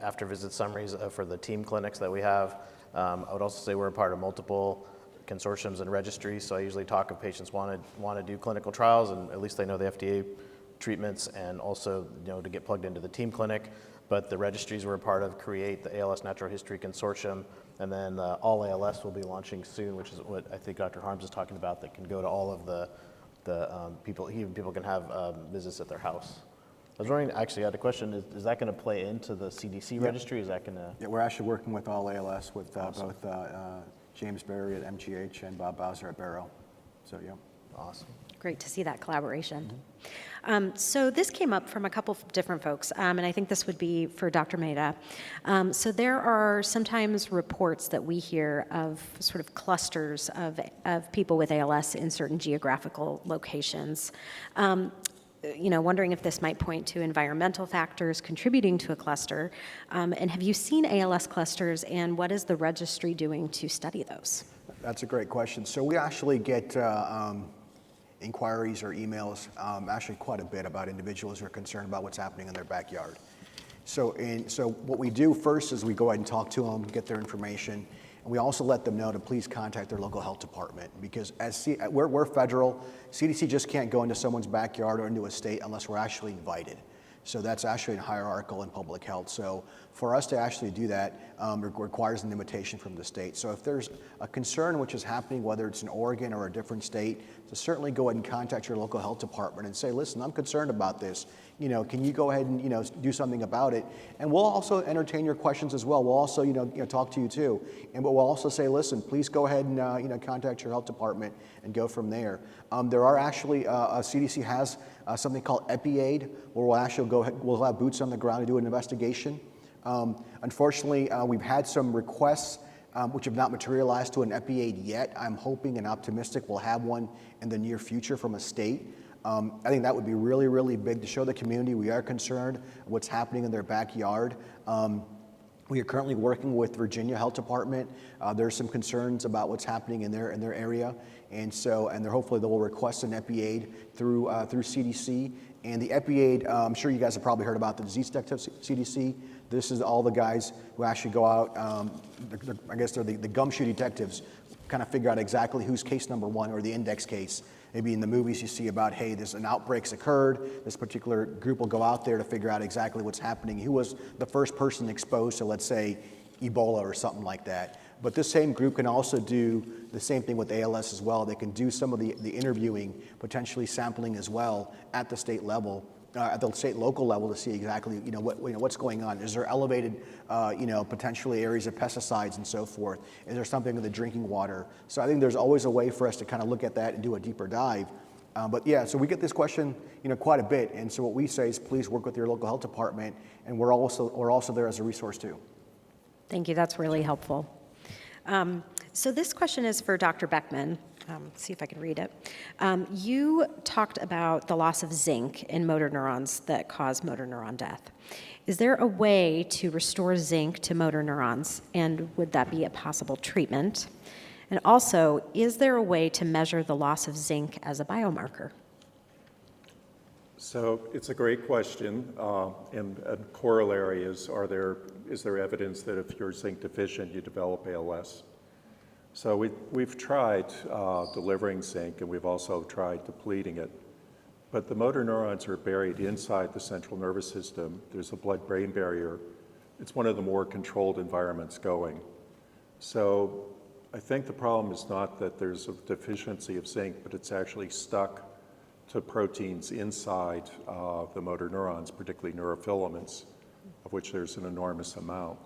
after visit summaries for the team clinics that we have. I would also say we're a part of multiple consortiums and registries. So I usually talk if patients want to do clinical trials, and at least they know the FDA treatments, and also to get plugged into the team clinic. But the registries we're a part of create the ALS Natural History Consortium, and then All ALS will be launching soon, which is what I think Dr. Harms is talking about, that can go to all of the people, even people can have visits at their house. I was wondering, actually, I had a question, is that going to play into the CDC registry? Is that going to? Yeah, we're actually working with All ALS with awesome. Both James Berry at MGH and Bob Bowser at Barrow. So, yeah. Awesome. Great to see that collaboration. So this came up from a couple of different folks, and I think this would be for Dr. Mehta. So there are sometimes reports that we hear of sort of clusters of people with ALS in certain geographical locations. Wondering if this might point to environmental factors contributing to a cluster. And have you seen ALS clusters, and what is the registry doing to study those? That's a great question. So we actually get inquiries or emails, actually quite a bit, about individuals who are concerned about what's happening in their backyard. So what we do first is we go ahead and talk to them, get their information, And we also let them know to please contact their local health department, because we're federal. CDC just can't go into someone's backyard or into a state unless we're actually invited. So that's actually hierarchical in public health. So for us to actually do that requires an invitation from the state. So if there's a concern which is happening, whether it's in Oregon or a different state, to certainly go ahead and contact your local health department and say, listen, I'm concerned about this. Can you go ahead and do something about it? And we'll also entertain your questions as well. We'll also talk to you too. But we'll also say, listen, please go ahead and contact your health department and go from there. There are actually CDC has something called EpiAid, where we'll actually we'll have boots on the ground to do an investigation. Unfortunately, we've had some requests which have not materialized to an EpiAid yet. I'm hoping and optimistic we'll have one in the near future from a state. I think that would be really, really big to show the community we are concerned what's happening in their backyard. We are currently working with Virginia Health Department. There's some concerns about what's happening in their area, and hopefully they will request an EpiAid through CDC. And the EpiAid, I'm sure you guys have probably heard about the disease detective CDC. This is all the guys who actually go out. I guess they're the gumshoe detectives, kind of figure out exactly who's case number one or the index case. Maybe in the movies you see about, hey, there's an outbreak's occurred. This particular group will go out there to figure out exactly what's happening. Who was the first person exposed to, let's say, Ebola or something like that. But this same group can also do the same thing with ALS as well. They can do some of the interviewing, potentially sampling as well at the state level, at the state local level, to see exactly what's going on. Is there elevated potentially areas of pesticides and so forth? Is there something in the drinking water? So I think there's always a way for us to kind of look at that and do a deeper dive. But yeah, so we get this question quite a bit, and so what we say is please work with your local health department, and we're also there as a resource too. Thank you. That's really helpful. So this question is for Dr. Beckman. Let's see if I can read it. You talked about the loss of zinc in motor neurons that cause motor neuron death. Is there a way to restore zinc to motor neurons, and would that be a possible treatment? And also, is there a way to measure the loss of zinc as a biomarker? So it's a great question, and a corollary is there evidence that if you're zinc deficient, you develop ALS? So we've tried delivering zinc, and we've also tried depleting it. But the motor neurons are buried inside the central nervous system. There's a blood-brain barrier. It's one of the more controlled environments going. So I think the problem is not that there's a deficiency of zinc, but it's actually stuck to proteins inside the motor neurons, particularly neurofilaments, of which there's an enormous amount.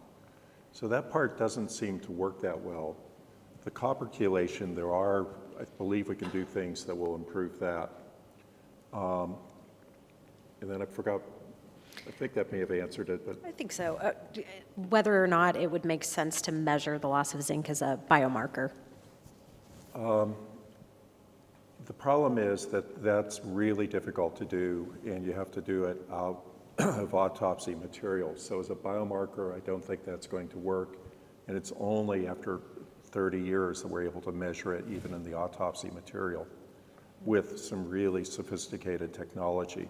So that part doesn't seem to work that well. The copper chelation, I believe we can do things that will improve that. And then I forgot, I think that may have answered it, but. I think so. Whether or not it would make sense to measure the loss of zinc as a biomarker. The problem is that that's really difficult to do, and you have to do it out of autopsy material. So as a biomarker, I don't think that's going to work, and it's only after 30 years that we're able to measure it even in the autopsy material with some really sophisticated technology.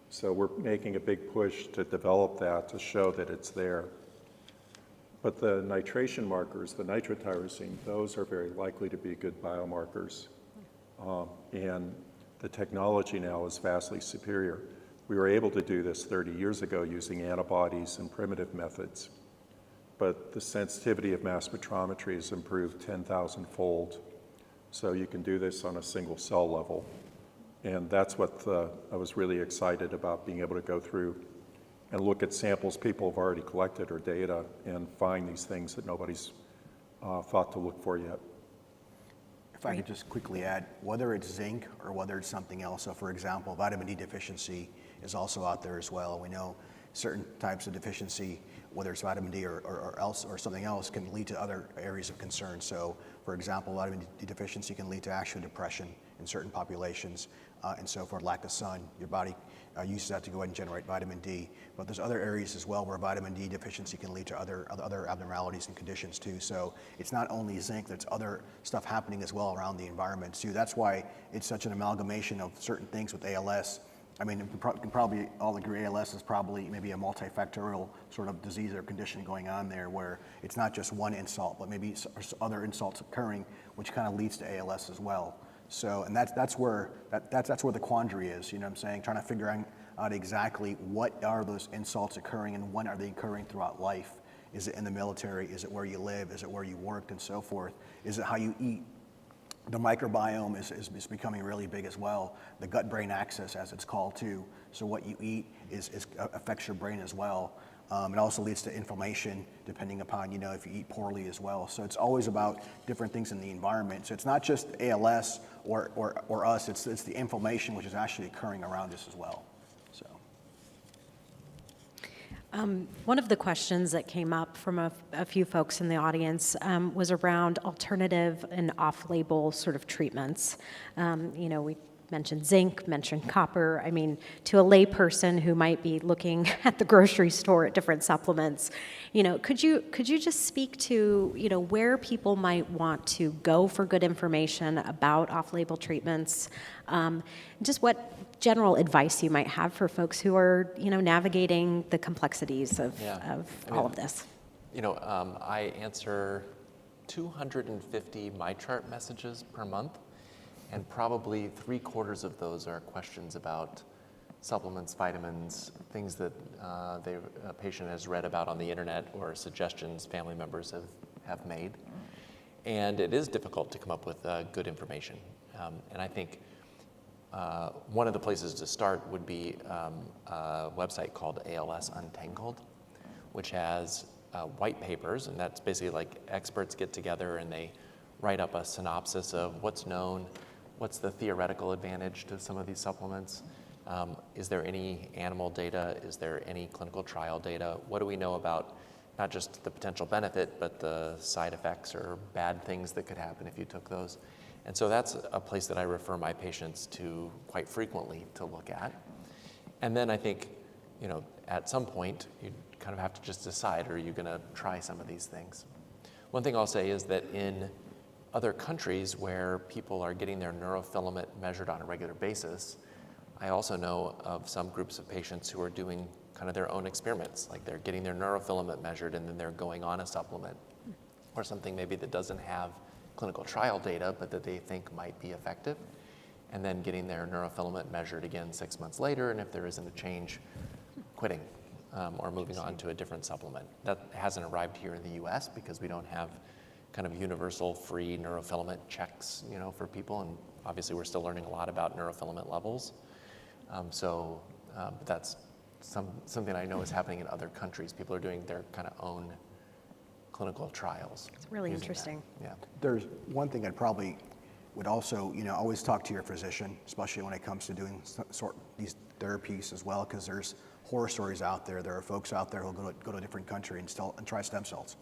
So we're making a big push to develop that to show that it's there. But the nitration markers, the nitrotyrosine, those are very likely to be good biomarkers. And the technology now is vastly superior. We were able to do this 30 years ago using antibodies and primitive methods. But the sensitivity of mass spectrometry has improved 10,000-fold. So you can do this on a single cell level. And that's what I was really excited about, being able to go through and look at samples people have already collected or data and find these things that nobody's thought to look for yet. If I could just quickly add, whether it's zinc or whether it's something else, so for example, vitamin D deficiency is also out there as well. We know certain types of deficiency, whether it's vitamin D or something else, can lead to other areas of concern. So, for example, vitamin D deficiency can lead to actual depression in certain populations, and so for lack of sun, your body uses that to go ahead and generate vitamin D. But there's other areas as well where vitamin D deficiency can lead to other abnormalities and conditions too. So it's not only zinc, there's other stuff happening as well around the environment too. That's why it's such an amalgamation of certain things with ALS. I mean, we can probably all agree ALS is probably maybe a multifactorial sort of disease or condition going on there where it's not just one insult, but maybe other insults occurring, which kind of leads to ALS as well. So, and that's where the quandary is, you know what I'm saying? Trying to figure out exactly what are those insults occurring and when are they occurring throughout life. Is it in the military? Is it where you live? Is it where you worked and so forth? Is it how you eat? The microbiome is becoming really big as well. The gut-brain axis, as it's called too. So what you eat affects your brain as well. It also leads to inflammation, depending upon, if you eat poorly as well. So it's always about different things in the environment. So it's not just ALS or us, it's the inflammation which is actually occurring around us as well. So. One of the questions that came up from a few folks in the audience was around alternative and off-label sort of treatments. We mentioned zinc, mentioned copper. I mean, to a layperson who might be looking at the grocery store at different supplements, could you just speak to, where people might want to go for good information about off-label treatments? Just what general advice you might have for folks who are, navigating the complexities of all of this. I answer 250 MyChart messages per month, and probably 3/4 of those are questions about supplements, vitamins, things that a patient has read about on the internet or suggestions family members have made. And it is difficult to come up with good information. And I think one of the places to start would be a website called ALS Untangled, which has white papers, and that's basically like experts get together and they write up a synopsis of what's known, what's the theoretical advantage to some of these supplements, is there any animal data, is there any clinical trial data, what do we know about not just the potential benefit, but the side effects or bad things that could happen if you took those. And so that's a place that I refer my patients to quite frequently to look at. And then I think, at some point, you kind of have to just decide, are you going to try some of these things? One thing I'll say is that in other countries where people are getting their neurofilament measured on a regular basis, I also know of some groups of patients who are doing kind of their own experiments, like they're getting their neurofilament measured and then they're going on a supplement or something maybe that doesn't have clinical trial data, but that they think might be effective, and then getting their neurofilament measured again 6 months later, and if there isn't a change, quitting or moving on to a different supplement. That hasn't arrived here in the US because we don't have kind of universal free neurofilament checks, for people, and obviously we're still learning a lot about neurofilament levels. But that's something I know is happening in other countries. People are doing their kind of own clinical trials. It's really interesting. That. Yeah. There's one thing I'd probably would also, always talk to your physician, especially when it comes to doing these therapies as well, because there's horror stories out there. There are folks out there who'll go to a different country and try stem cells,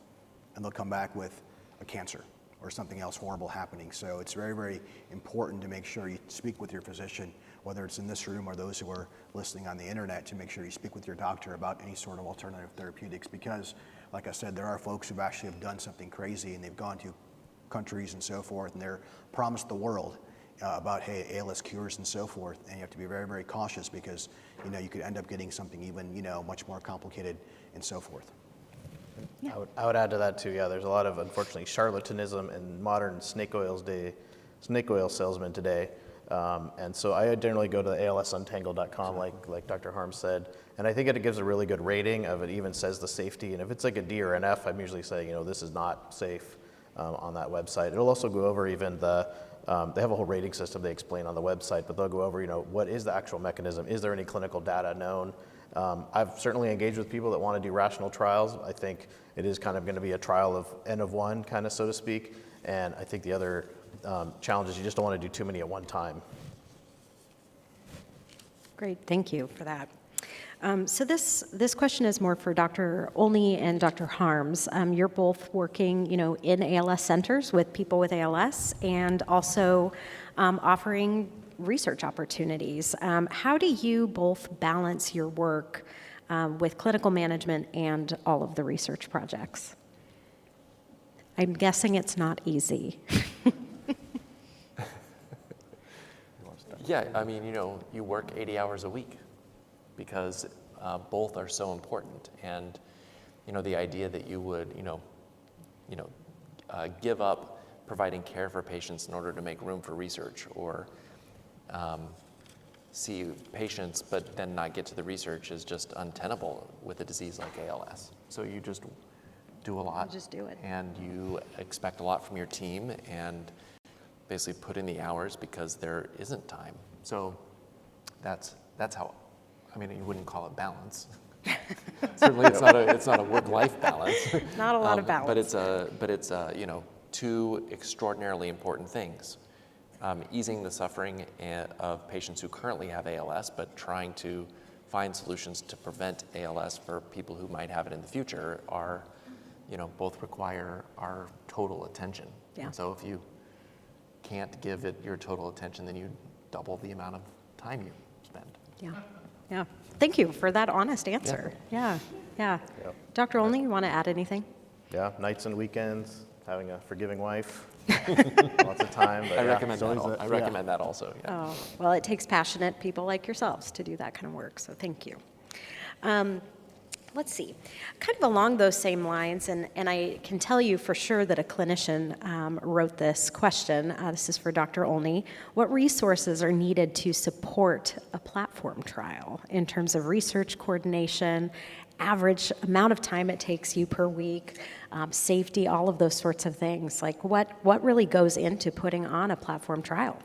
and they'll come back with a cancer or something else horrible happening. So it's very, very important to make sure you speak with your physician, whether it's in this room or those who are listening on the internet, to make sure you speak with your doctor about any sort of alternative therapeutics, because like I said, there are folks who actually have done something crazy and they've gone to countries and so forth, and they're promised the world about, hey, ALS cures and so forth, and you have to be very, very cautious because, you could end up getting something even, much more complicated and so forth. Yeah. I would add to that too. Yeah, there's a lot of, unfortunately, charlatanism and modern snake oil salesmen today. And so I generally go to the alsuntangled.com, like Dr. Harms said, and I think it gives a really good rating of it. Even says the safety, and if it's like a D or an F, I'm usually saying, this is not safe on that website. It'll also go over even they have a whole rating system they explain on the website, but they'll go over, what is the actual mechanism? Is there any clinical data known? I've certainly engaged with people that want to do rational trials. I think it is kind of going to be a trial of N of one, kind of, so to speak. And I think the other challenge is you just don't want to do too many at one time. Great, thank you for that. So this question is more for Dr. Olney and Dr. Harms. You're both working, in ALS centers with people with ALS, and also offering research opportunities. How do you both balance your work with clinical management and all of the research projects? I'm guessing it's not easy. Yeah, I mean, you work 80 hours a week because both are so important. And, the idea that you would, give up providing care for patients in order to make room for research, or see patients but then not get to the research is just untenable with a disease like ALS. So you just do a lot. You just do it. And you expect a lot from your team and basically put in the hours because there isn't time. So that's how, you wouldn't call it balance. Certainly it's not a work-life balance. Not a lot of balance. But it's two extraordinarily important things. Easing the suffering of patients who currently have ALS, but trying to find solutions to prevent ALS for people who might have it in the future are, both require our total attention. Yeah. And so if you can't give it your total attention, then you double the amount of time you spend. Yeah. Yeah. Thank you for that honest answer. Yeah. Yep. Dr. Olney, you want to add anything? Yeah, nights and weekends, having a forgiving wife, lots of time. But I recommend that. I recommend that also. Yeah. Oh, well, it takes passionate people like yourselves to do that kind of work, so thank you. Let's see, kind of along those same lines, and I can tell you for sure that a clinician wrote this question. This is for Dr. Olney. What resources are needed to support a platform trial in terms of research coordination, average amount of time it takes you per week, safety, all of those sorts of things? Like what really goes into putting on a platform trial?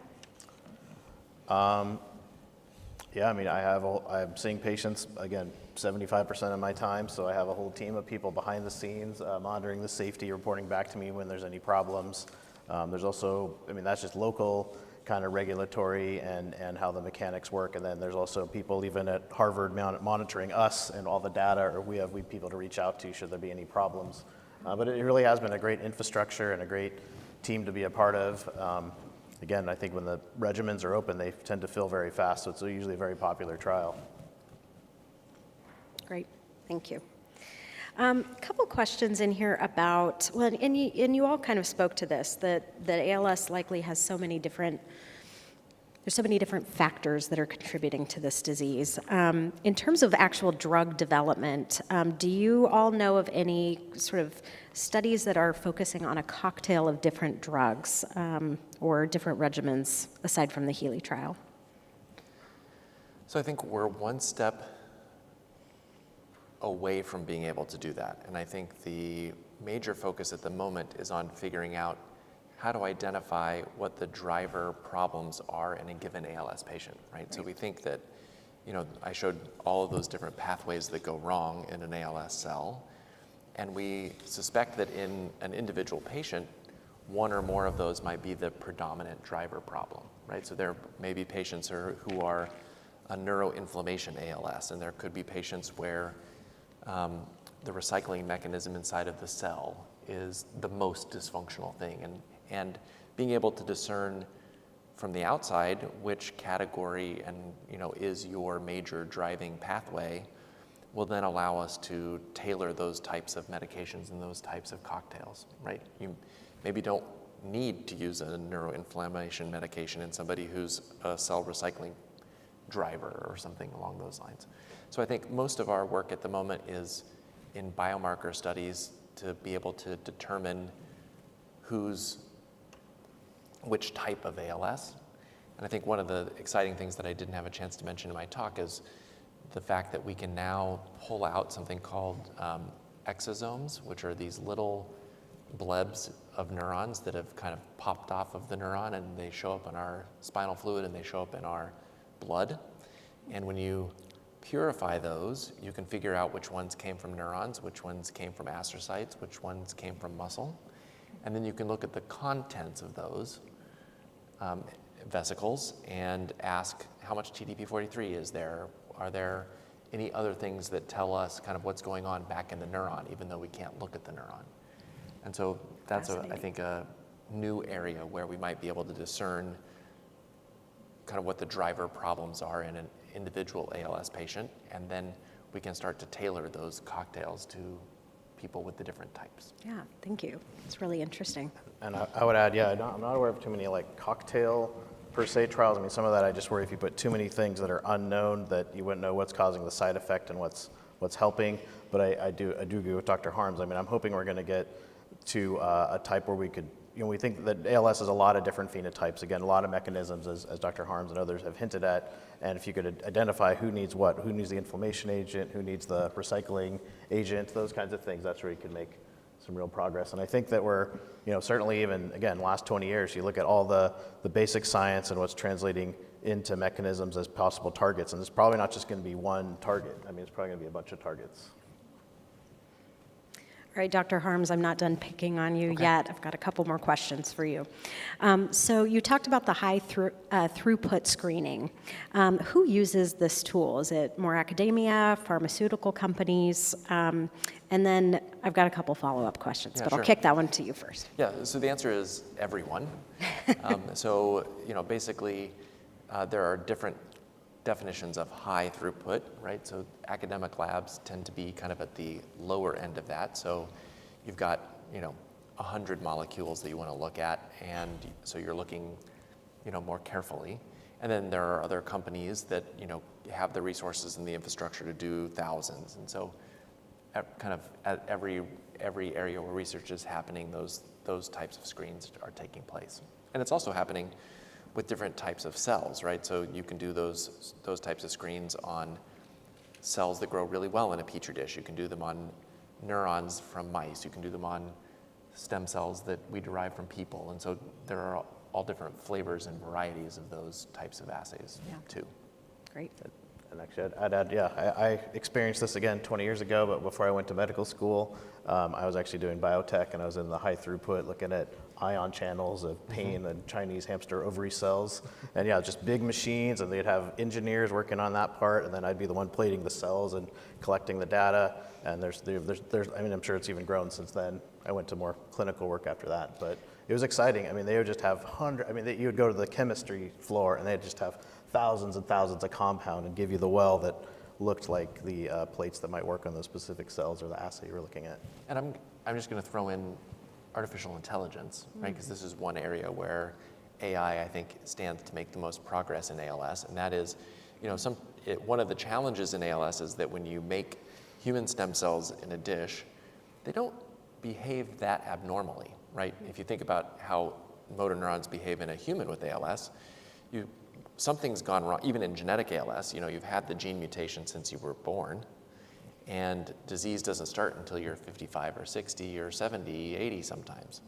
Yeah, I'm seeing patients, again, 75% of my time, so I have a whole team of people behind the scenes monitoring the safety, reporting back to me when there's any problems. There's also, that's just local kind of regulatory and how the mechanics work, and then there's also people even at Harvard monitoring us and all the data, or we have people to reach out to should there be any problems. But it really has been a great infrastructure and a great team to be a part of. Again, I think when the regimens are open, they tend to fill very fast, so it's usually a very popular trial. Great, thank you. A couple questions in here about, well, and you all kind of spoke to this, that ALS likely has so many different factors that are contributing to this disease. In terms of actual drug development, do you all know of any sort of studies that are focusing on a cocktail of different drugs or different regimens aside from the Healy trial? So I think we're one step away from being able to do that. And I think the major focus at the moment is on figuring out how to identify what the driver problems are in a given ALS patient, right? So we think that, I showed all of those different pathways that go wrong in an ALS cell, and we suspect that in an individual patient, one or more of those might be the predominant driver problem, right? So there may be patients who are a neuroinflammation ALS, and there could be patients where the recycling mechanism inside of the cell is the most dysfunctional thing. And being able to discern from the outside which category is your major driving pathway will then allow us to tailor those types of medications and those types of cocktails, right? You maybe don't need to use a neuroinflammation medication in somebody who's a cell recycling driver or something along those lines. So I think most of our work at the moment is in biomarker studies to be able to determine which type of ALS. And I think one of the exciting things that I didn't have a chance to mention in my talk is the fact that we can now pull out something called exosomes, which are these little blebs of neurons that have kind of popped off of the neuron, and they show up in our spinal fluid and they show up in our blood. And when you purify those, you can figure out which ones came from neurons, which ones came from astrocytes, which ones came from muscle. And then you can look at the contents of those vesicles and ask how much TDP-43 is there? Are there any other things that tell us kind of what's going on back in the neuron, even though we can't look at the neuron? And so that's, I think, a new area where we might be able to discern kind of what the driver problems are in an individual ALS patient, and then we can start to tailor those cocktails to people with the different types. Yeah, thank you. It's really interesting. And I would add, I'm not aware of too many like cocktail per se trials. I mean, some of that I just worry if you put too many things that are unknown that you wouldn't know what's causing the side effect and what's helping. But I do agree with Dr. Harms. I mean, I'm hoping we're going to get to a type where we could, we think that ALS is a lot of different phenotypes. Again, a lot of mechanisms, as Dr. Harms and others have hinted at. And if you could identify who needs what, who needs the inflammation agent, who needs the recycling agent, those kinds of things, that's where you can make some real progress. And I think that we're, certainly even, again, last 20 years, you look at all the basic science and what's translating into mechanisms as possible targets. And it's probably not just going to be one target. I mean, it's probably going to be a bunch of targets. All right, Dr. Harms, I'm not done picking on you yet. I've got a couple more questions for you. So you talked about the high throughput screening. Who uses this tool? Is it more academia, pharmaceutical companies? And then I've got a couple follow-up questions, but I'll kick that one to you first. Yeah, so the answer is everyone. So, basically, there are different definitions of high throughput, right? So academic labs tend to be kind of at the lower end of that. So you've got, 100 molecules that you want to look at, and so you're looking, more carefully. And then there are other companies that, have the resources and the infrastructure to do thousands. And so kind of at every area where research is happening, those types of screens are taking place. And it's also happening with different types of cells, right? So you can do those types of screens on cells that grow really well in a petri dish. You can do them on neurons from mice. You can do them on stem cells that we derive from people. And so there are all different flavors and varieties of those types of assays too. Great. And actually, I'd add, I experienced this again 20 years ago, but before I went to medical school, I was actually doing biotech, and I was in the high throughput looking at ion channels of pain and Chinese hamster ovary cells. And just big machines, and they'd have engineers working on that part, and then I'd be the one plating the cells and collecting the data. And there's I mean, I'm sure it's even grown since then. I went to more clinical work after that, but it was exciting. I mean, they would just have you would go to the chemistry floor, and they'd just have thousands and thousands of compound and give you the well that looked like the plates that might work on those specific cells or the assay you were looking at. And I'm just going to throw in artificial intelligence, right? Because this is one area where AI, I think, stands to make the most progress in ALS, and that is, one of the challenges in ALS is that when you make human stem cells in a dish, they don't behave that abnormally, right? If you think about how motor neurons behave in a human with ALS, something's gone wrong. Even in genetic ALS, you've had the gene mutation since you were born, and disease doesn't start until you're 55 or 60 or 70, 80 sometimes.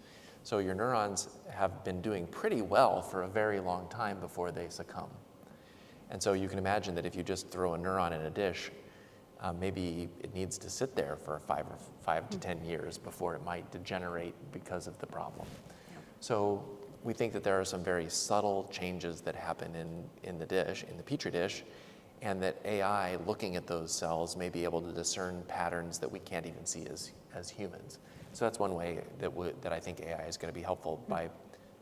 So your neurons have been doing pretty well for a very long time before they succumb. And so you can imagine that if you just throw a neuron in a dish, maybe it needs to sit there for 5 to 10 years before it might degenerate because of the problem. So we think that there are some very subtle changes that happen in the dish, in the petri dish, and that AI, looking at those cells, may be able to discern patterns that we can't even see as humans. So that's one way that I think AI is going to be helpful, by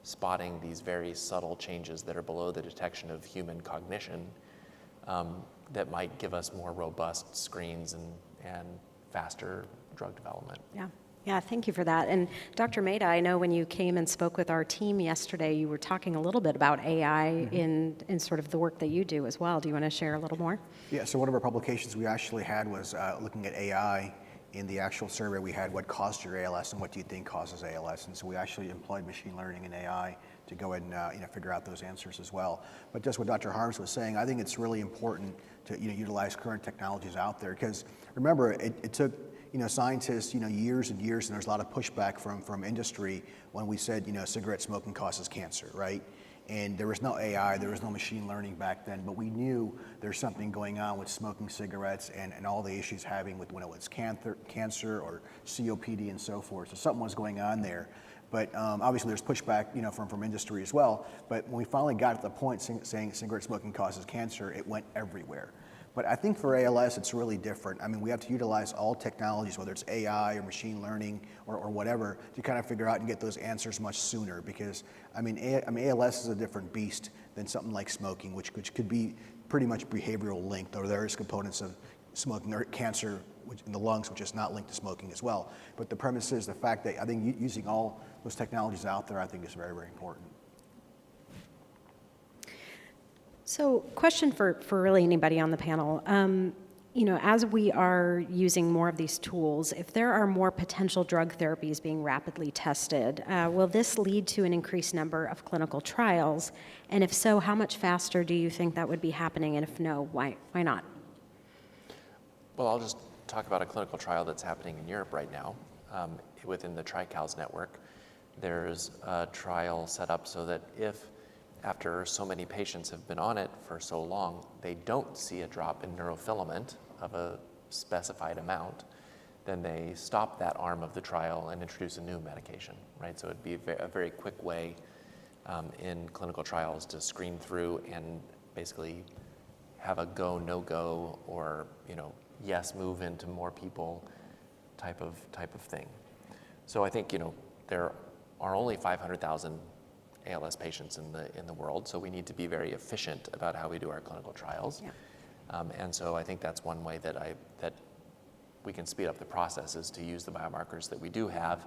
spotting these very subtle changes that are below the detection of human cognition, that might give us more robust screens and faster drug development. Yeah, thank you for that. And Dr. Mehta, I know when you came and spoke with our team yesterday, you were talking a little bit about AI in sort of the work that you do as well. Do you want to share a little more? Yeah, so one of our publications we actually had was looking at AI in the actual survey we had, what caused your ALS and what do you think causes ALS? And so we actually employed machine learning and AI to go ahead and figure out those answers as well. But just what Dr. Harms was saying, I think it's really important to utilize current technologies out there, because remember, it took scientists, years and years, and there's a lot of pushback from industry when we said, cigarette smoking causes cancer, right? And there was no AI, there was no machine learning back then, but we knew there's something going on with smoking cigarettes and all the issues having with when it was cancer or COPD and so forth. So something was going on there. But obviously there's pushback, from industry as well. But when we finally got to the point saying cigarette smoking causes cancer, it went everywhere. But I think for ALS, it's really different. I mean, we have to utilize all technologies, whether it's AI or machine learning or whatever, to kind of figure out and get those answers much sooner. Because ALS is a different beast than something like smoking, which could be pretty much behavioral linked, or there is components of smoking or cancer in the lungs, which is not linked to smoking as well. But the premise is the fact that I think using all those technologies out there, I think is very, very important. So, question for really anybody on the panel. As we are using more of these tools, if there are more potential drug therapies being rapidly tested, will this lead to an increased number of clinical trials? And if so, how much faster do you think that would be happening? And if no, why not? Well, I'll just talk about a clinical trial that's happening in Europe right now within the TRICALS network. There's a trial set up so that if after so many patients have been on it for so long, they don't see a drop in neurofilament of a specified amount, then they stop that arm of the trial and introduce a new medication, right? So it'd be a very quick way in clinical trials to screen through and basically have a go, no go, or yes, move into more people type of thing. So I think there are only 500,000 ALS patients in the world, so we need to be very efficient about how we do our clinical trials. Yeah. And so I think that's one way that we can speed up the process is to use the biomarkers that we do have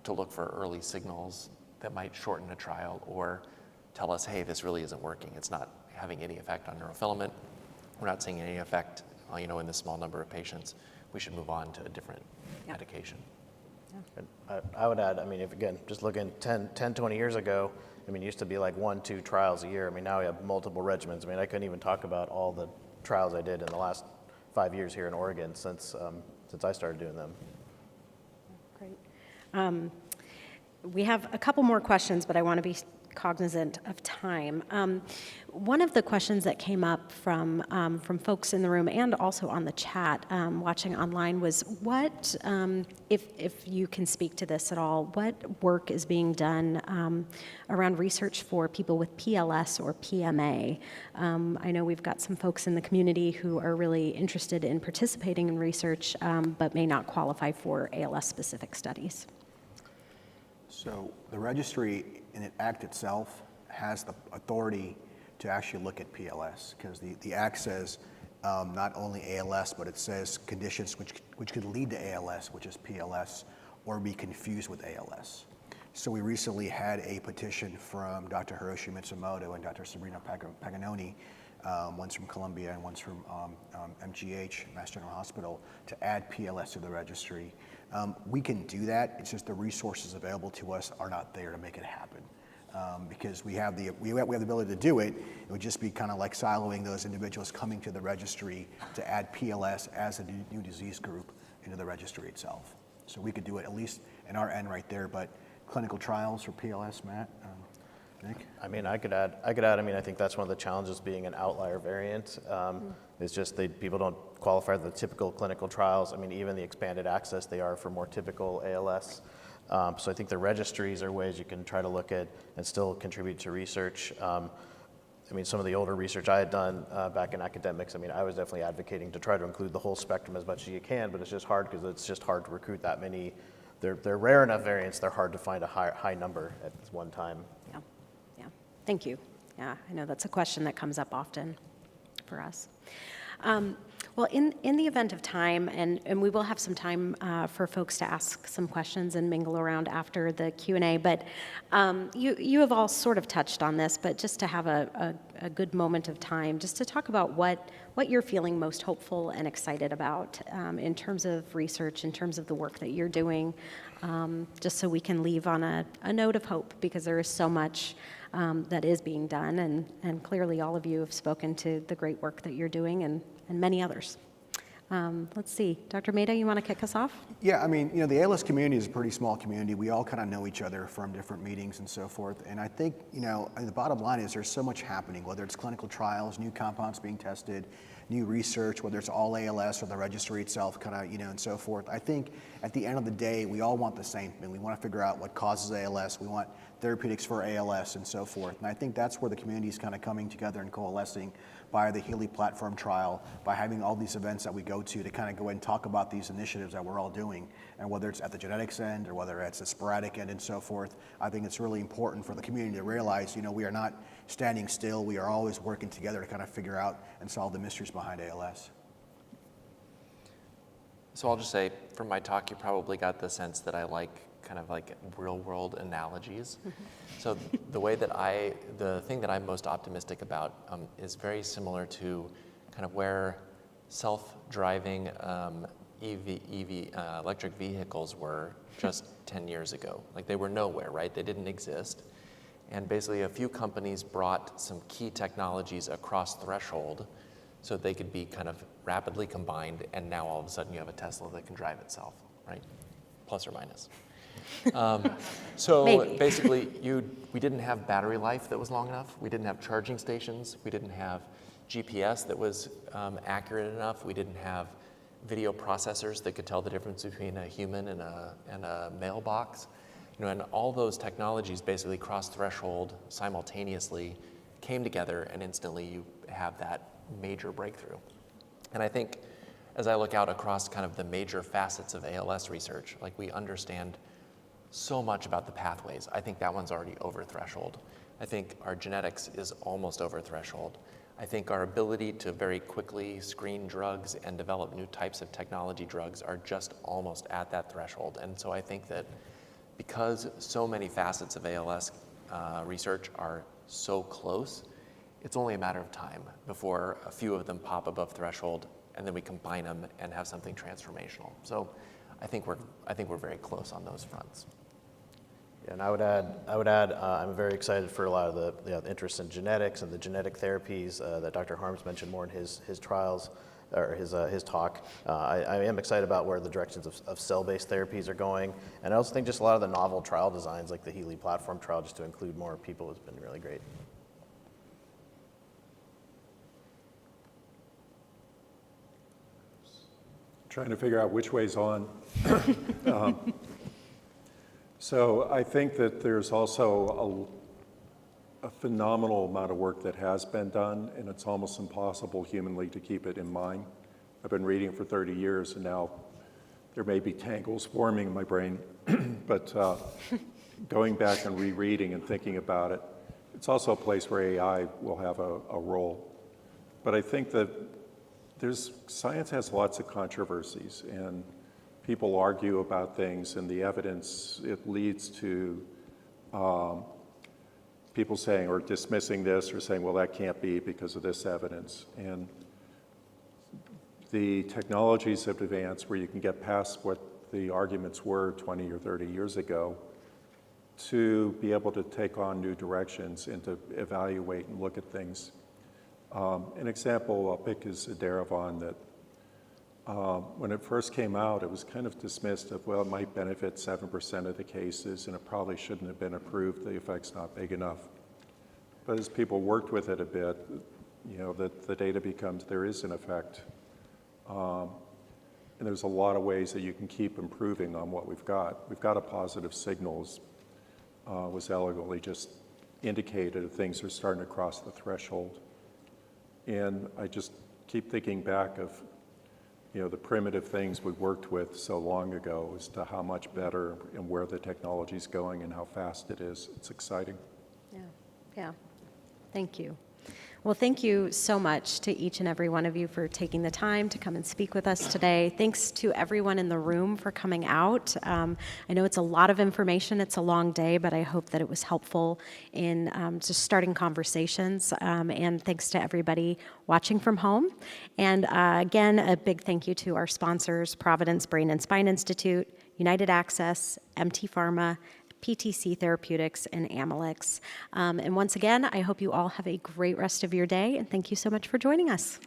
to look for early signals that might shorten a trial or tell us, hey, this really isn't working. It's not having any effect on neurofilament. We're not seeing any effect, in this small number of patients. We should move on to a different medication. I would add, if again, just looking 10, 20 years ago, it used to be like 1-2 trials a year. Now we have multiple regimens. I couldn't even talk about all the trials I did in the last 5 years here in Oregon since I started doing them. Great. We have a couple more questions, but I want to be cognizant of time. One of the questions that came up from folks in the room and also on the chat watching online was what, if you can speak to this at all, what work is being done around research for people with PLS or PMA? I know we've got some folks in the community who are really interested in participating in research but may not qualify for ALS-specific studies. So the registry in the Act itself has the authority to actually look at PLS because the Act says not only ALS, but it says conditions which could lead to ALS, which is PLS, or be confused with ALS. So we recently had a petition from Dr. Hiroshi Mitsumoto and Dr. Sabrina Paganoni, one's from Columbia and one's from MGH, Mass General Hospital, to add PLS to the registry. We can do that. It's just the resources available to us are not there to make it happen. Because we have the ability to do it. It would just be kind of like siloing those individuals coming to the registry to add PLS as a new disease group into the registry itself. So we could do it at least in our end right there. But clinical trials for PLS, Matt, Nick? I could add. I think that's one of the challenges being an outlier variant. It's just people don't qualify for the typical clinical trials. Even the expanded access they are for more typical ALS. So I think the registries are ways you can try to look at and still contribute to research. Some of the older research I had done back in academics, I was definitely advocating to try to include the whole spectrum as much as you can, but it's just hard because it's just hard to recruit that many. They're rare enough variants, they're hard to find a high number at one time. Yeah. Thank you. Yeah, I know that's a question that comes up often for us. Well, in the event of time, and we will have some time for folks to ask some questions and mingle around after the Q&A, but you have all sort of touched on this, but just to have a good moment of time, just to talk about what you're feeling most hopeful and excited about in terms of research, in terms of the work that you're doing, just so we can leave on a note of hope, because there is so much that is being done, and clearly all of you have spoken to the great work that you're doing and many others. Let's see, Dr. Mehta, you want to kick us off? Yeah, the ALS community is a pretty small community. We all kind of know each other from different meetings and so forth. And I think, the bottom line is there's so much happening, whether it's clinical trials, new compounds being tested, new research, whether it's all ALS or the registry itself, and so forth. I think at the end of the day, we all want the same thing. We want to figure out what causes ALS. We want therapeutics for ALS and so forth. And I think that's where the community is kind of coming together and coalescing by the Healy platform trial, by having all these events that we go to kind of go and talk about these initiatives that we're all doing. And whether it's at the genetics end or whether it's the sporadic end and so forth, I think it's really important for the community to realize, we are not standing still. We are always working together to kind of figure out and solve the mysteries behind ALS. So I'll just say, from my talk, you probably got the sense that I like kind of like real-world analogies. So the thing that I'm most optimistic about is very similar to kind of where self-driving electric vehicles were just 10 years ago. Like they were nowhere, right? They didn't exist. And basically a few companies brought some key technologies across threshold so they could be kind of rapidly combined, and now all of a sudden you have a Tesla that can drive itself, right? Plus or minus. So Maybe. basically, we didn't have battery life that was long enough. We didn't have charging stations. We didn't have GPS that was accurate enough. We didn't have video processors that could tell the difference between a human and a mailbox. And all those technologies basically cross threshold simultaneously, came together, and instantly you have that major breakthrough. And I think as I look out across kind of the major facets of ALS research, like we understand so much about the pathways. I think that one's already over threshold. I think our genetics is almost over threshold. I think our ability to very quickly screen drugs and develop new types of technology drugs are just almost at that threshold. And so I think that because so many facets of ALS research are so close, it's only a matter of time before a few of them pop above threshold, and then we combine them and have something transformational. So I think we're very close on those fronts. Yeah, and I would add, I'm very excited for a lot of the interest in genetics and the genetic therapies that Dr. Harms mentioned more in his trials, or his talk. I am excited about where the directions of cell-based therapies are going. And I also think just a lot of the novel trial designs, like the Healy platform trial, just to include more people, has been really great. Trying to figure out which way's on. So I think that there's also a phenomenal amount of work that has been done, and it's almost impossible humanly to keep it in mind. I've been reading for 30 years, and now there may be tangles forming in my brain, but going back and rereading and thinking about it, it's also a place where AI will have a role. But I think that science has lots of controversies, and people argue about things, and the evidence, it leads to people saying or dismissing this or saying, well, that can't be because of this evidence. And the technologies have advanced where you can get past what the arguments were 20 or 30 years ago to be able to take on new directions and to evaluate and look at things. An example I'll pick is Edaravon, that when it first came out, it was kind of dismissed of, well, it might benefit 7% of the cases, and it probably shouldn't have been approved. The effect's not big enough. But as people worked with it a bit, the data becomes there is an effect. And there's a lot of ways that you can keep improving on what we've got. We've got a positive signals, was elegantly just indicated that things are starting to cross the threshold. And I just keep thinking back of the primitive things we worked with so long ago as to how much better and where the technology's going and how fast it is. It's exciting. Yeah. Thank you. Well, thank you so much to each and every one of you for taking the time to come and speak with us today. Thanks to everyone in the room for coming out. I know it's a lot of information. It's a long day, but I hope that it was helpful in just starting conversations. And thanks to everybody watching from home. And again, a big thank you to our sponsors, Providence Brain and Spine Institute, United Access, MT Pharma, PTC Therapeutics, and Amylyx. And once again, I hope you all have a great rest of your day, and thank you so much for joining us.